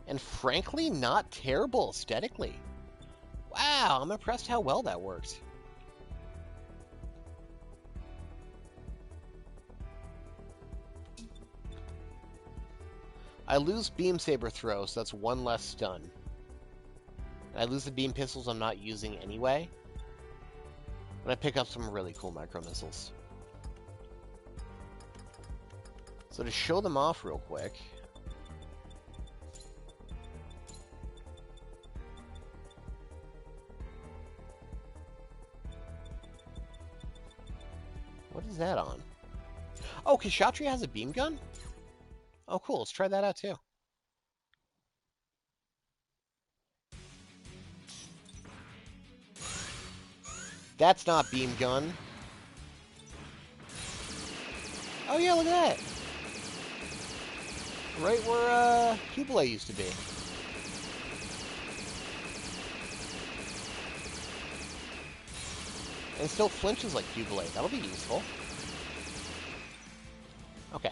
And frankly, not terrible aesthetically. Wow, I'm impressed how well that worked. I lose Beam Saber Throw, so that's one less stun. And I lose the Beam Pistols I'm not using anyway. But I pick up some really cool micro missiles. So to show them off real quick... What is that on? Oh, Kshatriya has a beam gun? Oh, cool. Let's try that out, too. That's not beam gun. Oh, yeah, look at that. Right where, Kublai used to be. And still flinches like Kublai. That'll be useful. Okay.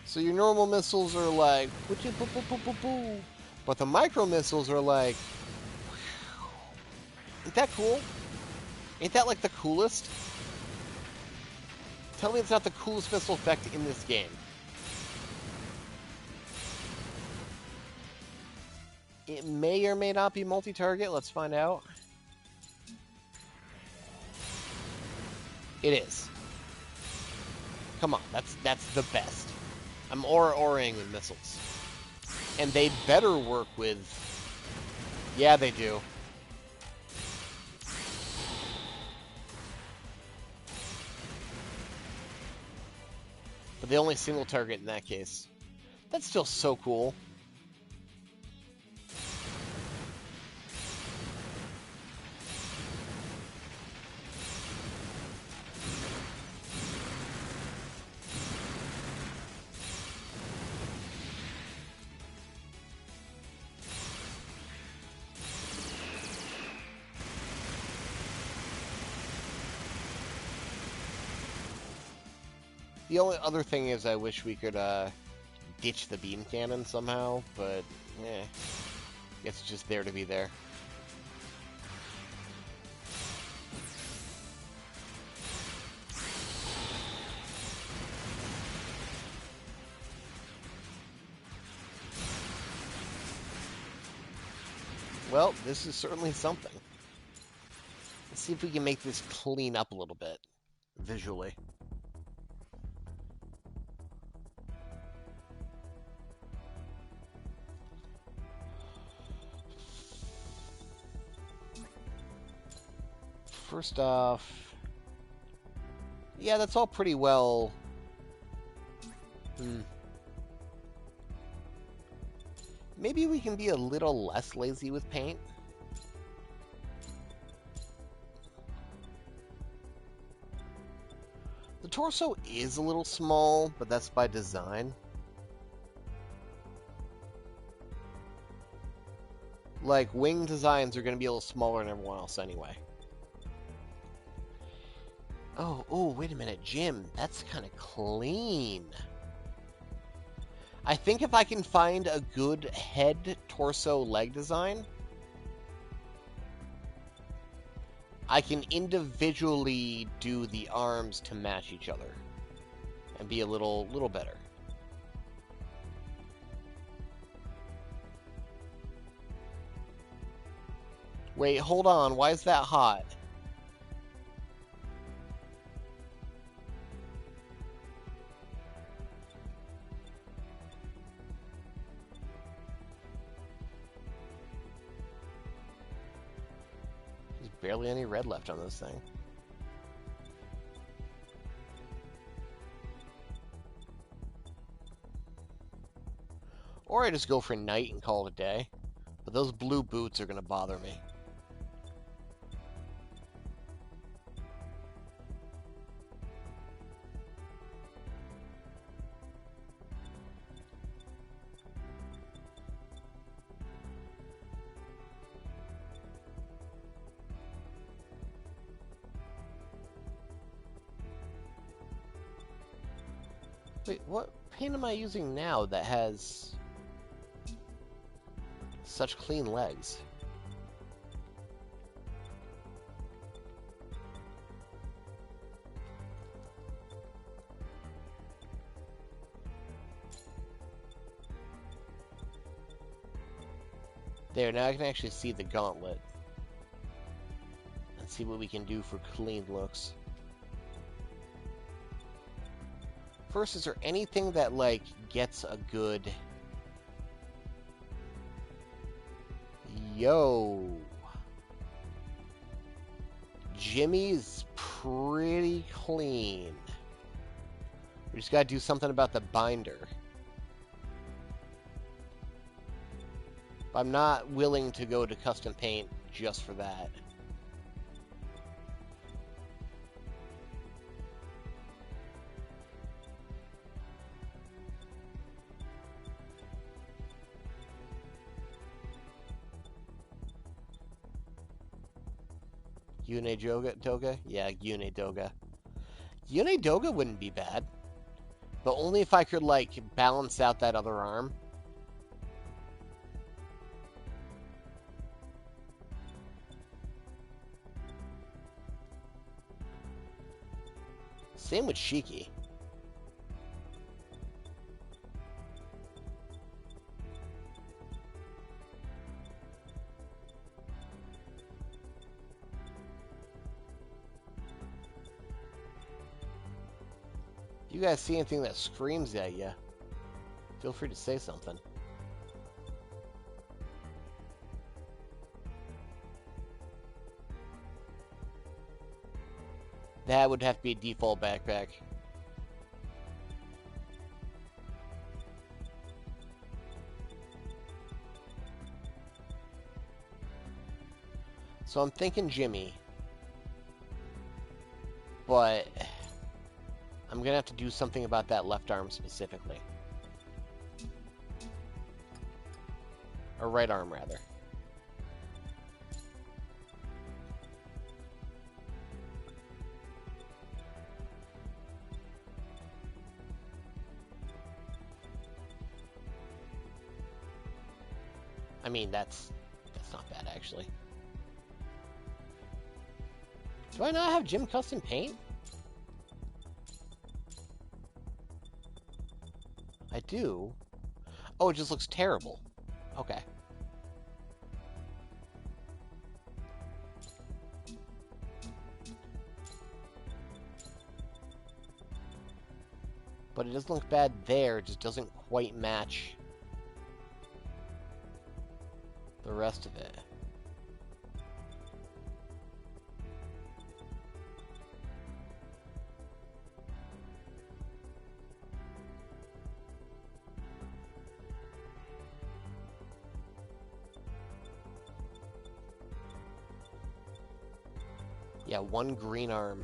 So your normal missiles are like... But the micro missiles are like... Ain't that cool? Ain't that like the coolest? Tell me it's not the coolest missile effect in this game. It may or may not be multi-target. Let's find out. It is. Come on, that's the best. I'm aura-auraing with missiles. And they better work with... Yeah, they do. But they only single target in that case. That's still so cool. The only other thing is I wish we could ditch the beam cannon somehow, but it's just there to be there. Well, this is certainly something. Let's see if we can make this clean up a little bit, visually. First off, yeah, that's all pretty well. Maybe we can be a little less lazy with paint. The torso is a little small, but that's by design. Like, wing designs are going to be a little smaller than everyone else anyway. Oh, wait a minute, Jim. That's kind of clean. I think if I can find a good head, torso, leg design, I can individually do the arms to match each other and be a little better. Wait, hold on. Why is that hot? Barely any red left on this thing. Or I just go for night and call it a day. But those blue boots are going to bother me. Wait, what paint am I using now that has such clean legs? There, now I can actually see the gauntlet. And see what we can do for clean looks. First, is there anything that, like, gets a good... Yo! Jimmy's pretty clean. We just gotta do something about the binder. I'm not willing to go to custom paint just for that. Doga? Yeah, Doga. Doga wouldn't be bad. But only if I could, like, balance out that other arm. Same with Shiki. If you guys see anything that screams at you, feel free to say something. That would have to be a default backpack. So I'm thinking Jimmy. But I'm going to have to do something about that left arm specifically. Or right arm, rather. I mean, that's not bad, actually. Do I not have Jim Custom Paint? I do. Oh, it just looks terrible. Okay. But it doesn't look bad there, it just doesn't quite match the rest of it. Yeah, one green arm.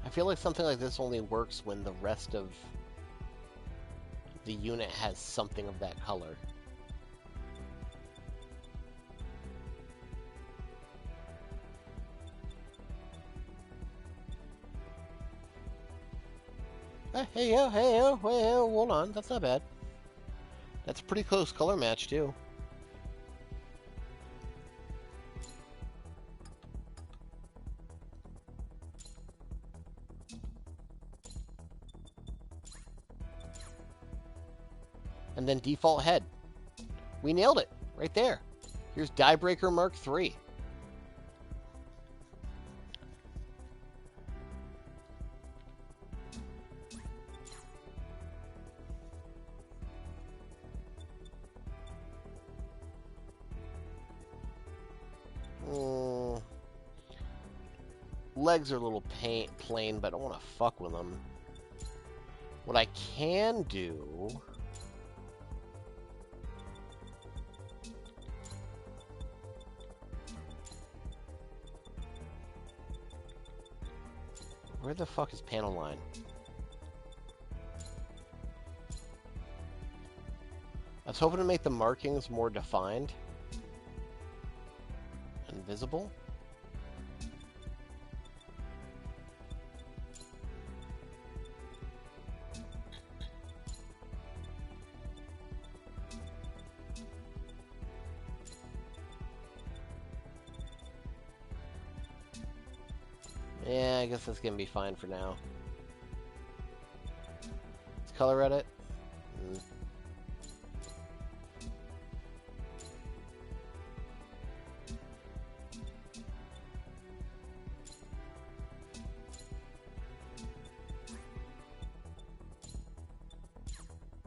I feel like something like this only works when the rest of the unit has something of that color. Hey, hold on, that's not bad. That's a pretty close color match, too. And then default head. We nailed it, right there. Here's Diebreaker Mark III. Legs are a little plain, but I don't want to fuck with them. What I can do Where the fuck is panel line? I was hoping to make the markings more defined and visible. Yeah, I guess that's gonna be fine for now. Let's color edit.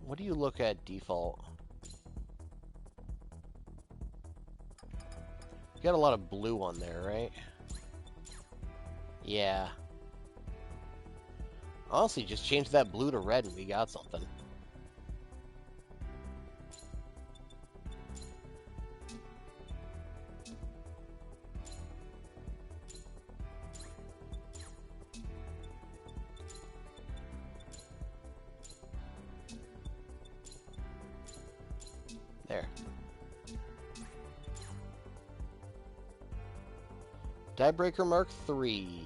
What do you look at default? You got a lot of blue on there, right? Yeah. Honestly, just change that blue to red and we got something. There. Diebreaker Mark III.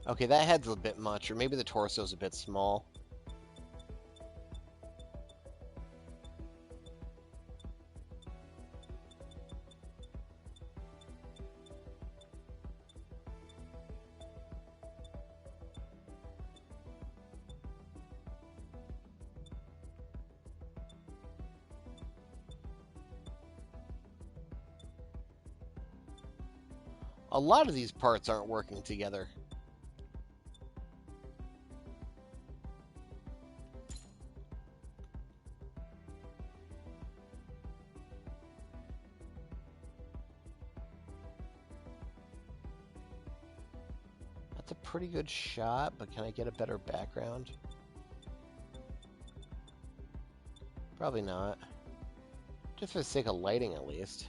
Okay, that head's a bit much, or maybe the torso's a bit small. A lot of these parts aren't working together. That's a pretty good shot, but can I get a better background? Probably not. Just for the sake of lighting, at least.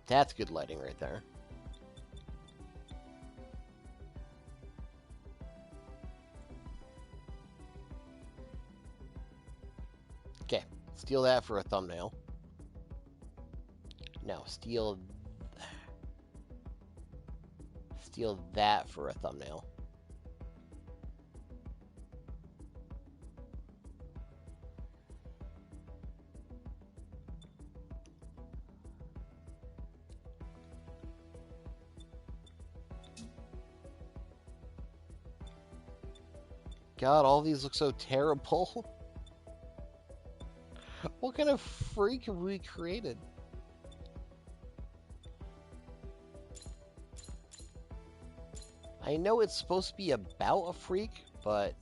That's good lighting right there. Okay, steal that for a thumbnail. Now, steal that for a thumbnail. God, all these look so terrible. What kind of freak have we created? I know it's supposed to be about a freak, but...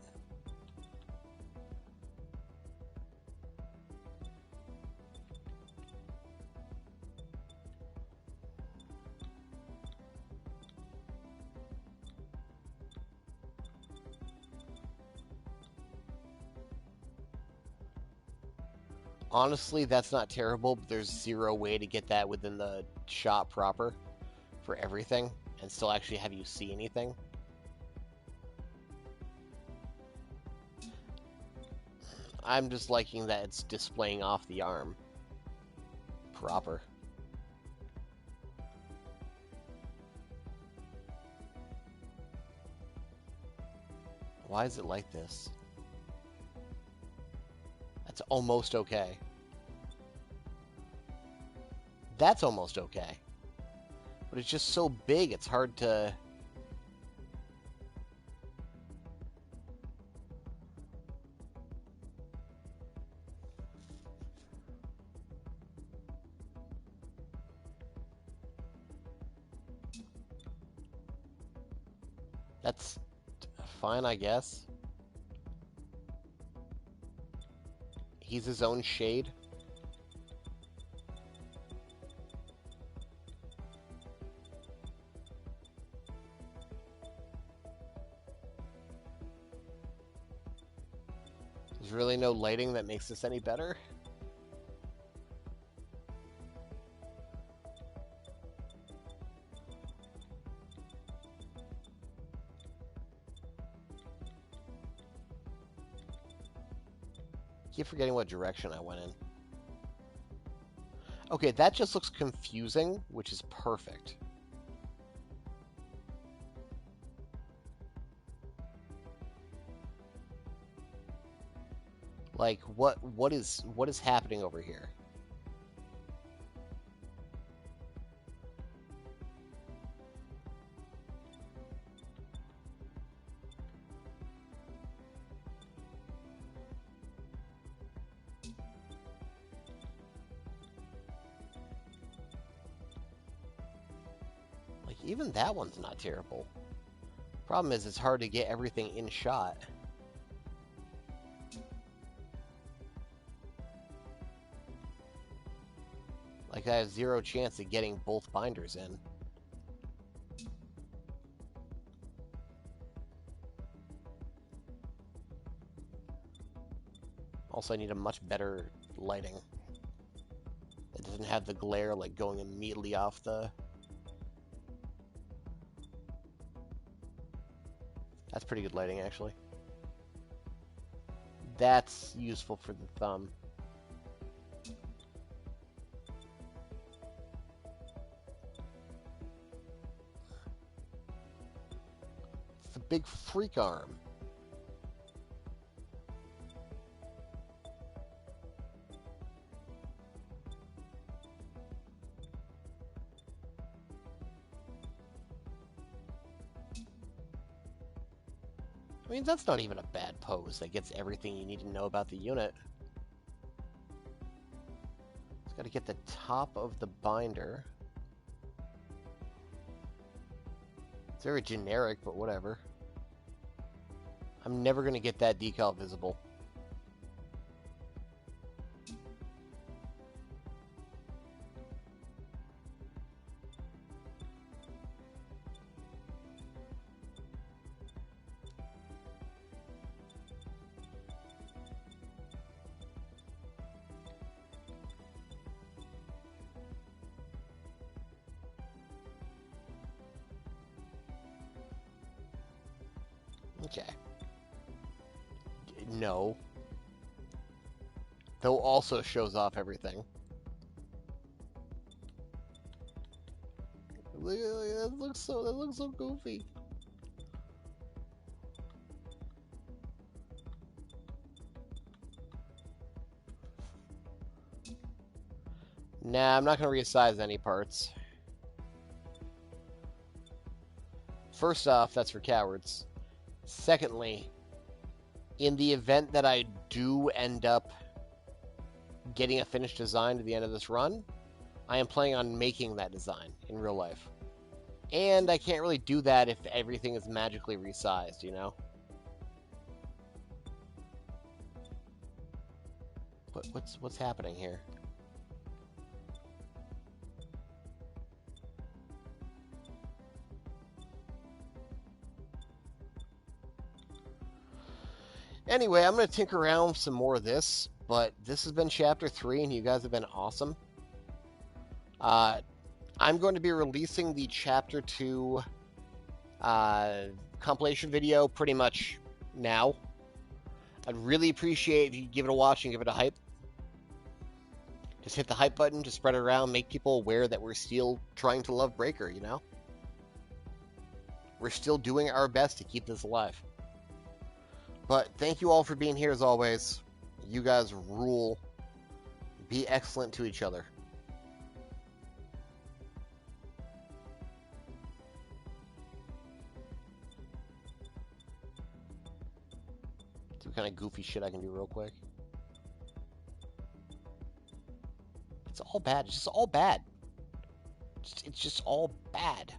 honestly, that's not terrible, but there's zero way to get that within the shot proper for everything and still actually have you see anything. I'm just liking that it's displaying off the arm proper. Why is it like this? That's almost okay. That's almost okay. But it's just so big, it's hard to... That's fine, I guess. He's his own shade. There's really no lighting that makes this any better. Keep forgetting what direction I went in. Okay, that just looks confusing, which is perfect. Like, what is happening over here? Like, even that one's not terrible. Problem is, it's hard to get everything in shot. Like, I have zero chance of getting both binders in. Also, I need a much better lighting. It doesn't have the glare, like, going immediately off the... That's pretty good lighting, actually. That's useful for the thumb. It's the big freak arm. I mean, that's not even a bad pose. That gets everything you need to know about the unit. It's got to get the top of the binder. It's very generic, but whatever. I'm never going to get that decal visible. Okay. No. Though also shows off everything. That looks so goofy. Nah, I'm not going to resize any parts. First off, that's for cowards. Secondly, in the event that I do end up getting a finished design to the end of this run, I am planning on making that design in real life. And I can't really do that if everything is magically resized, you know? What's happening here? Anyway, I'm going to tinker around with some more of this, but this has been Chapter 3, and you guys have been awesome. I'm going to be releasing the Chapter 2 compilation video pretty much now. I'd really appreciate if you give it a watch and give it a hype. Just hit the hype button to spread it around, make people aware that we're still trying to love Breaker, you know? We're still doing our best to keep this alive. But thank you all for being here as always. You guys rule. Be excellent to each other. Some kind of goofy shit I can do real quick. It's all bad. It's just all bad. It's just all bad.